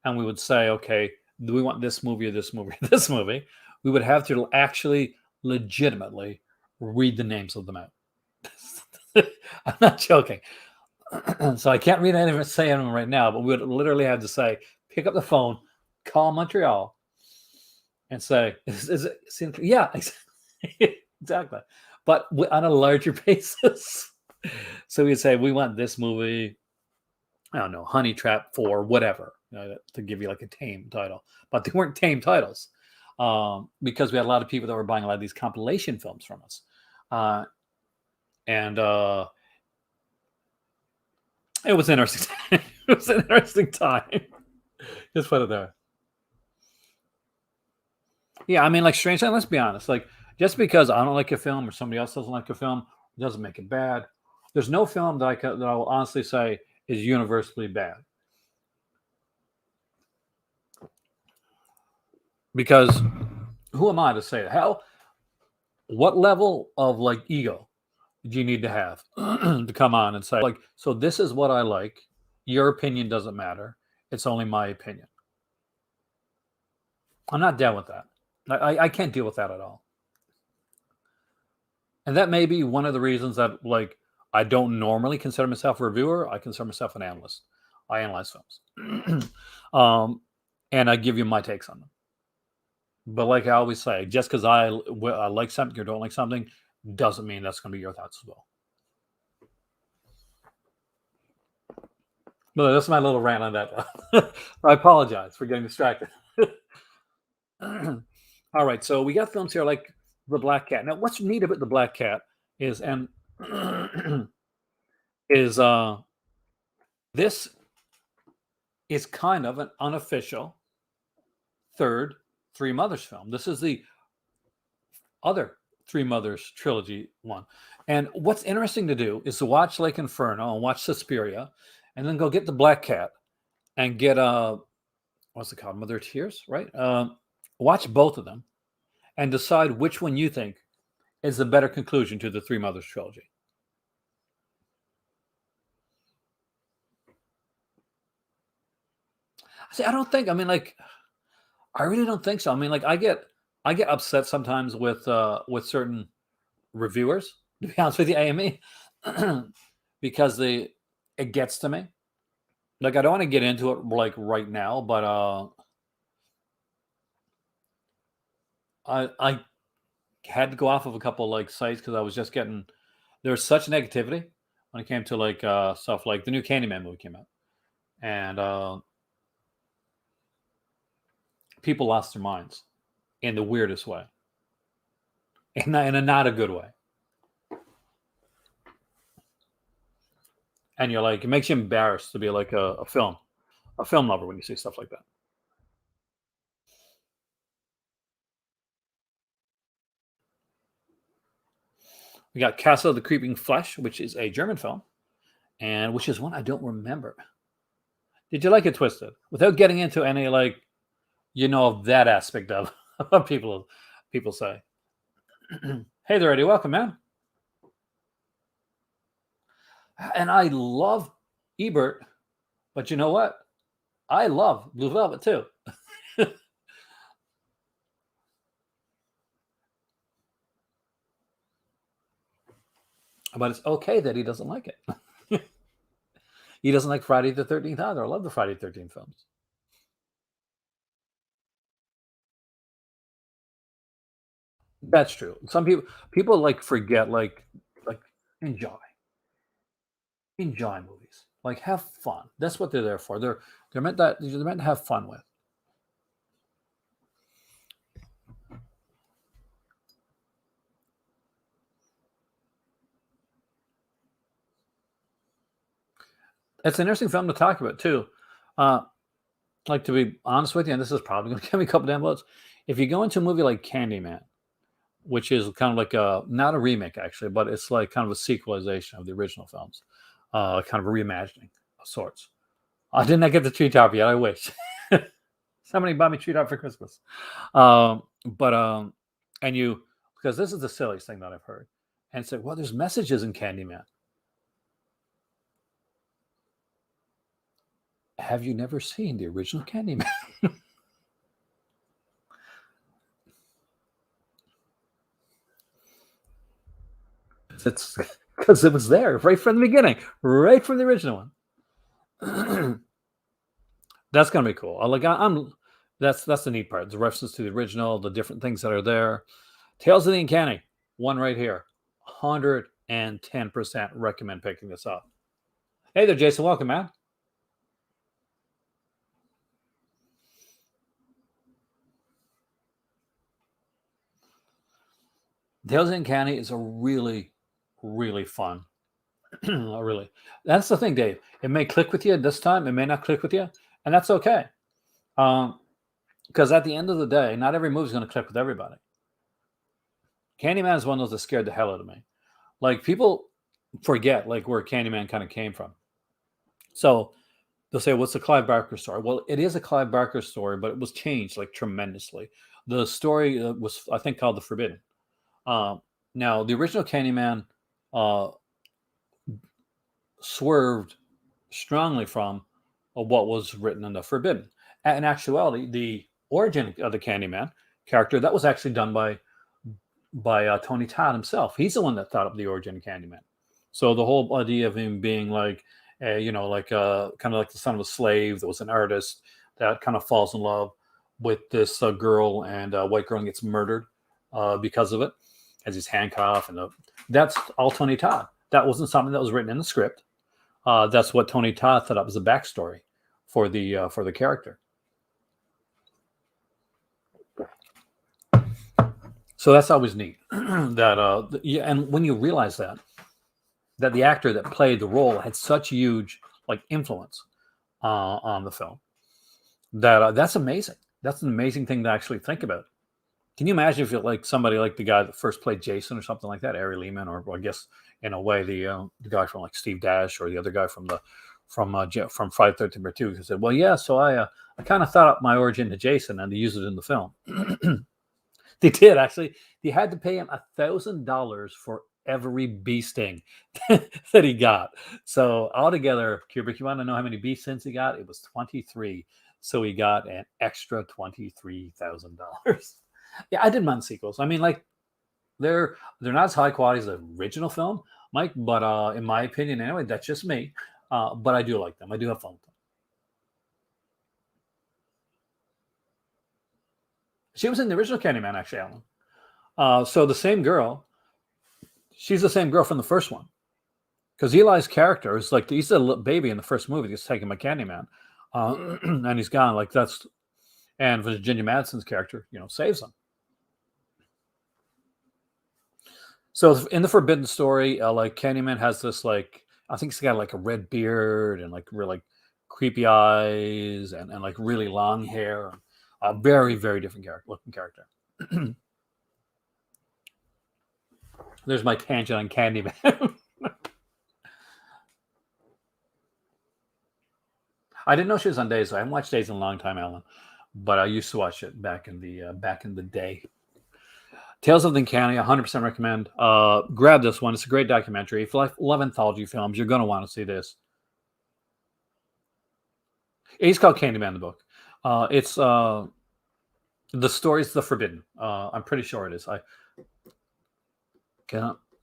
and we would say, okay, do we want this movie or this movie or this movie? We would have to actually legitimately read the names of them out. I'm not joking. So I can't read any of it, say anything right now, but we would literally have to say, pick up the phone, call Montreal, and say, is it? Yeah, exactly. But on a larger basis. So we'd say, we want this movie, I don't know, Honey Trap 4, whatever, to give you like a tame title. But they weren't tame titles, because we had a lot of people that were buying a lot of these compilation films from us. And it was interesting. It was an interesting time. Just put it there. Yeah, I mean, like Strange Time, let's be honest. Like, just because I don't like a film or somebody else doesn't like a film doesn't make it bad. There's no film that that I will honestly say is universally bad. Because who am I to say that? What level of like ego do you need to have to come on and say, like, so this is what I like. Your opinion doesn't matter. It's only my opinion. I'm not down with that. I can't deal with that at all. And that may be one of the reasons that, like, I don't normally consider myself a reviewer. I consider myself an analyst. I analyze films. And I give you my takes on them. But like I always say, just because I like something or don't like something doesn't mean that's going to be your thoughts as well. But that's my little rant on that. I apologize for getting distracted. All right, so we got films here like The Black Cat. Now, what's neat about The Black Cat is, and is this is kind of an unofficial third Three Mothers film. This is the other Three Mothers trilogy one. And what's interesting to do is to watch Lake Inferno and watch Suspiria, and then go get The Black Cat and get what's it called, Mother of Tears, right? Watch both of them and decide which one you think is the better conclusion to the Three Mothers trilogy. See, I don't think. I mean, like, I really don't think so. I mean, like, I get upset sometimes with certain reviewers. To be honest with you, AME, because it gets to me. Like, I don't want to get into it like right now, but I had to go off of a couple like sites because I was just getting, there's such negativity when it came to like stuff like the new Candyman movie came out, and people lost their minds in the weirdest way, in a not a good way. And you're like, it makes you embarrassed to be like a film lover when you see stuff like that. We got Castle of the Creeping Flesh, which is a German film, and which is one I don't remember. Did you like it, Twisted? Without getting into any like, that aspect of what people say. Hey there, Eddie. Welcome, man. And I love Ebert, but you know what? I love Blue Velvet too. But it's okay that he doesn't like it. He doesn't like Friday the 13th either. I love the Friday the 13th films. That's true. Some people like forget, like enjoy movies. Like, have fun. That's what they're there for. They're meant to have fun with. It's an interesting film to talk about too. Uh, to be honest with you, and this is probably going to give me a couple downloads. If you go into a movie like Candyman, which is kind of like a not a remake actually, but it's like kind of a sequelization of the original films, kind of a reimagining of sorts. I did not get the treetop yet. I wish somebody bought me treetop for Christmas. But and you because this is the silliest thing that I've heard, and said, well, there's messages in Candyman. Have you never seen the original Candyman? It's because it was there right from the beginning, right from the original one. That's gonna be cool. I'm that's the neat part. The references to the original, the different things that are there. Tales of the Uncanny, one right here. 110% recommend picking this up. Hey there, Jason. Welcome, man. Tales of the Uncanny is a really, really fun. Really. That's the thing, Dave. It may click with you this time, it may not click with you, and that's okay. Because at the end of the day, not every movie is going to click with everybody. Candyman is one of those that scared the hell out of me. Like people forget like where Candyman kind of came from. So they'll say, "What's the Clive Barker story?" Well, it is a Clive Barker story, but it was changed like tremendously. The story was, I think, called The Forbidden. Uh, Now, the original Candyman uh, swerved strongly from what was written in The Forbidden. In actuality, the origin of the Candyman character that was actually done by Tony Todd himself. He's the one that thought up the origin of Candyman. So the whole idea of him being like, like kind of like the son of a slave that was an artist that kind of falls in love with this girl, and white girl, and gets murdered because of it, as he's handcuffed, and that's all Tony Todd. That wasn't something that was written in the script. That's what Tony Todd thought up as a backstory for the character. So that's always neat. That yeah, and when you realize that the actor that played the role had such huge like influence on the film, that's amazing. That's an amazing thing to actually think about. Can you imagine if it like somebody like the guy that first played Jason or something like that, Ari Lehman, or I guess in a way the guy from like Steve Dash, or the other guy from Friday 13 or 2, who said, "Well, yeah, so I kind of thought up my origin to Jason, and they used it in the film." They did actually. They had to pay him $1,000 for every bee sting that he got. So altogether, Kubrick, you want to know how many bee stings he got? It was 23. So he got an extra $23,000. Yeah, I didn't mind sequels. I mean, like they're not as high quality as the original film, Mike. But in my opinion, anyway, that's just me. But I do like them. I do have fun with them. She was in the original Candyman, actually, Alan. So the same girl, she's the same girl from the first one. Because Eli's character is like he's a little baby in the first movie. He's taken by Candyman, and he's gone. Like that's and Virginia Madsen's character, saves him. So in the Forbidden story, like Candyman has this like I think he's got like a red beard and like really creepy eyes, and like really long hair. A very very different looking character. There's my tangent on Candyman. I didn't know she was on Days. I haven't watched Days in a long time, Alan, but I used to watch it back in the day. Tales of the Uncanny, 100% recommend. Grab this one. It's a great documentary. If you love anthology films, you're going to want to see this. It's called Candyman, the book. It's the story's The Forbidden. I'm pretty sure it is.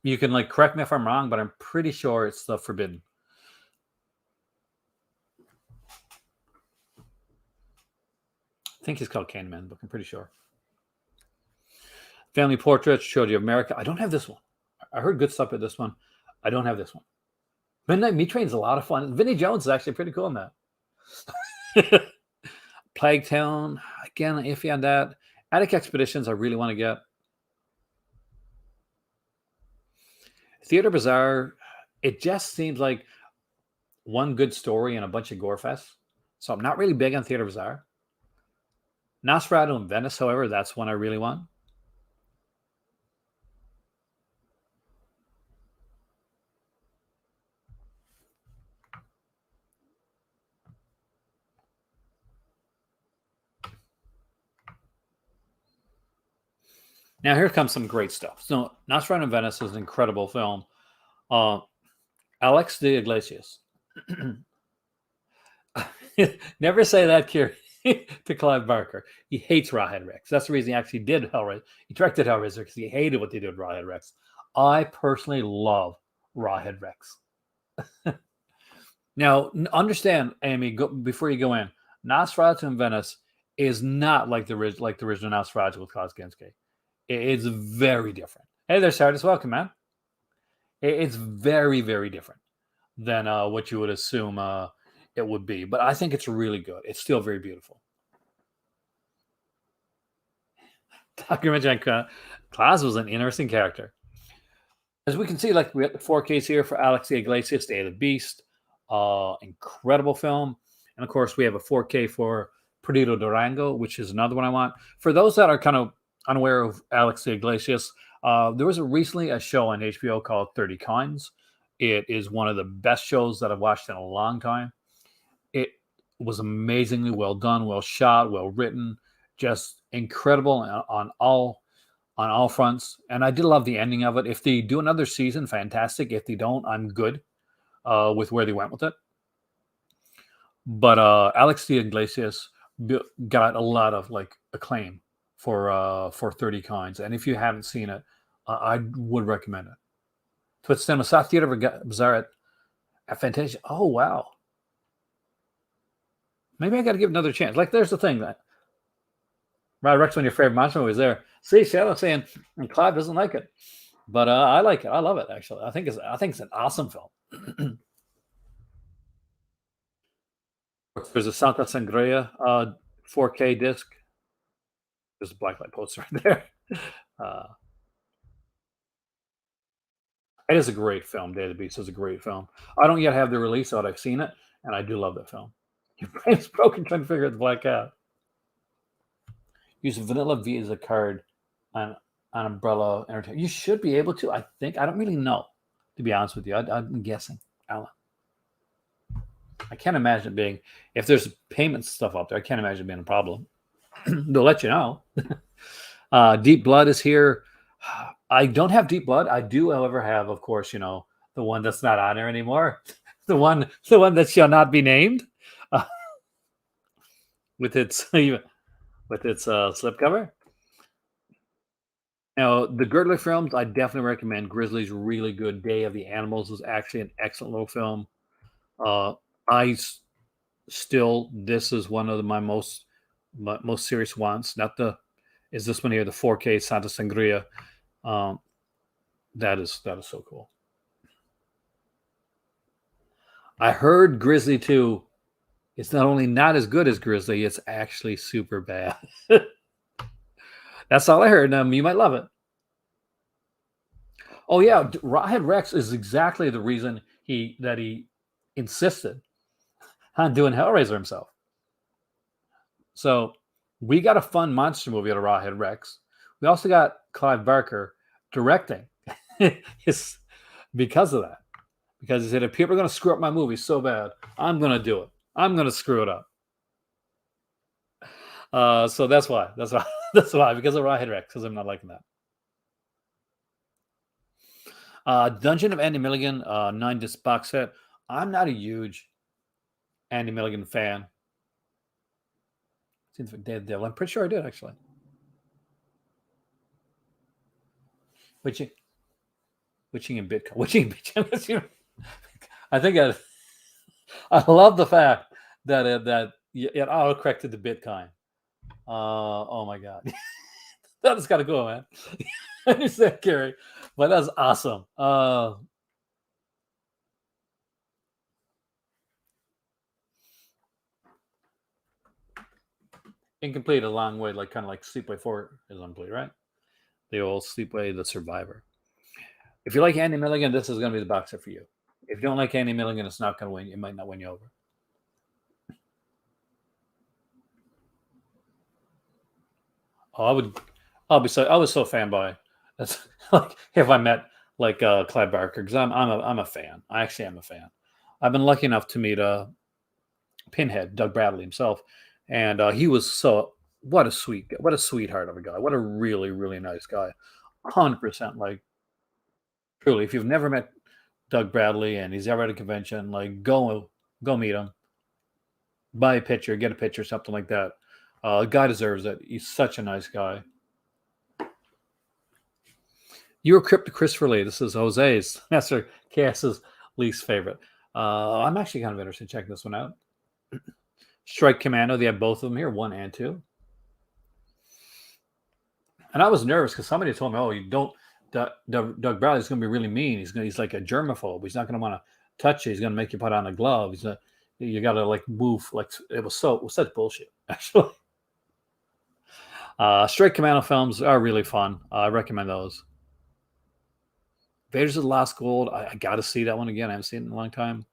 You can like correct me if I'm wrong, but I'm pretty sure it's The Forbidden. I think it's called Candyman, but I'm pretty sure. Family Portraits, Trilogy of America. I don't have this one. I heard good stuff about this one. I don't have this one. Midnight Meat Train is a lot of fun. Vinnie Jones is actually pretty cool in that. Plague Town, again, iffy on that. Attic Expeditions, I really want to get. Theater Bazaar, it just seems like one good story and a bunch of gore fests. So I'm not really big on Theater Bazaar. Nosferatu in Venice, however, that's one I really want. Now here comes some great stuff. So Nosferatu in Venice is an incredible film. Uh, Alex de Iglesias. Never say that, Kiri, to Clive Barker. He hates Rawhead Rex. That's the reason he actually did Hellraiser. He directed Hellraiser because he hated what they did with Rawhead Rex. I personally love Rawhead Rex. Now, understand, Amy, before you go in, Nosferatu in Venice is not like the original Nosferatu with Klaus Kinski. It's very different. Hey there, Sardis. Welcome, man. It's very, very different than what you would assume it would be. But I think it's really good. It's still very beautiful. Dr. Majenko, Klaus was an interesting character. As we can see, like we have the 4Ks here for Alex Iglesias, Day of the Beast. Incredible film. And of course, we have a 4K for Perdido Durango, which is another one I want. For those that are kind of unaware of Alex Iglesias, there was recently a show on HBO called 30 Kinds. It is one of the best shows that I've watched in a long time. It was amazingly well done, well shot, well written, just incredible on all fronts. And I did love the ending of it. If they do another season, fantastic. If they don't, I'm good with where they went with it. But Alex de Iglesias got a lot of like acclaim for 30 Kinds. And if you haven't seen it, I would recommend it. Twitch Cinema, South Theater Bazaar at Fantasia. Oh, wow. Maybe I got to give it another chance. Like, there's the thing that Rod Rex, one of your favorite monster movies there. See, Shadow saying, and Clive doesn't like it. But I like it. I love it, actually. I think it's an awesome film. There's a Santa Sangria 4K disc. There's a blacklight poster right there. It is a great film. Day of the Beast is a great film. I don't yet have the release out. I've seen it, and I do love that film. Your brain's broken trying to figure out the Black Cat. Use Vanilla Visa card on Umbrella Entertainment. You should be able to. I think. I don't really know, to be honest with you. I'm guessing, Alan. I can't imagine it being, if there's payment stuff out there, I can't imagine it being a problem. They'll let you know. Deep Blood is here. I don't have Deep Blood. I do, however, have, of course, the one that's not on there anymore. the one that shall not be named. With its slipcover. Now, the Girdler films, I definitely recommend. Grizzly's really good. Day of the Animals is actually an excellent little film. This is one of my most serious ones. Is this one here, the 4K Santa Sangria. That is so cool. I heard Grizzly 2. It's not only not as good as Grizzly, it's actually super bad. That's all I heard. You might love it. Oh yeah, Rawhead Rex is exactly the reason he insisted on doing Hellraiser himself. So we got a fun monster movie out of Rawhead Rex. We also got Clive Barker directing because of that. Because he said, if people are going to screw up my movie so bad, I'm going to do it. I'm going to screw it up. So that's why. That's why. Because of Rawhead Rex, because I'm not liking that. Dungeon of Andy Milligan, 9-disc box set. I'm not a huge Andy Milligan fan. Devil. I'm pretty sure I did, actually. Witching and Bitcoin. I think I love the fact that it auto-corrected the Bitcoin. Oh my God. That has got to go, man. I understand, Gary. But that's awesome. Incomplete, a long way, kind of like Sleepaway 4 is incomplete, right? The old Sleepaway the Survivor. If you like Andy Milligan, this is going to be the box set for you. If you don't like Andy Milligan, it's not going to win. It might not win you over. I was so fanboy. That's like if I met Clive Barker, because I'm a fan. I actually am a fan. I've been lucky enough to meet Pinhead, Doug Bradley himself, and he was so what a sweetheart of a guy. What a really, really nice guy. 100%. Like, truly, if you've never met Doug Bradley and he's ever at a convention, like, go meet him, buy a picture, get a picture, something like that. The guy deserves it. He's such a nice guy. You were Crypto Christopher Lee. This is Jose's, Master Chaos's least favorite. I'm actually kind of interested in checking this one out. Strike Commando. They have both of them here, 1 and 2. And I was nervous because somebody told me, "Oh, you don't." Doug Bradley's going to be really mean. He's like a germaphobe. He's not going to want to touch you. He's going to make you put on a glove. You got to like move. Like it was such bullshit. Actually, Strike Commando films are really fun. I recommend those. Vader's of the Lost Gold. I got to see that one again. I haven't seen it in a long time.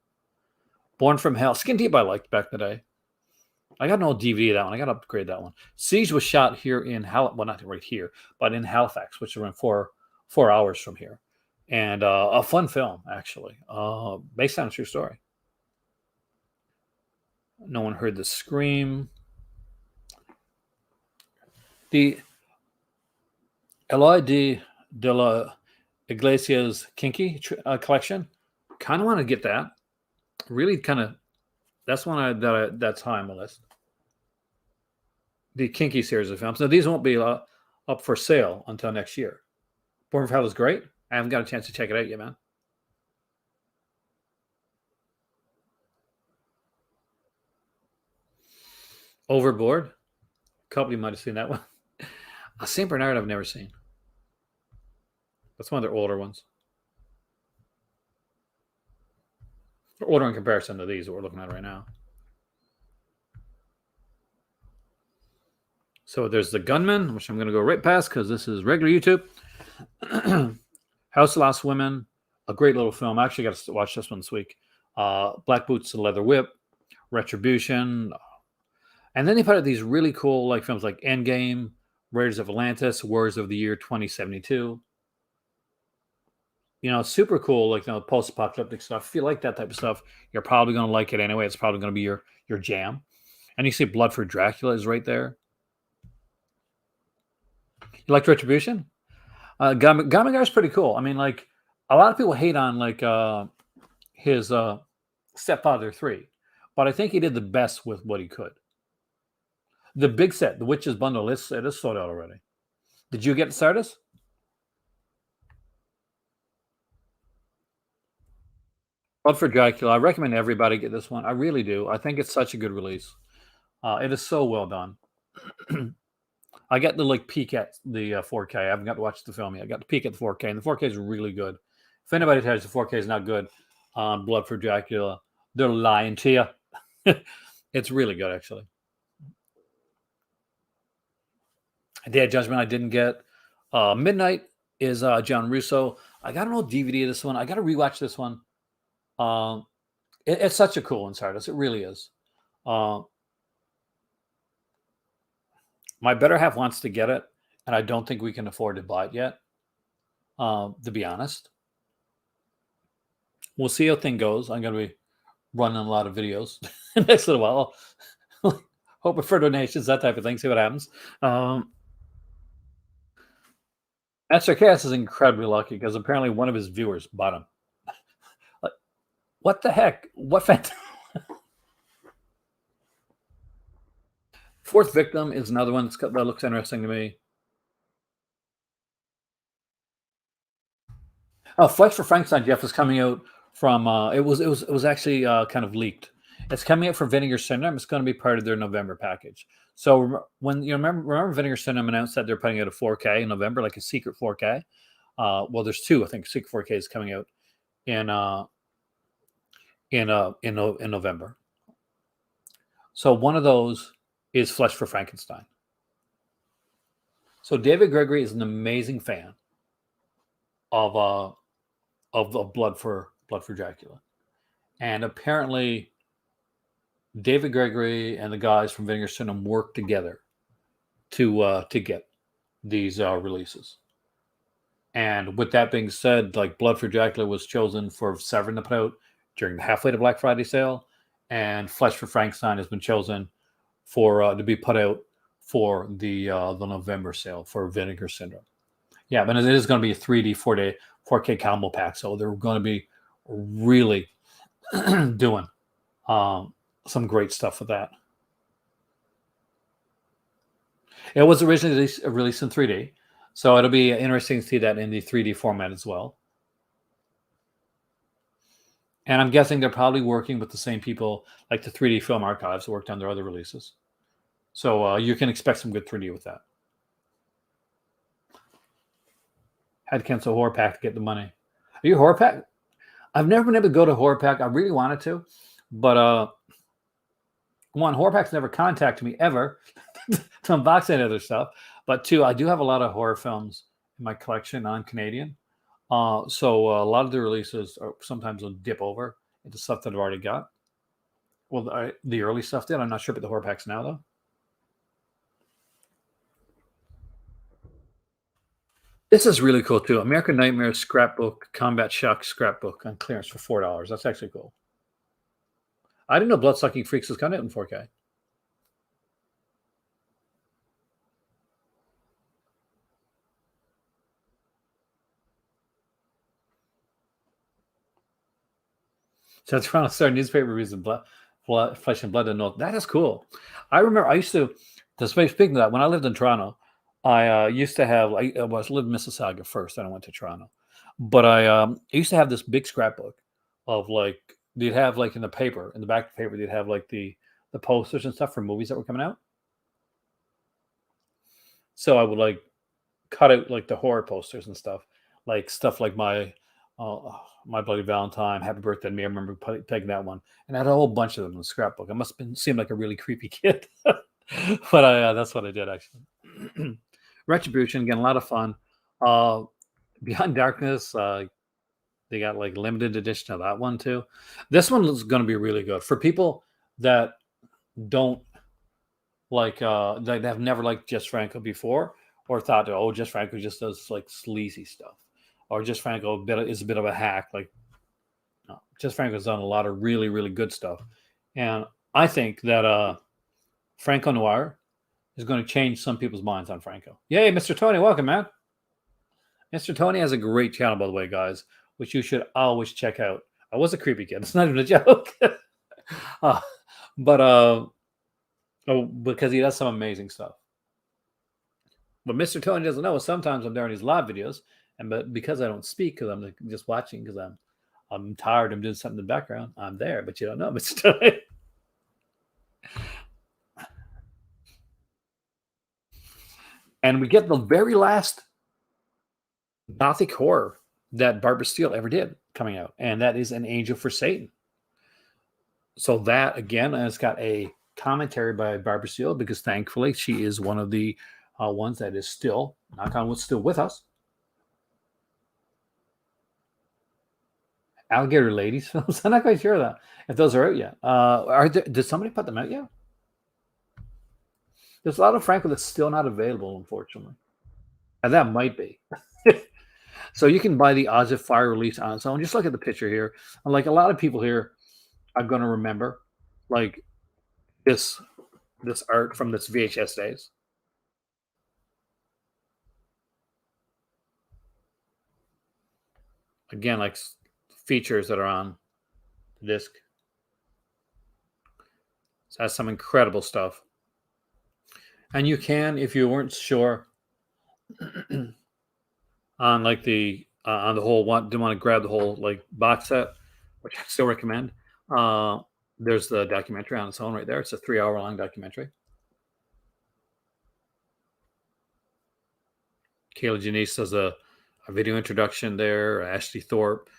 Born from Hell. Skin Deep I liked back in the day. I got an old DVD of that one. I got to upgrade that one. Siege was shot here in well, not right here, but in Halifax, which is around 4 hours from here. And a fun film, actually, based on a true story. No one heard the scream. The Eloy de la Iglesias Kinky collection. Kind of want to get that. Really kind of, that's one that's high on my list. The Kinky series of films. Now, these won't be up for sale until next year. Born from Hell is great. I haven't got a chance to check it out yet, man. Overboard. A couple of you might have seen that one. St. Bernard I've never seen. That's one of their older ones. They're older in comparison to these that we're looking at right now. So there's The Gunman, which I'm going to go right past because this is regular YouTube. House of Lost Women, a great little film. I actually got to watch this one this week. Black Boots and Leather Whip, Retribution. And then they put out these really cool like films like Endgame, Raiders of Atlantis, Wars of the Year 2072. Super cool, like post-apocalyptic stuff. If you like that type of stuff, you're probably going to like it anyway. It's probably going to be your jam. And you see Blood for Dracula is right there. You like Retribution? Gamagar is pretty cool. I mean, like a lot of people hate on like his Stepfather 3, but I think he did the best with what he could. The big set, the Witches Bundle, it is sold out already. Did you get Sardis? Blood for Dracula. I recommend everybody get this one. I really do. I think it's such a good release. It is so well done. I got to like peek at the 4K. I haven't got to watch the film yet. I got to peek at the 4K, and the 4K is really good. If anybody tells you the 4K is not good on Blood for Dracula, they're lying to you. It's really good, actually. Day of Judgment I didn't get. Midnight is John Russo. I got an old DVD of this one. I got to rewatch this one. It's such a cool one, Sardis. It really is. My better half wants to get it, and I don't think we can afford to buy it yet, to be honest. We'll see how thing goes. I'm going to be running a lot of videos next little while. Hoping for donations, that type of thing. See what happens. Master Chaos is incredibly lucky because apparently one of his viewers bought him. Like, what the heck? What Fourth Victim is another one that looks interesting to me. Flesh for Frankenstein, Jeff, is coming out from. It was actually kind of leaked. It's coming out from Vinegar Syndrome. It's going to be part of their November package. So when remember Vinegar Syndrome announced that they're putting out a 4K in November, like a secret 4K. Well, there's two. I think secret 4K is coming out in November. So one of those is Flesh for Frankenstein. So David Gregory is an amazing fan of Blood for Dracula, and apparently David Gregory and the guys from Vinegar Syndrome work together to get these releases. And with that being said, like Blood for Dracula was chosen for Severin to put out during the halfway to Black Friday sale, and Flesh for Frankenstein has been chosen for to be put out for the November sale for Vinegar Syndrome. Yeah, but it is going to be a 3D 4K combo pack, so they're going to be really doing some great stuff with that. It was originally released in 3D, so it'll be interesting to see that in the 3D format as well. And I'm guessing they're probably working with the same people like the 3D Film Archives who worked on their other releases. So you can expect some good 3D with that. Had to cancel Horror Pack to get the money. Are you Horror Pack? I've never been able to go to Horror Pack. I really wanted to, but one, Horror Pack's never contacted me ever to unbox any other stuff. But two, I do have a lot of horror films in my collection, non-Canadian. So a lot of the releases are sometimes will dip over into stuff that I've already got. Well, the early stuff did. I'm not sure about the Horror Packs now, though. This is really cool, too. American Nightmare Scrapbook Combat Shock Scrapbook on clearance for $4. That's actually cool. I didn't know Bloodsucking Freaks was coming out in 4K. So it's trying to start newspaper reviews of Flesh and Blood and North. That is cool. I remember I used to speaking of that, when I lived in Toronto, I used to have, I was lived in Mississauga first, then I went to Toronto. But I used to have this big scrapbook of like, they'd have like in the paper, in the back of the paper, they'd have like the posters and stuff for movies that were coming out. So I would like cut out like the horror posters and stuff like my My Bloody Valentine, Happy Birthday to Me. I remember taking that one, and I had a whole bunch of them in the scrapbook. I must have been seemed like a really creepy kid, but that's what I did actually. Retribution again, a lot of fun. Beyond Darkness, they got like limited edition of that one too. This one is going to be really good for people that don't like that have never liked Jess Franco before, or thought, oh, Jess Franco just does like sleazy stuff, or Jess Franco is a bit of a hack. Like, no, Jess Franco's done a lot of really, really good stuff, and I think that Franco Noir is going to change some people's minds on Franco. Yay, Mr. Tony, welcome, man. Mr. Tony has a great channel, by the way, guys, which you should always check out. I was a creepy kid. It's not even a joke. But because he does some amazing stuff. But Mr. Tony doesn't know. Sometimes I'm there in his live videos, but because I don't speak, because I'm just watching, because I'm tired, I'm doing something in the background, I'm there, but you don't know, Mr. Tony. And we get the very last Gothic horror that Barbara Steele ever did coming out, and that is An Angel for Satan. So that, again, has got a commentary by Barbara Steele, because thankfully she is one of the ones that is still, knock on wood, still with us. Alligator Ladies films. I'm not quite sure that if those are out yet. Did somebody put them out yet? There's a lot of Franco that's still not available, unfortunately. And that might be. So you can buy the Odds of Fire release on its own. Just look at the picture here. And like a lot of people here are going to remember like this art from this VHS days. Again, like features that are on the disc. So that's some incredible stuff. And you can, if you weren't sure on like on the whole didn't want to grab the whole like box set, which I still recommend. There's the documentary on its own right there. It's a 3-hour long documentary. Kayla Janice does a video introduction there. Ashley Thorpe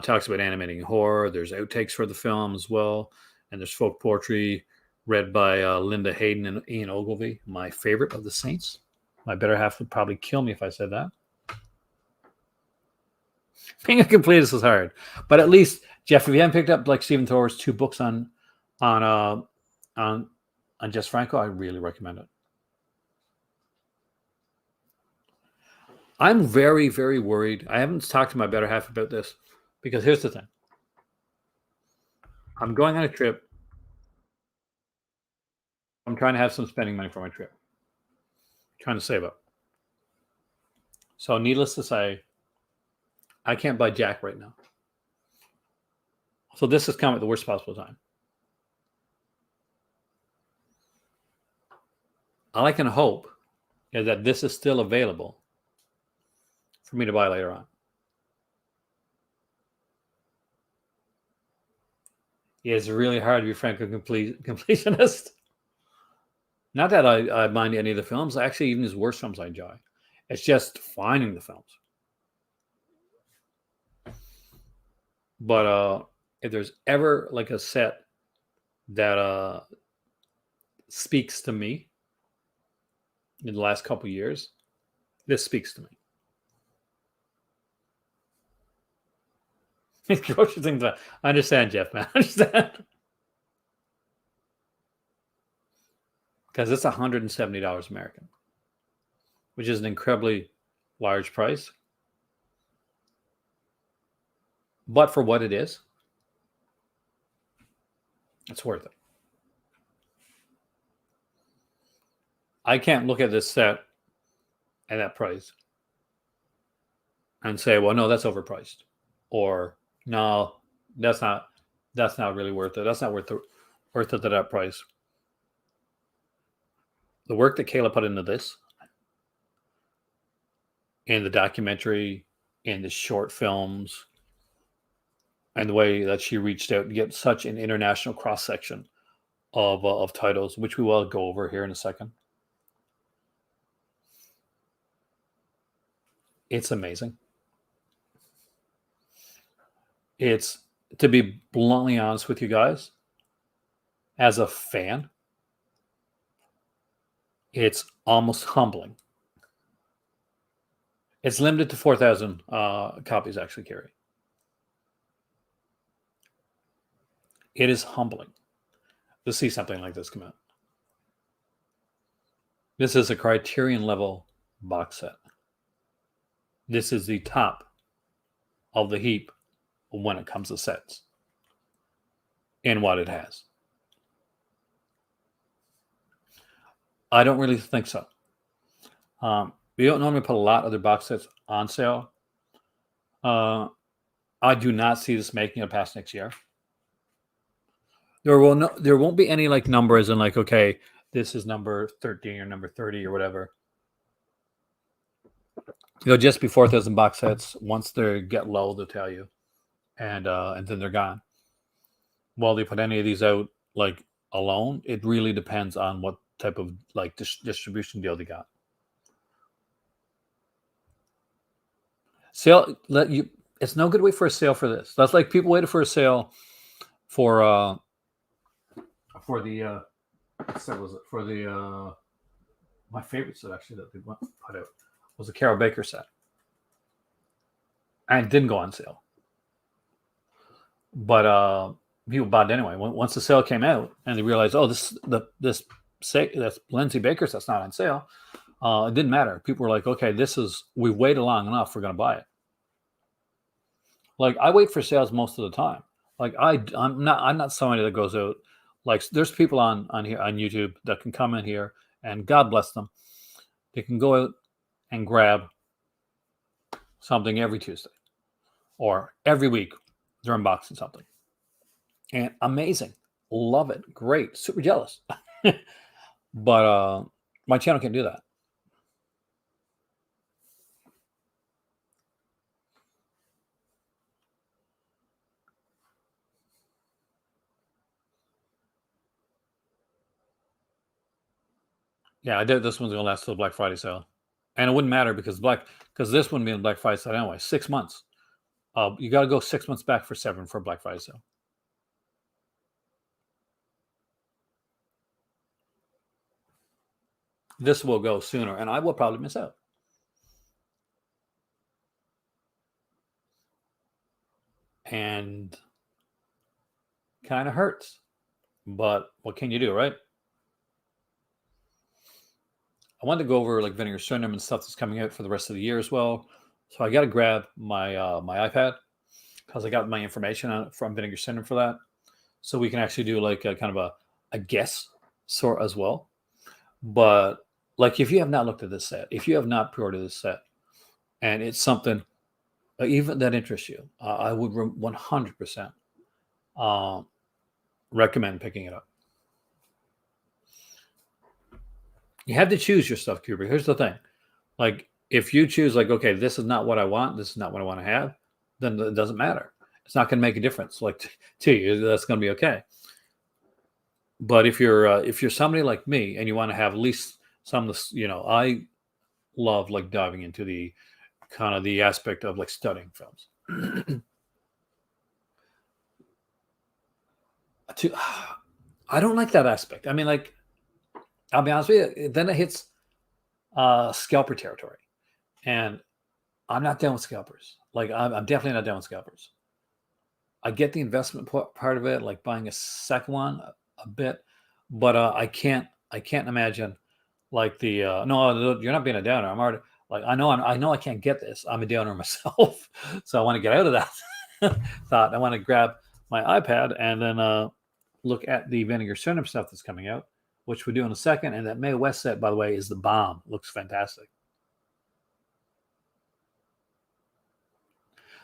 talks about animating horror. There's outtakes for the film as well, and there's folk poetry read by Linda Hayden and Ian Ogilvy, my favorite of the Saints. My better half would probably kill me if I said that. Being a completist is hard, but at least Jeff, if you haven't picked up like Stephen Thor's 2 books on Jess Franco, I really recommend it. I'm very, very worried. I haven't talked to my better half about this, because here's the thing. I'm going on a trip. I'm trying to have some spending money for my trip. trying to save up. So, needless to say, I can't buy Jack right now. So, this has come at the worst possible time. All I can hope is that this is still available for me to buy later on. It's really hard to be Franco completionist. Not that I mind any of the films. Actually, even his worst films I enjoy. It's just finding the films. But if there's ever like a set that speaks to me in the last couple of years, this speaks to me. Grocery things. I understand, Jeff, man. I understand. Because it's $170 American, which is an incredibly large price. But for what it is, it's worth it. I can't look at this set at that price and say, well, no, that's overpriced. Or no, that's not really worth it. That's not worth it at that price. The work that Kayla put into this, in the documentary, in the short films, and the way that she reached out to get such an international cross section of titles, which we will go over here in a second. It's amazing. It's, to be bluntly honest with you guys, as a fan, it's almost humbling. It's limited to 4,000 copies, actually, Carrie. It is humbling to see something like this come out. This is a Criterion level box set. This is the top of the heap when it comes to sets and what it has. I don't really think so. We don't normally put a lot of their box sets on sale. I do not see this making it past next year. There won't be any like numbers and like, okay, this is number 13 or number 30 or whatever. They'll just be 4,000 box sets. Once they get low, they'll tell you, and then they're gone. While they put any of these out like alone, it really depends on what type of like distribution deal they got. Sale, it's no good wait for a sale for this. That's like people waited for a sale for the my favorite set actually that they put out was the Carol Baker set, and it didn't go on sale. But people bought it anyway. Once the sale came out and they realized, oh, that's Lindsay Baker set's not on sale. It didn't matter. People were like, okay, we've waited long enough. We're going to buy it. Like I wait for sales most of the time. Like I'm not somebody that goes out. Like there's people on here on YouTube that can come in here and God bless them. They can go out and grab something every Tuesday or every week. They're unboxing something. And amazing. Love it. Great. Super jealous. But my channel can't do that. Yeah, I doubt this one's gonna last till the Black Friday sale, and it wouldn't matter because this wouldn't be in the Black Friday sale anyway. 6 months. You got to go 6 months back for Severin for a Black Friday sale. This will go sooner, and I will probably miss out. And kind of hurts, but what can you do, right? I wanted to go over like Vinegar Syndrome and stuff that's coming out for the rest of the year as well. So I got to grab my my iPad because I got my information on it from Vinegar Syndrome for that. So we can actually do like a kind of a guess sort as well. But like if you have not looked at this set, if you have not pre-ordered this set, and it's something even that interests you, I would 100% recommend picking it up. You have to choose your stuff, Kubrick. Here's the thing. Like, if you choose, like, okay, this is not what I want, this is not what I want to have, then it doesn't matter. It's not going to make a difference. Like to you, that's going to be okay. But if you're somebody like me and you want to have at least some of the, I love like diving into the kind of the aspect of like studying films. I don't like that aspect. I mean, like, I'll be honest with you, then it hits scalper territory, and I'm not down with scalpers. Like, I'm definitely not down with scalpers. I get the investment part of it, like buying a second one a bit, but I can't imagine like the no, you're not being a downer. I'm already like I know I can't get this. I'm a downer myself, so I want to get out of that thought. I want to grab my iPad and then look at the Vinegar Syndrome stuff that's coming out, which we'll do in a second. And that Mae West set, by the way, is the bomb. Looks fantastic.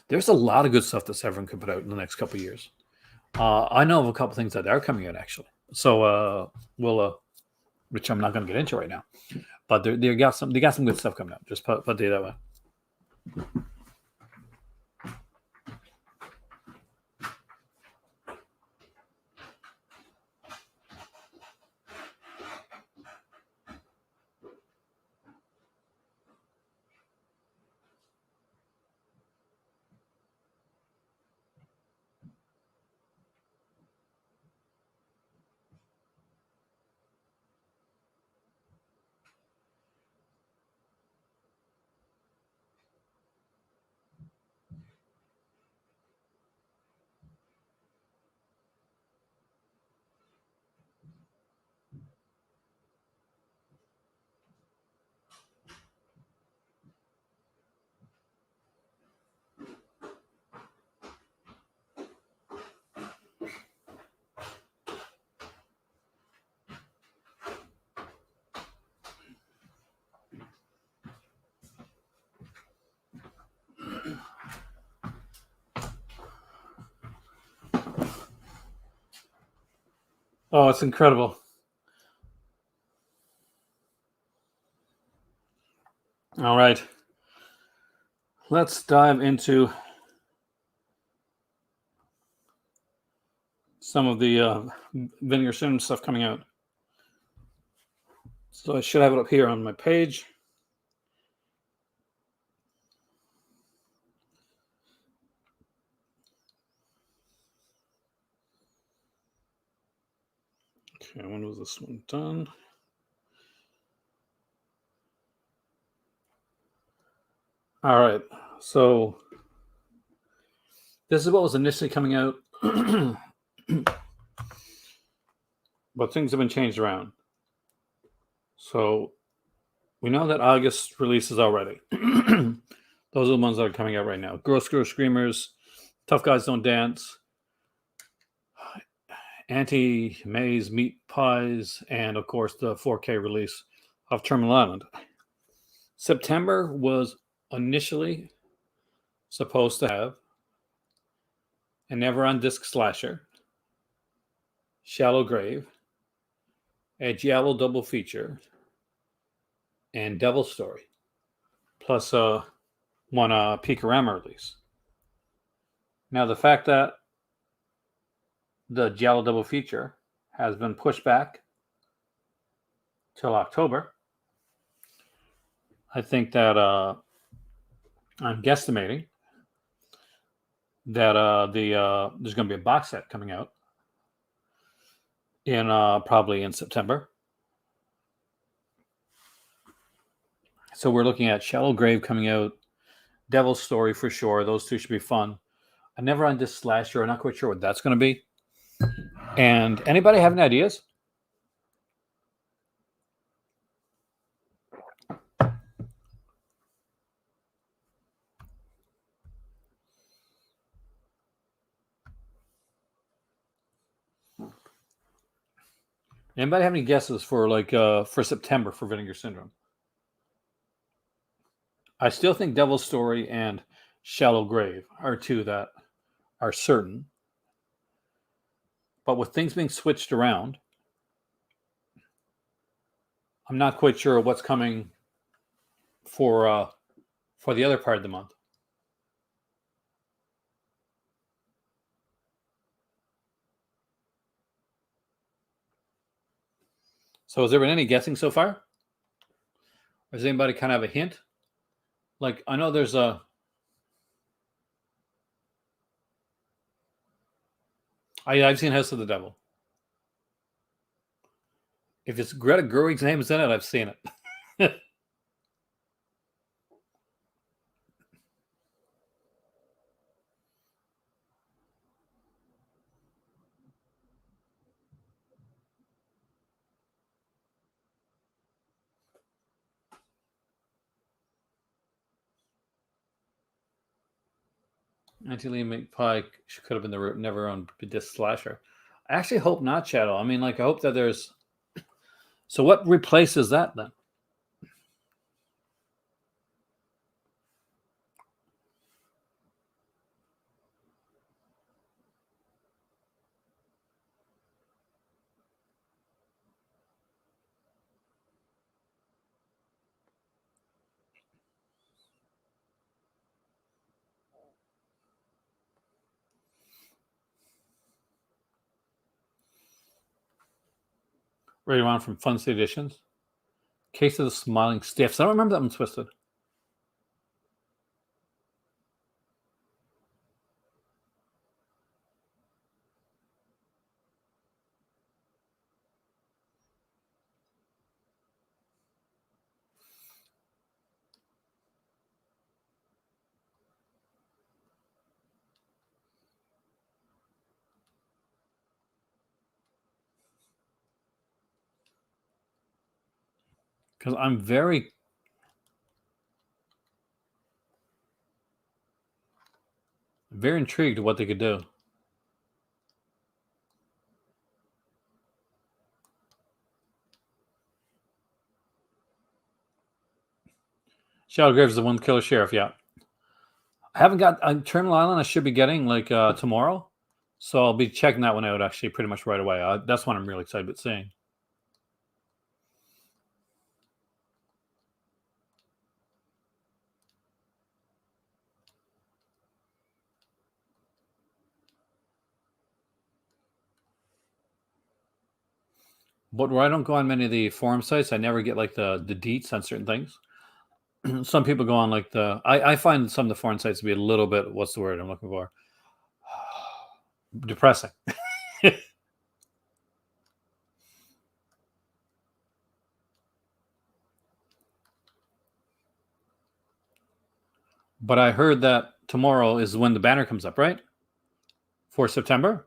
There's a lot of good stuff that Severin could put out in the next couple of years. I know of a couple things that are coming out actually. So we'll, which I'm not going to get into right now, but they got some good stuff coming out. Just put it that way. Oh, it's incredible. All right. Let's dive into some of the Vinegar Syndrome stuff coming out. So I should have it up here on my page. Okay, when was this one done? All right. So this is what was initially coming out, but things have been changed around. So we know that August releases already. Those are the ones that are coming out right now. Girl Screw Screamers, Tough Guys Don't Dance, Auntie May's Meat Pies, and of course the 4K release of Terminal Island. September was initially supposed to have a Never on Disc Slasher, Shallow Grave, a Giallo double feature, and Devil Story, plus one Picorama release. Now, the fact that the Giallo double feature has been pushed back till October, I think that I'm guesstimating that there's going to be a box set coming out in probably in September. So we're looking at Shallow Grave coming out, Devil's Story for sure. Those two should be fun. I never on this slasher. I'm not quite sure what that's going to be. And anybody have any ideas? Anybody have any guesses for for September for Vinegar Syndrome? I still think Devil's Story and Shallow Grave are two that are certain. But with things being switched around, I'm not quite sure what's coming for the other part of the month. So has there been any guessing so far? Does anybody kind of have a hint? Like I know there's a I've seen House of the Devil. If it's Greta Gerwig's name is in it, I've seen it. Auntie Lee McPike could have been the never owned disc slasher. I actually hope not, Shadow. I mean, like I hope that there's. So what replaces that then? Right around from Fun City Editions. Case of the Smiling Stiffs. I don't remember that one, Twisted. Because I'm very intrigued what they could do. Shadow Graves is the one killer sheriff, yeah. I haven't got Eternal Island. I should be getting tomorrow, so I'll be checking that one out actually pretty much right away. That's one I'm really excited about seeing. But where I don't go on many of the forum sites, I never get like the deets on certain things. Some people go on like I find some of the foreign sites to be a little bit what's the word I'm looking for? Depressing. But I heard that tomorrow is when the banner comes up, right? For September?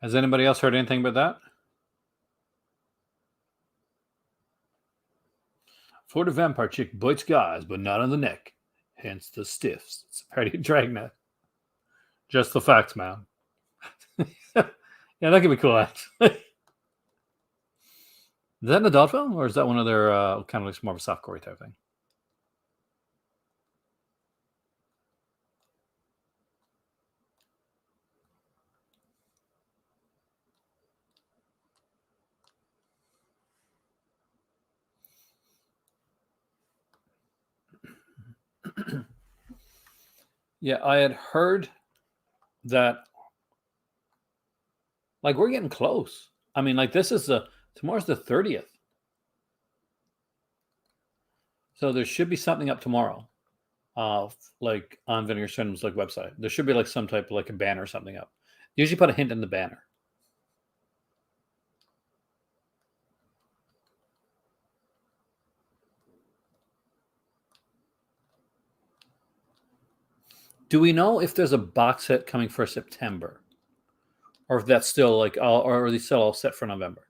Has anybody else heard anything about that? For the vampire chick bites guys, but not on the neck. Hence the stiffs. It's a party of Dragnet. Just the facts, man. Yeah, that could be cool, actually. Is that an adult film, or is that one of their kind of like more of a softcore type thing? Yeah, I had heard that like we're getting close. I mean, like this is tomorrow's the 30th. So there should be something up tomorrow. Like on Vinegar Syndrome's like website. There should be like some type of like a banner or something up. Usually put a hint in the banner. Do we know if there's a box set coming for September? Or if that's still like all or are they still all set for November?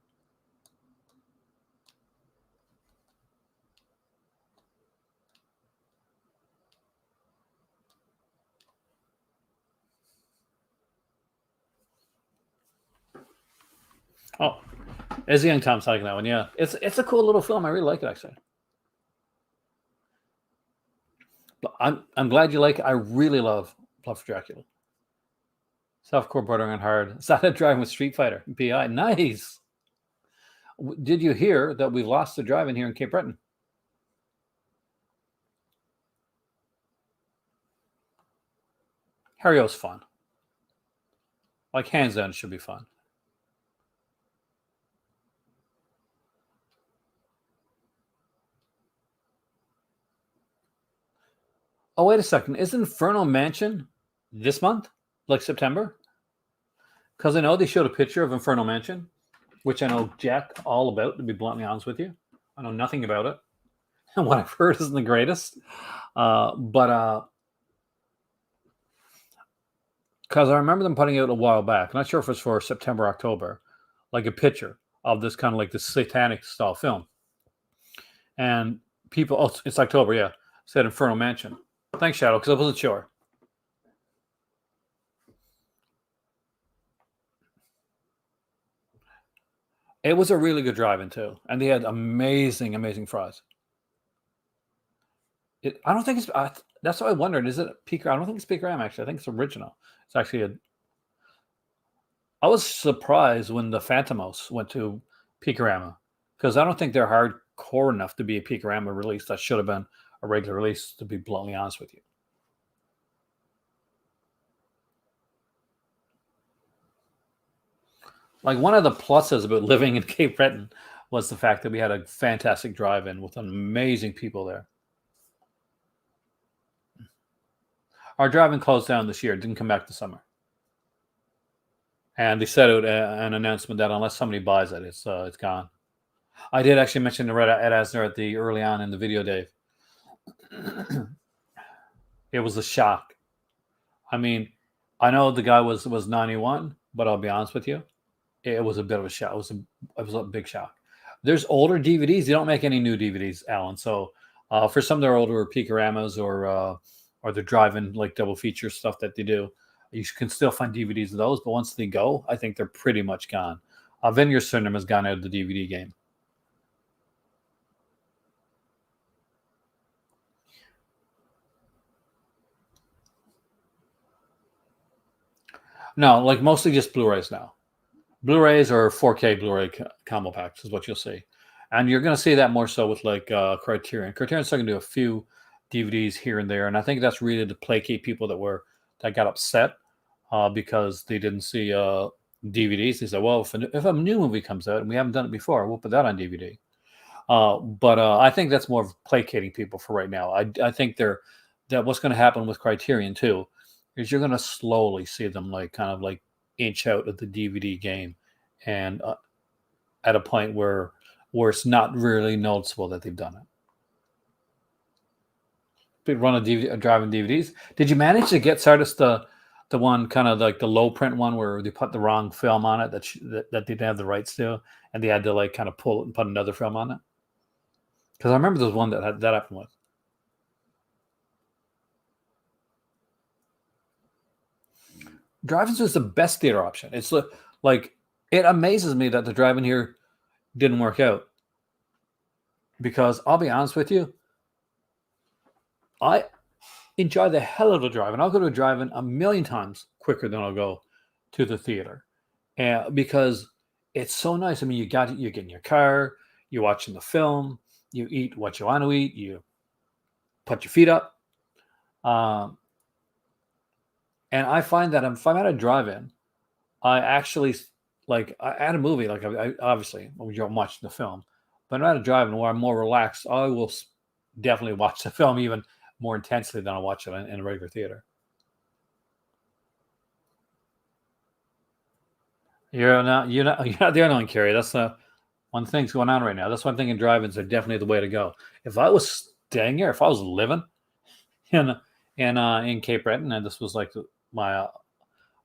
Oh, as a young Tom liking that one. Yeah, it's a cool little film. I really like it actually. But I'm glad you like it. I really love Blood for Dracula. Softcore bordering on hard. Started driving with Street Fighter. PI. Nice. Did you hear that we've lost the drive-in here in Cape Breton? Harrio's fun. Like hands down, should be fun. Oh, wait a second. Is Inferno Mansion this month? Like September? Because I know they showed a picture of Inferno Mansion, which I know Jack all about, to be bluntly honest with you. I know nothing about it. And what I've heard isn't the greatest. But because I remember them putting out a while back, not sure if it's for September, October, like a picture of this kind of like the satanic style film. And people, oh, it's October, yeah, said Inferno Mansion. Thanks, Shadow, because I wasn't sure. It was a really good drive-in too, and they had amazing, amazing fries. I don't think it's. That's what I wondered. Is it Peak? I don't think it's Peak Ram actually. I think it's original. It's actually a. I was surprised when the Phantomos went to Peakorama because I don't think they're hardcore enough to be a Peakorama release. That should have been a regular release. To be bluntly honest with you. Like one of the pluses about living in Cape Breton was the fact that we had a fantastic drive-in with amazing people there. Our drive-in closed down this year; it didn't come back this summer, and they set out an announcement that unless somebody buys it, it's gone. I did actually mention to Ed Asner at the early on in the video, Dave. It was a shock. I mean, I know the guy was 91, but I'll be honest with you, it was a bit of a shock. It was a big shock. There's older DVDs. They don't make any new DVDs, Alan. So for some of their older Peakoramas or the drive-in like double feature stuff that they do, you can still find DVDs of those. But once they go, I think they're pretty much gone. Vineyard Syndrome has gone out of the DVD game. No, like mostly just Blu-rays now. Blu-rays or 4K Blu-ray combo packs is what you'll see, and you're going to see that more so with like Criterion. Criterion's still going to do a few DVDs here and there, and I think that's really to placate people that got upset because they didn't see DVDs. They said, "Well, if a new movie comes out and we haven't done it before, we'll put that on DVD." But I think that's more of placating people for right now. I think that what's going to happen with Criterion too is you're going to slowly see them like kind of like inch out of the DVD game, and at a point where it's not really noticeable that they've done it. Big run of driving DVDs. Did you manage to get Sardis the one kind of like the low print one where they put the wrong film on it that they didn't have the rights to, and they had to like kind of pull it and put another film on it? Because I remember there was one that happened with. Drive-ins was the best theater option. It's like it amazes me that the drive-in here didn't work out. Because I'll be honest with you, I enjoy the hell out of a drive-in. I'll go to a drive-in a million times quicker than I'll go to the theater, and because it's so nice. I mean, you get in your car, you're watching the film, you eat what you want to eat, you put your feet up, um, and I find that if I'm at a drive-in, I actually like at a movie. Like I obviously when you're watching the film, but I'm at a drive-in where I'm more relaxed. I will definitely watch the film even more intensely than I watch it in a regular theater. You're not the only one, Carrie. That's one thing's going on right now. That's one thing in drive-ins are definitely the way to go. If I was staying here, if I was living in in Cape Breton, and this was like my,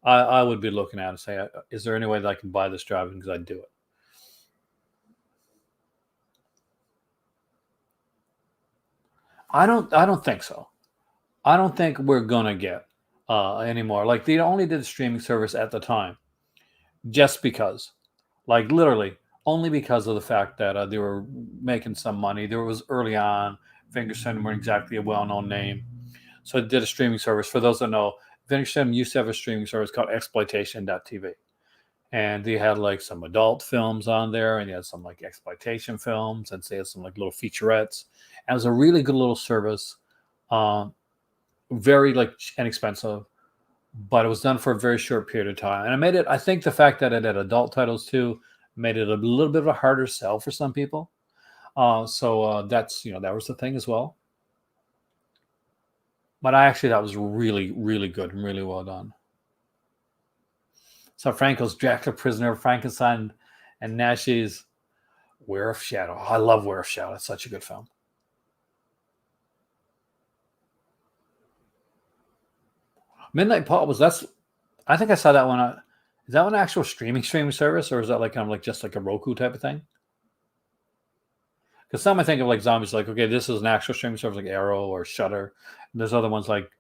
I would be looking at it and say, is there any way that I can buy this drive-in because I'd do it. I don't think so. I don't think we're gonna get anymore. Like they only did the streaming service at the time, just because. like literally only because of the fact that they were making some money. There was early on, Finger Cinema weren't exactly a well-known name, so it did a streaming service. For those that know, Finger Cinema used to have a streaming service called Exploitation.tv, and they had like some adult films on there, and they had some like exploitation films, and they had some like little featurettes. And it was a really good little service, um, very like inexpensive, but it was done for a very short period of time. And it made it, I think the fact that it had adult titles too made it a little bit of a harder sell for some people. So that's, that was the thing as well. But I actually, that was really, really good and really well done. So Franco's Dracula Prisoner, Frankenstein, and Nash's Wear of Shadow. I love Wear of Shadow. It's such a good film. Midnight Pop I think I saw that one. Is that one an actual streaming service, or is that like kind of like just like a Roku type of thing? Because some I think of like zombies, like, okay, this is an actual streaming service like Arrow or Shutter. And there's other ones like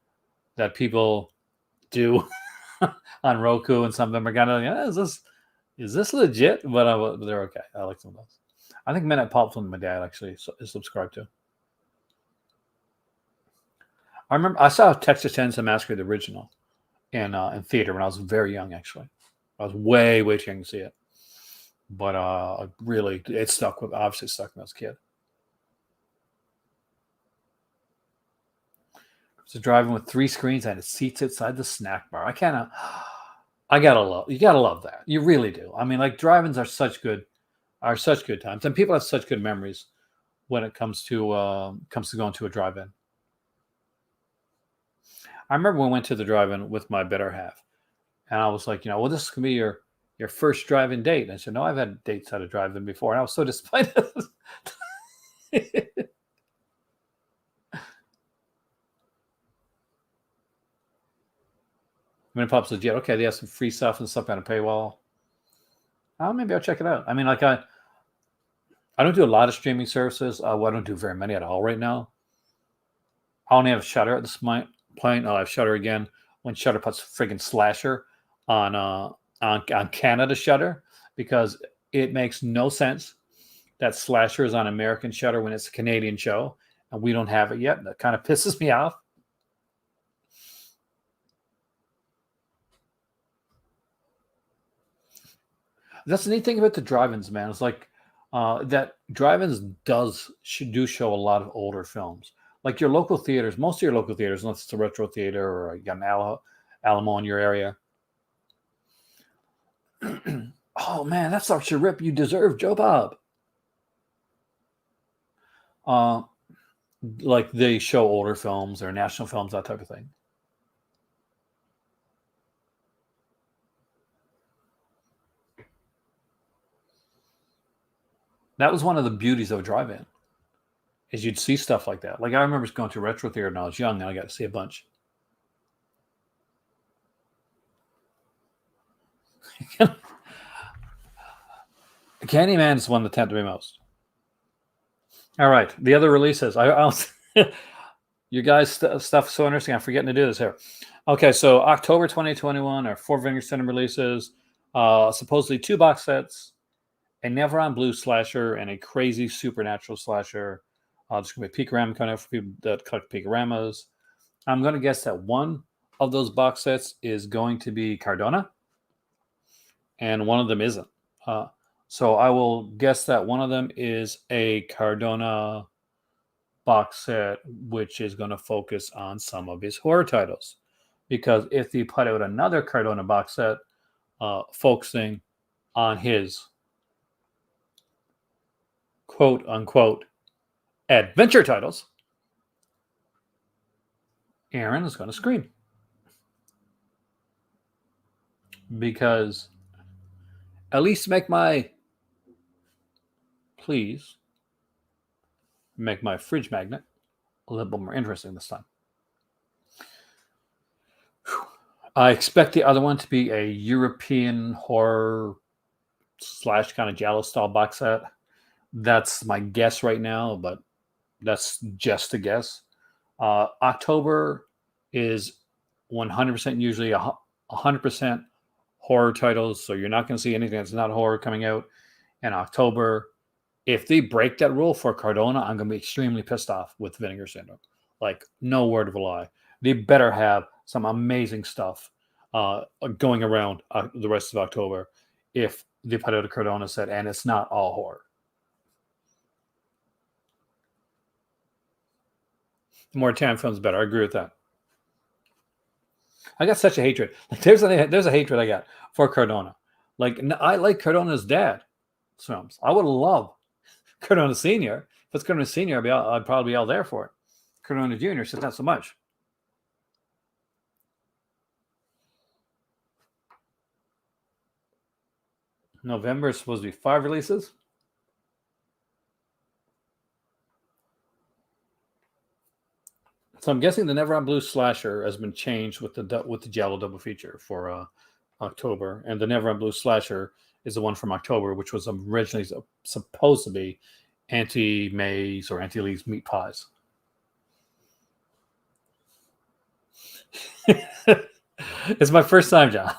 that people do on Roku, and some of them are kind of, yeah, is this legit? But they're okay. I like some of those. I think Midnight Pulp from my dad actually is subscribed to. I remember I saw Texas Chainsaw Massacre the original in theater when I was very young. Actually, I was way too young to see it, but really it obviously stuck with me as a kid. So driving with 3 screens and it seats outside the snack bar. You gotta love that. You really do. I mean, like drive-ins are such good times, and people have such good memories when it comes to going to a drive-in. I remember when we went to the drive-in with my better half, and I was like, well, this could be your first drive-in date. And I said, no, I've had dates at a drive-in before, and I was so disappointed. When it pops legit, okay, they have some free stuff and stuff on a paywall. Oh, maybe I'll check it out. I mean, like I don't do a lot of streaming services. Well, I don't do very many at all right now. I only have Shutter at this point. I'll have Shutter again when Shutter puts friggin' Slasher on Canada Shutter, because it makes no sense that Slasher is on American Shutter when it's a Canadian show and we don't have it yet. That kind of pisses me off. That's the neat thing about the drive-ins, man. It's like that drive-ins do show a lot of older films. Like your local theaters, most of your local theaters, unless it's a retro theater or you got an Alamo in your area. Oh man, that's such a rip you deserve, Joe Bob. Like they show older films or national films, that type of thing. That was one of the beauties of a drive-in, is you'd see stuff like that. Like I remember going to a retro theater when I was young, and I got to see a bunch. Candyman is one that tend to be most. All right, the other releases. You guys stuff so interesting. I'm forgetting to do this here. Okay, so October 2021 are 4 Finger Cinema releases. Supposedly 2 box sets, a Never on Blue slasher, and a crazy supernatural slasher. There's going to be a Peakorama coming out for people that collect Peakoramas. I'm going to guess that one of those box sets is going to be Cardona, and one of them isn't. So I will guess that one of them is a Cardona box set, which is going to focus on some of his horror titles. Because if they put out another Cardona box set focusing on his quote unquote adventure titles, Aaron is going to scream. Because at least please make my fridge magnet a little bit more interesting this time. I expect the other one to be a European horror / kind of Giallo style box set. That's my guess right now, but that's just a guess. October is 100% usually 100% horror titles, so you're not going to see anything that's not horror coming out in October. If they break that rule for Cardona, I'm going to be extremely pissed off with Vinegar Syndrome. Like, no word of a lie. They better have some amazing stuff going around the rest of October if they put out a Cardona set and it's not all horror. The more Tarantino films, better. I agree with that. I got such a hatred. There's a hatred I got for Cardona. Like, I like Cardona's dad films. I would love Cardona Senior. If it's Cardona Senior, I'd probably be all there for it. Cardona Junior, so not so much. November is supposed to be 5 releases. So I'm guessing the Never on Blue Slasher has been changed with the Giallo double feature for October, and the Never on Blue Slasher is the one from October, which was originally supposed to be Auntie May's or Auntie Lee's meat pies. It's my first time, John.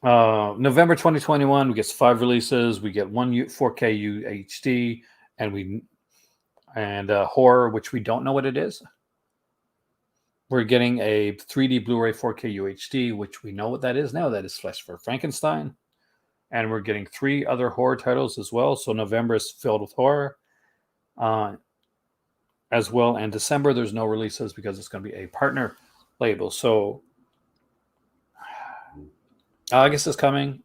November 2021, we get 5 releases. We get 1 4K UHD, and horror, which we don't know what it is. We're getting a 3D Blu-ray 4K UHD, which we know what that is now. That is Flesh for Frankenstein. And we're getting 3 other horror titles as well. So November is filled with horror as well. And December, there's no releases because it's going to be a partner label. So August is coming.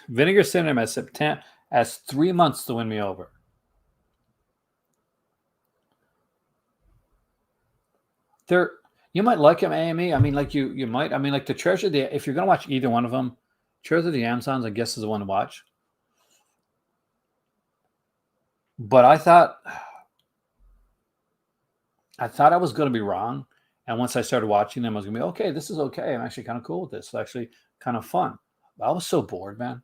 Vinegar Syndrome September has 3 months to win me over. You might like him, AME. I mean, like you might. I mean, like the Treasure. If you're gonna watch either one of them, Treasure of the Amazons, I guess, is the one to watch. But I thought I was going to be wrong, and once I started watching them, I was going to be okay. This is okay. I'm actually kind of cool with this. It's actually kind of fun. But I was so bored, man.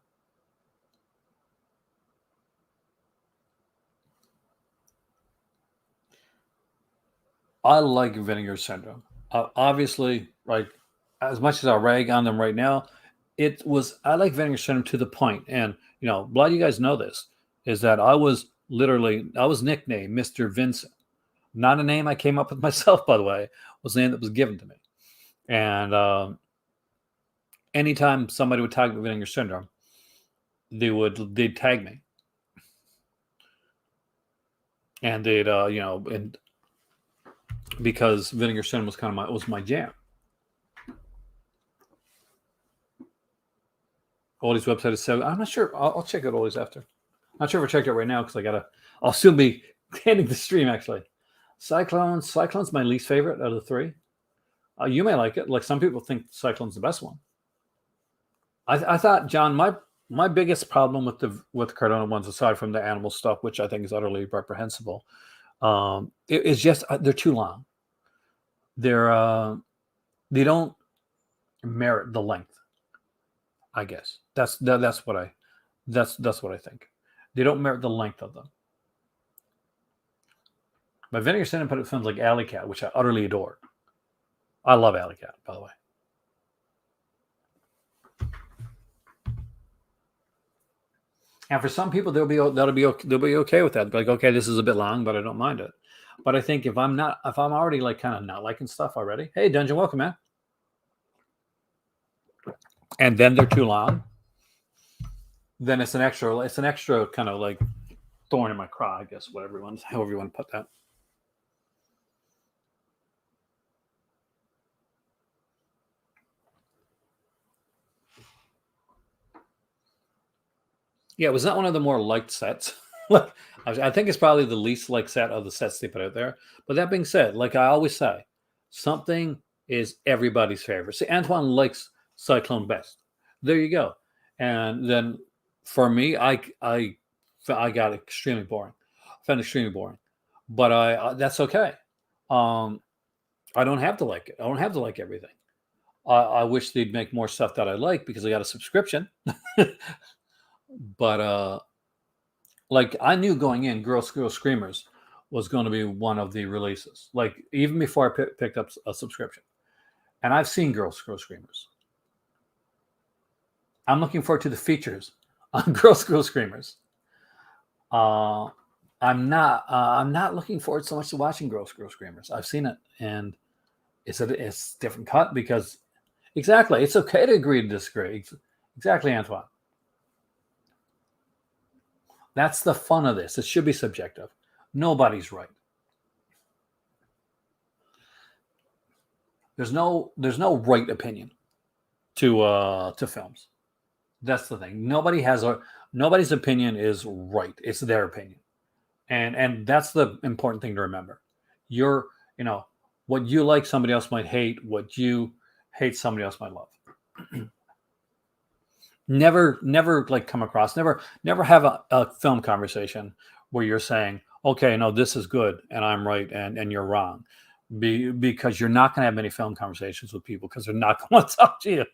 I like Vinegar Syndrome. Obviously, like as much as I rag on them right now, I like Vinegar Syndrome to the point, and a lot of you guys know this, is that I was nicknamed Mr. Vincent. Not a name I came up with myself, by the way. It was a name that was given to me. And anytime somebody would tag me with Vinegar Syndrome, they'd tag me, and they'd and because Vinegar Syndrome was my jam. Oldie's website is 7. I'm not sure. I'll check out Oldie's after. Not sure if I checked it right now because I'll soon be ending the stream actually. Cyclone's my least favorite out of the 3. You may like it. Like some people think Cyclone's the best one. I thought, John, my biggest problem with the Cardona ones, aside from the animal stuff, which I think is utterly reprehensible, it's just they're too long. They don't merit the length. I guess that's what I think. They don't merit the length of them. But Vinegar Syndrome put out films like Alley Cat, which I utterly adore. I love Alley Cat, by the way. And for some people, they'll be okay with that. They'll be like, okay, this is a bit long, but I don't mind it. But I think if I'm already like kind of not liking stuff already, hey, Dungeon, welcome, man. And then they're too long, then it's an extra kind of like thorn in my craw, I guess, however you want to put that. Yeah, it was not one of the more liked sets. I think it's probably the least liked set of the sets they put out there. But that being said, like I always say, something is everybody's favorite. See, Antoine likes Cyclone best. There you go. And then for me, I got extremely boring. I found it extremely boring. But that's okay. I don't have to like it. I don't have to like everything. I wish they'd make more stuff that I like because I got a subscription. But like I knew going in, Girl Screamers was going to be one of the releases. Like even before I picked up a subscription, and I've seen Girls Screw Screamers. I'm looking forward to the features on Girls Screw Screamers. I'm not looking forward so much to watching Girls Screw Screamers. I've seen it, and it's a different cut because exactly, it's okay to agree to disagree. Exactly, Antoine. That's the fun of this. It should be subjective. Nobody's right. There's no right opinion to films. That's the thing. Nobody's opinion is right. It's their opinion. And that's the important thing to remember. You're, what you like somebody else might hate, what you hate somebody else might love. never like come across, never have a film conversation where you're saying, okay, no, this is good and I'm right and you're wrong. Because you're not going to have many film conversations with people because they're not going to talk to you.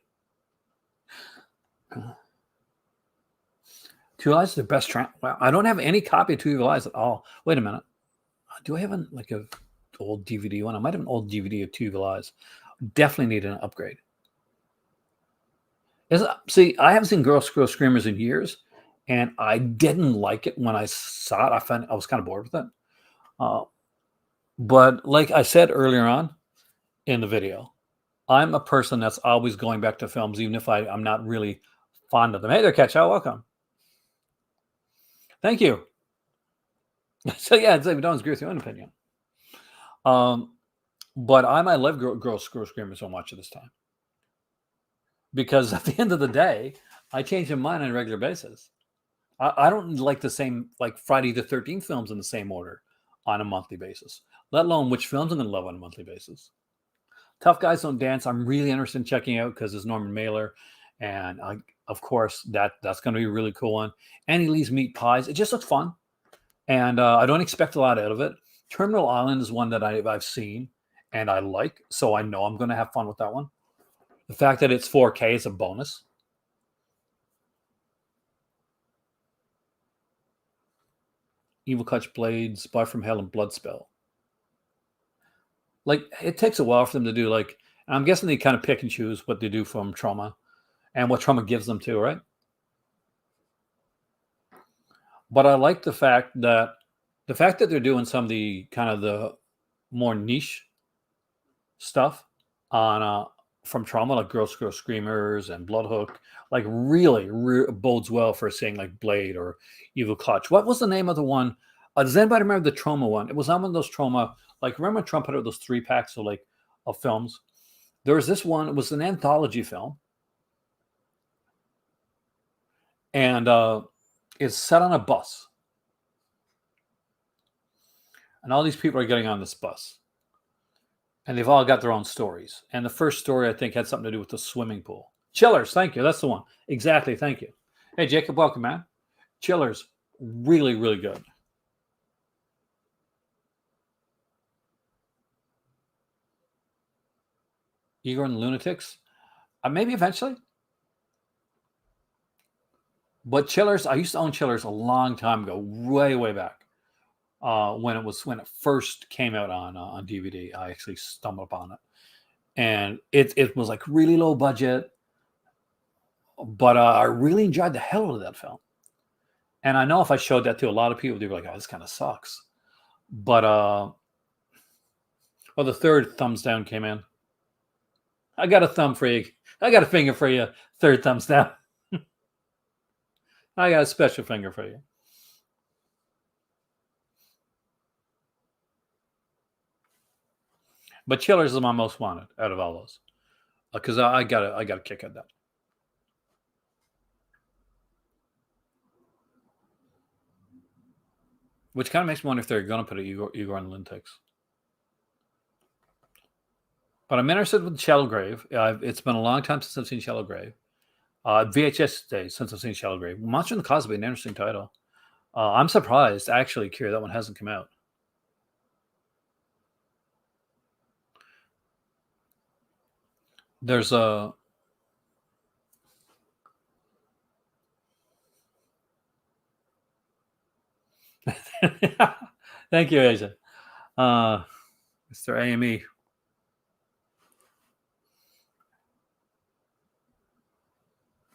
Two Lies is the best. Well, I don't have any copy of Two Evil Eyes at all. Wait a minute. Do I have a old DVD one? I might have an old DVD of Two Evil Eyes. Definitely need an upgrade. See, I haven't seen Girls Screw Screamers in years, and I didn't like it when I saw it. I was kind of bored with it. But like I said earlier on in the video, I'm a person that's always going back to films, even if I'm not really fond of them. Hey there, Catch. Welcome. Thank you. So yeah, it's like we don't agree with your own opinion. But I might love Girls Screw Screamers so much at this time. Because at the end of the day, I change my mind on a regular basis. I don't like the same, like Friday the 13th films in the same order on a monthly basis, let alone which films I'm going to love on a monthly basis. Tough Guys Don't Dance, I'm really interested in checking out because it's Norman Mailer. And of course, that's going to be a really cool one. Annie Lee's Meat Pies, it just looks fun. And I don't expect a lot out of it. Terminal Island is one that I've seen and I like, so I know I'm going to have fun with that one. The fact that it's 4K is a bonus. Evil Clutch Blades, Spy from Hell, and Bloodspell. Like, it takes a while for them to do, like, I'm guessing they kind of pick and choose what they do from Trauma and what Trauma gives them to, right? But I like the fact that they're doing some of the kind of the more niche stuff on from Trauma, like Girls Screw Screamers and Bloodhook, like really bodes well for saying like Blade or Evil Clutch. What was the name of the one? Does anybody remember the Trauma one? It was on one of those Trauma, like remember when Trump had those 3-packs of films? There was this one. It was an anthology film, and it's set on a bus, and all these people are getting on this bus. And they've all got their own stories. And the first story, I think, had something to do with the swimming pool. Chillers, thank you. That's the one. Exactly, thank you. Hey, Jacob, welcome, man. Chillers, really, really good. Igor and the Lunatics? Maybe eventually. But Chillers, I used to own Chillers a long time ago, way, way back. When it first came out on DVD. I actually stumbled upon it. And it was like really low budget, but I really enjoyed the hell out of that film. And I know if I showed that to a lot of people, they'd be like, "Oh, this kind of sucks." But the third thumbs down came in. I got a thumb for you. I got a finger for you. Third thumbs down. I got a special finger for you. But Chillers is my most wanted out of all those, because I got a kick at that. Which kind of makes me wonder if they're going to put Igor on the Lunatics. But I'm interested with Shallow Grave. It's been a long time since I've seen Shallow Grave. VHS days since I've seen Shallow Grave. Monster in the Cosby, an interesting title. I'm surprised, actually, Kira, that one hasn't come out. There's a... Thank you, Asian. Mr. AME.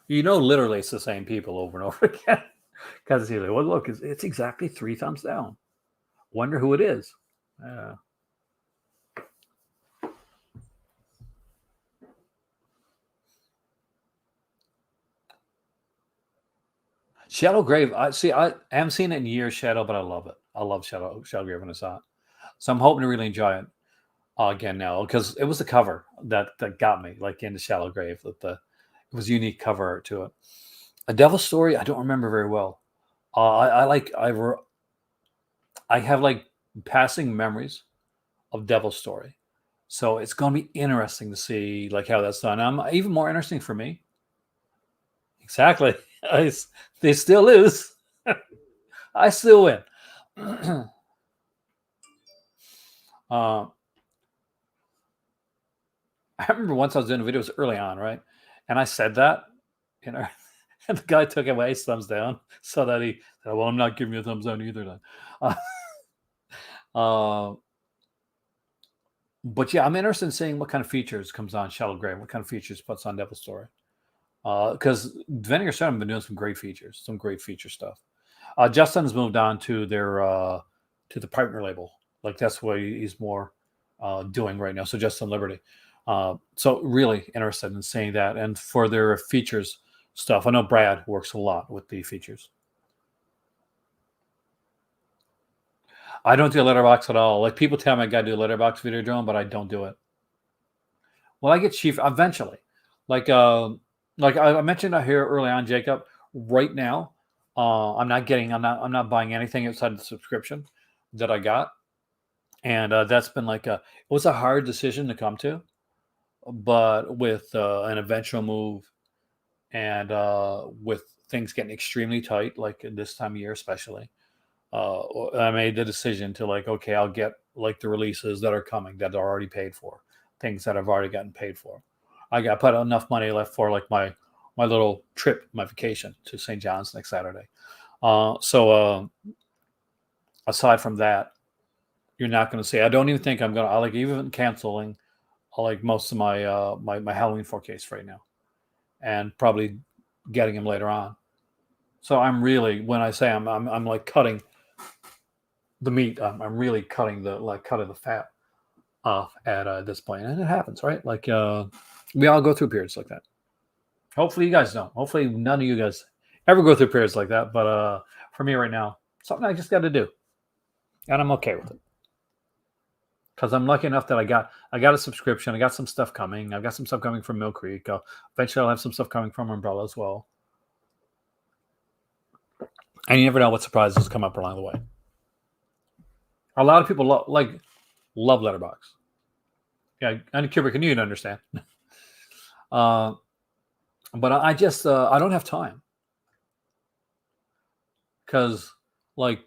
Literally it's the same people over and over again. Because he's like, well, look, it's exactly 3 thumbs down. Wonder who it is. Shadow Grave. I haven't seen it in years, Shadow, but I love it. I love Shadow Grave when I saw it. So I'm hoping to really enjoy it again now because it was the cover that got me like into Shadow Grave. It was a unique cover art to it. A Devil Story. I don't remember very well. I have like passing memories of Devil Story, so it's going to be interesting to see like how that's done. Even more interesting for me. Exactly. They still lose. I still win. I remember once I was doing a video, it was early on, right? And I said that, and the guy took away his thumbs down so that he said, well, I'm not giving you a thumbs down either then. But yeah, I'm interested in seeing what kind of features comes on Shadow Grave, what kind of features puts on Devil Story. Because Vinegar Syndrome have been doing some great features, some great feature stuff. Justin's moved on to their to the partner label. Like that's what he's more doing right now. So Justin Liberty. So really interested in seeing that. And for their features stuff, I know Brad works a lot with the features. I don't do letterbox at all. Like people tell me I got to do a letterbox video drone, but I don't do it. Well, I get chief eventually. Like I mentioned here early on, Jacob. Right now, I'm not buying anything outside the subscription that I got, and that's been it was a hard decision to come to, but with an eventual move and with things getting extremely tight, like this time of year especially, I made the decision to okay, I'll get like the releases that are coming that are already paid for, things that I've already gotten paid for. I got put enough money left for like my little trip, my vacation to St. John's next Saturday. So aside from that, you're not going to see. I don't even think I'm going to. I like even canceling. I like most of my my Halloween 4Ks right now, and probably getting them later on. So I'm really when I say I'm like cutting the meat. I'm really cutting the fat off at this point, and it happens, right? Like we all go through periods like that. Hopefully, you guys don't. Hopefully, none of you guys ever go through periods like that. But for me right now, something I just got to do, and I'm okay with it because I'm lucky enough that I got a subscription. I got some stuff coming. I've got some stuff coming from Mill Creek. Eventually, I'll have some stuff coming from Umbrella as well. And you never know what surprises come up along the way. A lot of people love Letterbox. Yeah, and Kubrick, and you understand. But I just I don't have time because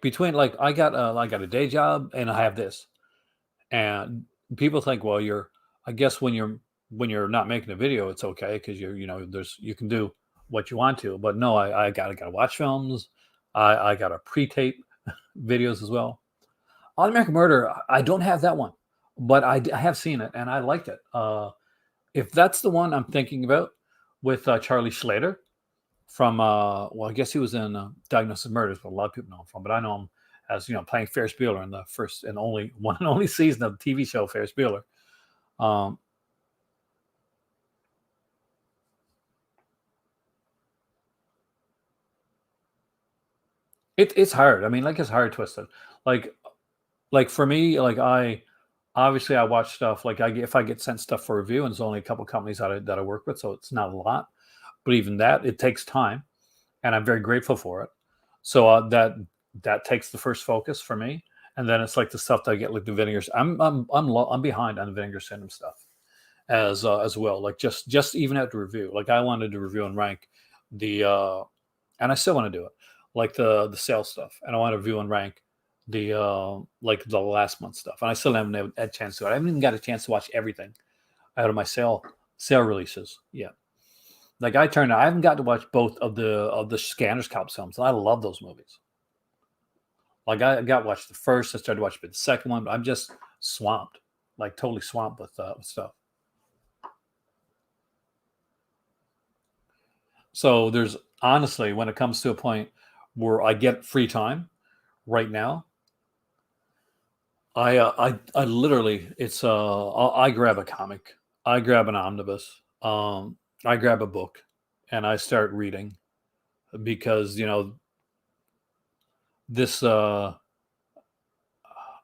between I got a day job and I have this, and people think, well, I guess when you're not making a video, it's okay because you can do what you want to. But no, I gotta watch films. I gotta pre-tape videos as well. All American Murder, I don't have that one, but I have seen it and I liked it. If that's the one I'm thinking about with Charlie Schlater from, I guess he was in Diagnosis Murders, but a lot of people know him from. But I know him as playing Ferris Bueller in the first and only one and only season of the TV show Ferris Bueller. It's hard. I mean, it's hard twisted. Like for me, I obviously I watch stuff if I get sent stuff for review, and it's only a couple companies that I work with, so it's not a lot. But even that, it takes time, and I'm very grateful for it. So that takes the first focus for me, and then it's like the stuff that I get like the Vinegars. I'm behind on the Vinegar Syndrome stuff as well. Like just even at the review, like I wanted to review and rank the and I still want to do it, like the sales stuff, and I want to review and rank the the last month stuff, and I still haven't had a chance to. I haven't even got a chance to watch everything out of my sale releases yet. Like I haven't got to watch both of the Scanners Cop films, and I love those movies. Like I got watched the first, I started watching the second one, but I'm just swamped, like totally swamped with stuff. So there's honestly, when it comes to a point where I get free time right now, I literally I grab a comic, I grab an omnibus, I grab a book, and I start reading because this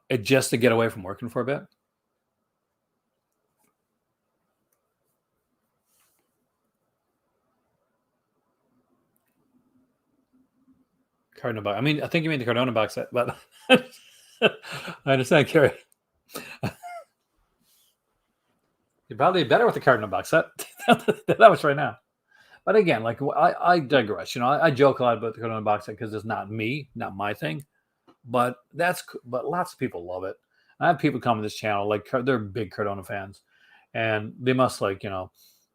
it just to get away from working for a bit. Cardinal box. I mean, I think you mean the Cardona box set, but I understand, Carrie. You're probably better with the Cardinal box set. That was right now. But again, like I digress. I joke a lot about the Cardona box set because it's not me, not my thing. But but lots of people love it. I have people come to this channel like they're big Cardona fans, and they must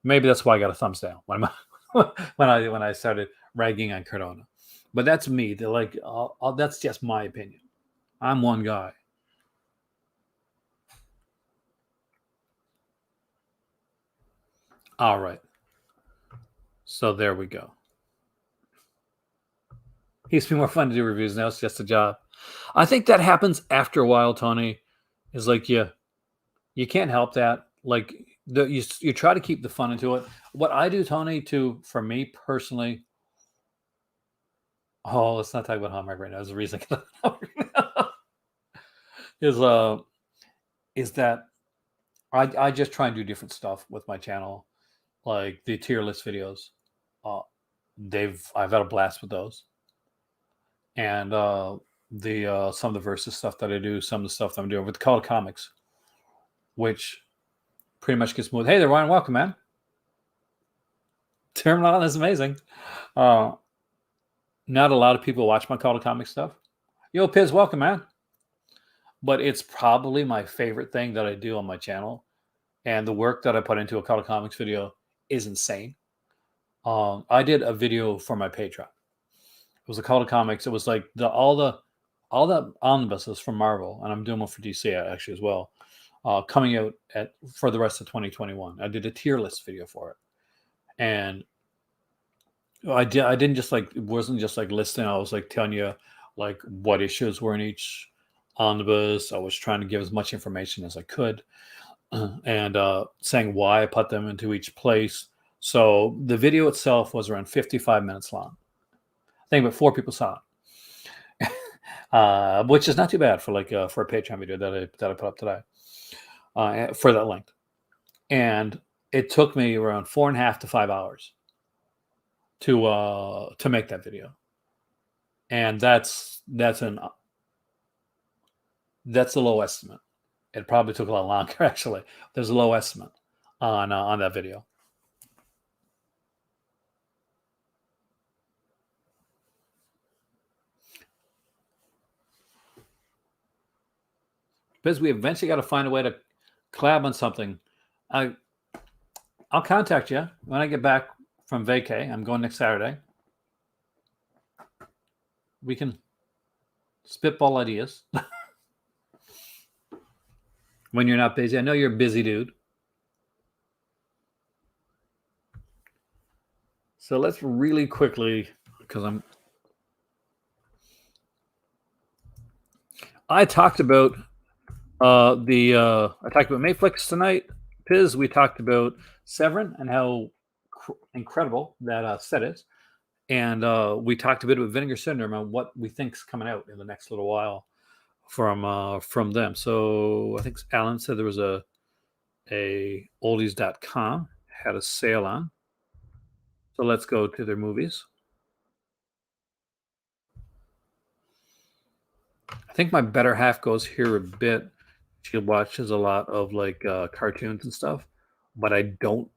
maybe that's why I got a thumbs down when I started ragging on Cardona. But that's me. They're like, that's just my opinion. I'm one guy. All right. So there we go. It used to be more fun to do reviews. Now it's just a job. I think that happens after a while, Tony. Is like you can't help that. Like you try to keep the fun into it. What I do, Tony, for me personally. Oh, let's not talk about Hallmark right now. There's a reason. is is that I just try and do different stuff with my channel, like the tier list videos. Uh, I've had a blast with those, and the some of the versus stuff that I do, some of the stuff that I'm doing with Call of Comics, which pretty much gets moved. Hey there, Ryan. Welcome, man. Terminal is amazing. Uh, Not a lot of people watch my Call of Comics stuff. Yo, Piz, welcome, man. But it's probably my favorite thing that I do on my channel, and the work that I put into a Call of Comics video is insane. I did a video for my Patreon. It was a Call of Comics. It was like all the omnibuses from Marvel, and I'm doing one for DC actually as well. Coming out for the rest of 2021. I did a tier list video for it, and I didn't just it wasn't just like listing. I was like telling you like what issues were in each omnibus. I was trying to give as much information as I could, and saying why I put them into each place. So the video itself was around 55 minutes long. I think about 4 people saw it, which is not too bad for for a Patreon video that I put up today for that length. And it took me around 4.5 to 5 hours to make that video, and that's a low estimate. It probably took a lot longer actually. There's a low estimate on that video. Because we eventually got to find a way to collab on something. I'll contact you when I get back from vacay. I'm going next Saturday. We can spitball ideas when you're not busy. I know you're a busy dude. So let's really quickly, because I talked about I talked about Mayflix tonight. Piz, we talked about Severin and how incredible that set is. And we talked a bit about Vinegar Syndrome and what we think's coming out in the next little while from them. So I think Alan said there was a oldies.com had a sale on. So let's go to their movies. I think my better half goes here a bit. She watches a lot of cartoons and stuff, but I don't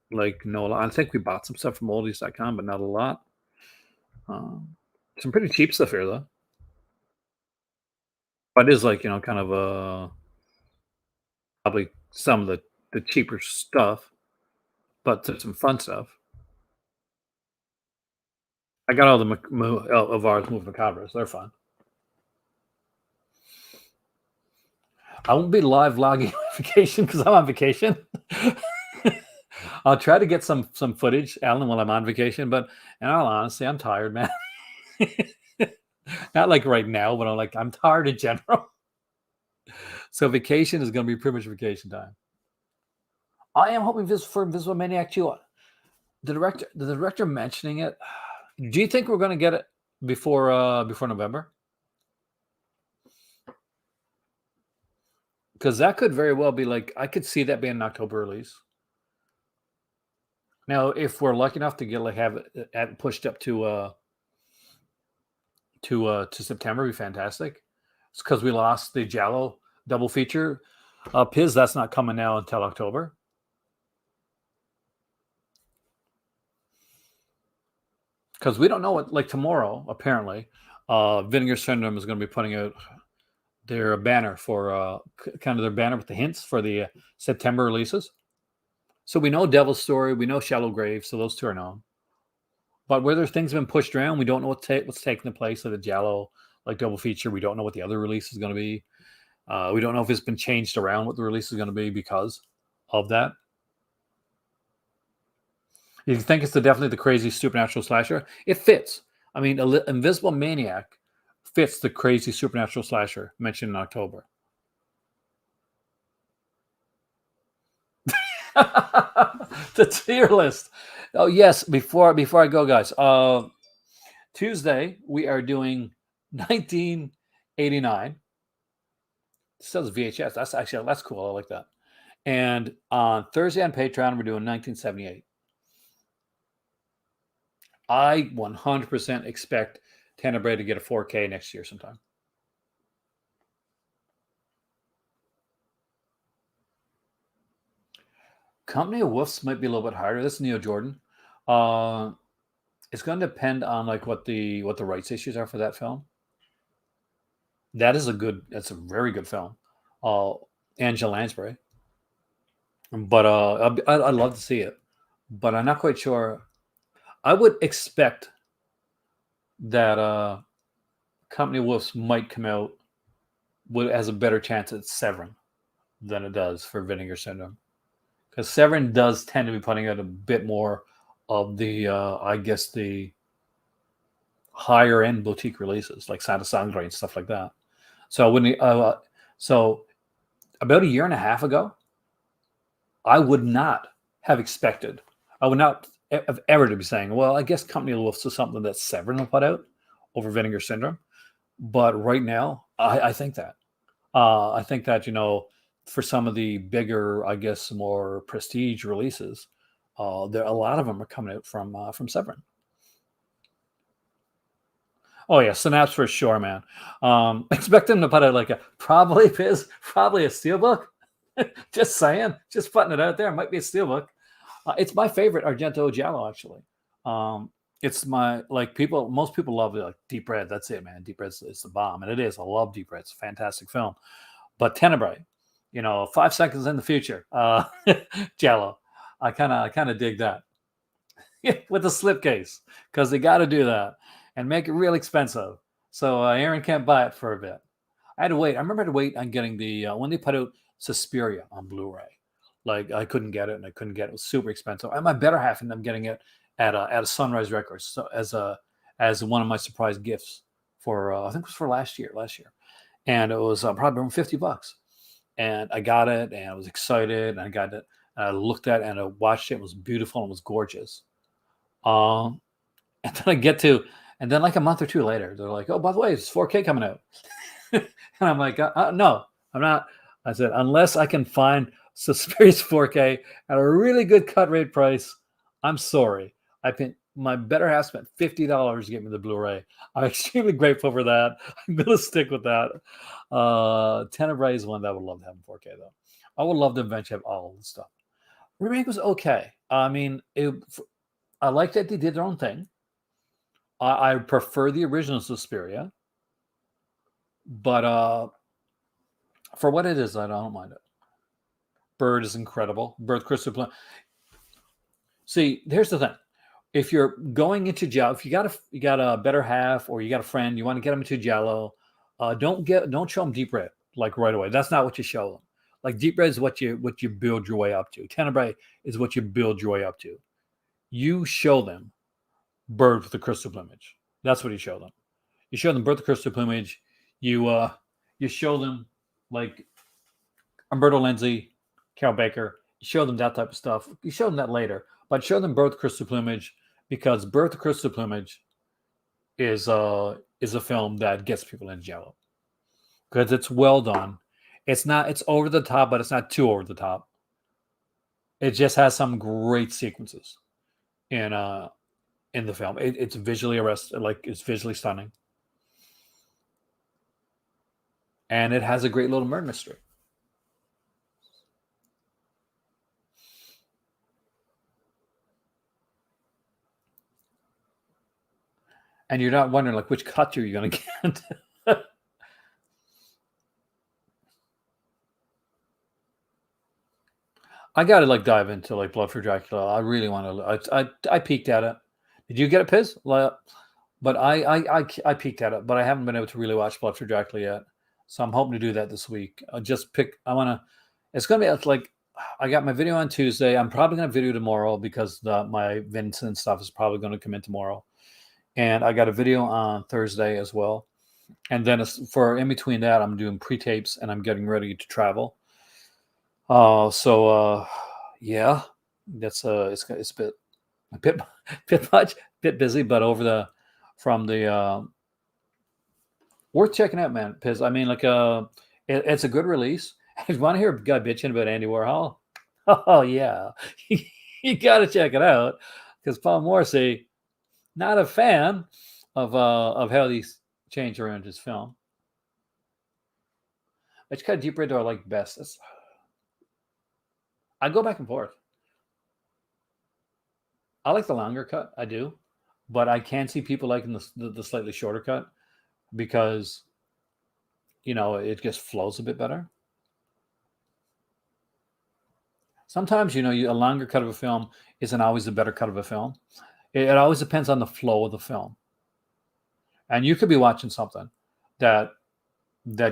know a lot. I think we bought some stuff from oldies.com, but not a lot. Some pretty cheap stuff here though. But it is kind of probably some of the cheaper stuff, but some fun stuff. I got all the of ours Movie Macabres. They're fun. I won't be live vlogging on vacation because I'm on vacation. I'll try to get some footage, Alan, while I'm on vacation. But in all honesty, I'm tired, man. Not like right now, but I'm tired in general. So vacation is going to be pretty much vacation time. I am hoping for Invisible Maniac 2. The director mentioning it. Do you think we're going to get it before November? Because that could very well be I could see that being an October release. Now, if we're lucky enough to get have it pushed up to September, be fantastic. It's because we lost the Giallo double feature. Piz, that's not coming now until October. Because we don't know what, tomorrow, apparently, Vinegar Syndrome is going to be putting out their banner for kind of their banner with the hints for the September releases. So we know Devil's Story, we know Shallow Grave, so those two are known. But whether things have been pushed around, we don't know what's taking the place of the Giallo double feature. We don't know what the other release is going to be. We don't know if it's been changed around what the release is going to be because of that. If you think it's definitely the crazy supernatural slasher, it fits. I mean, Invisible Maniac fits the crazy supernatural slasher mentioned in October. The tier list. Oh yes, before I go, guys. Tuesday we are doing 1989. It says VHS. That's cool. I like that. And on Thursday on Patreon we're doing 1978. I 100% expect Tenebrae to get a 4K next year sometime. Company of Wolves might be a little bit harder. This is Neil Jordan. It's going to depend on what the rights issues are for that film. That's a very good film. Angela Lansbury. But I'd love to see it. But I'm not quite sure. I would expect that Company of Wolves might come out has a better chance at Severin than it does for Vinegar Syndrome. Because Severin does tend to be putting out a bit more of the, I guess, the higher end boutique releases like Santa Sangre and stuff like that. So so about a year and a half ago, I would not have expected. I would not have ever to be saying, well, I guess Company of Wolves is something that Severin will put out over Vinegar Syndrome. But right now, I think that. I think that, for some of the bigger, I guess, more prestige releases, a lot of them are coming out from Severin. Oh yeah, Synapse for sure, man. Expect them to put out probably a steelbook. Just saying, just putting it out there. It might be a steelbook. It's my favorite Argento Giallo, actually. It's most people love it, Deep Red. That's it, man. Deep Red is the bomb, and it is. I love Deep Red. It's a fantastic film. But Tenebrae, 5 seconds in the future, Giallo. I kind of dig that with the slipcase because they got to do that and make it real expensive. So Aaron can't buy it for a bit. I had to wait. I remember I had to wait on getting the when they put out Suspiria on Blu-ray. I couldn't get it, and I couldn't get it. It was super expensive. I had my better half ended up getting it at a Sunrise Records, so as one of my surprise gifts for I think it was for last year, and it was probably around $50. And I got it, and I was excited, and I got it. And I looked at it, and I watched it. It was beautiful, and it was gorgeous. And then and then a month or two later, they're like, "Oh, by the way, it's 4K coming out." And I'm like, "No, I'm not." I said, "Unless I can find Suspiria's 4K at a really good cut rate price, I'm sorry. My better half spent $50 to get me the Blu-ray. I'm extremely grateful for that. I'm going to stick with that. Tenebrae is one that I would love to have in 4K, though. I would love to eventually have all the stuff. Remake was okay. I mean, I like that they did their own thing. I prefer the original Suspiria. But for what it is, I don't mind it. Bird is incredible. Bird Crystal. See, here's the thing. If you're going into Giallo, if you got a better half or you got a friend, you want to get them into Giallo, don't show them Deep Red. like right away. That's not what you show them. Like deep red is what you build your way up to. Tenebrae is what you build your way up to. You show them bird with the crystal plumage. That's what you show them. You show them bird with the crystal plumage. You show them like Umberto Lenzi, Carol Baker. You show them that type of stuff. You show them that later, but show them bird with crystal plumage because bird with the crystal plumage is a film that gets people into Jello because it's well done. It's over the top, but it's not too over the top. It just has some great sequences in the film. It's visually it's visually stunning. And it has a great little murder mystery. And you're not wondering like which cut you're going to get. I got to like dive into like Blood for Dracula. I really want to. I peeked at it. Did you get it, Piz? But I peeked at it, but I haven't been able to really watch Blood for Dracula yet. So I'm hoping to do that this week. It's going to be like, I got my video on Tuesday. I'm probably going to video tomorrow because my Vincent stuff is probably going to come in tomorrow. And I got a video on Thursday as well. And then for in between that, I'm doing pre-tapes and I'm getting ready to travel. Yeah, that's it's a bit much, bit busy, but worth checking out, man. Because I mean, like, it's a good release. If you want to hear a guy bitching about Andy Warhol, oh yeah, you got to check it out. Because Paul Morrissey, not a fan of how these change around his film. Which kind of deep red do I like best? I go back and forth. I like the longer cut, I do, but I can see people liking the slightly shorter cut because, it just flows a bit better. Sometimes, a longer cut of a film isn't always a better cut of a film. It always depends on the flow of the film. And you could be watching something that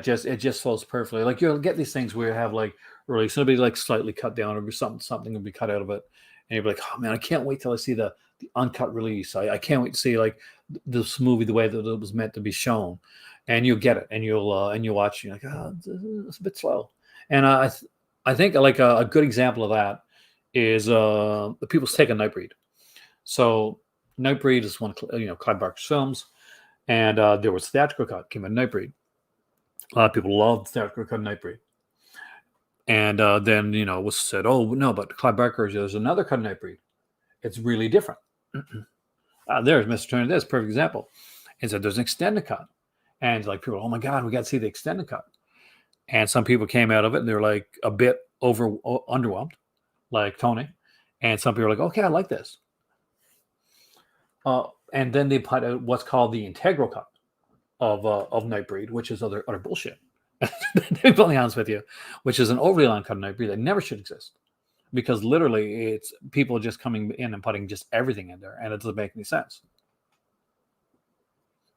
just flows perfectly. Like you'll get these things where you have like release, it'll be like slightly cut down or something will be cut out of it. And you'll be like, oh man, I can't wait till I see the uncut release. I can't wait to see like this movie the way that it was meant to be shown. And you'll get it and you'll watch, you're like, oh, it's a bit slow. And I think like a good example of that is the People's Take on Nightbreed. So Nightbreed is one of Clive Barker's films, and there was theatrical cut came out Nightbreed. A lot of people loved theatrical cut Nightbreed, and then it was said, oh no, but Clive Barker, there's another cut Nightbreed. It's really different. There's Mr. Turner. This perfect example. And so there's an extended cut, and like people, oh my god, we got to see the extended cut. And some people came out of it and they're like a bit underwhelmed, like Tony, and some people are like, okay, I like this. And then they put out what's called the integral cut of Nightbreed, which is other bullshit. To be totally honest with you, which is an overly long cut of Nightbreed that never should exist, because literally it's people just coming in and putting just everything in there, and it doesn't make any sense.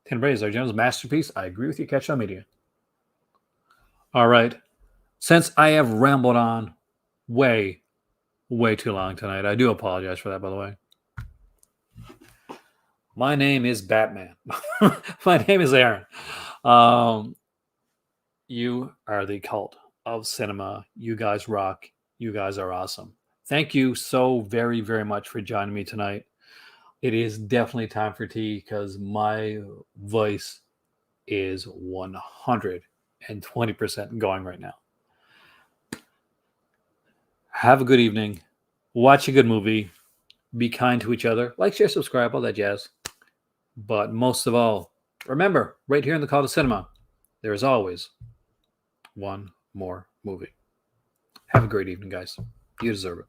Tenebrae is Argento's masterpiece. I agree with you, Catch-All Media. All right, since I have rambled on way too long tonight, I do apologize for that, by the way. My name is Batman. My name is Aaron. You are the cult of cinema. You guys rock. You guys are awesome. Thank you so very, very much for joining me tonight. It is definitely time for tea because my voice is 120% going right now. Have a good evening. Watch a good movie. Be kind to each other. Like, share, subscribe, all that jazz. But most of all, remember, right here in the Call to Cinema, there is always one more movie. Have a great evening, guys. You deserve it.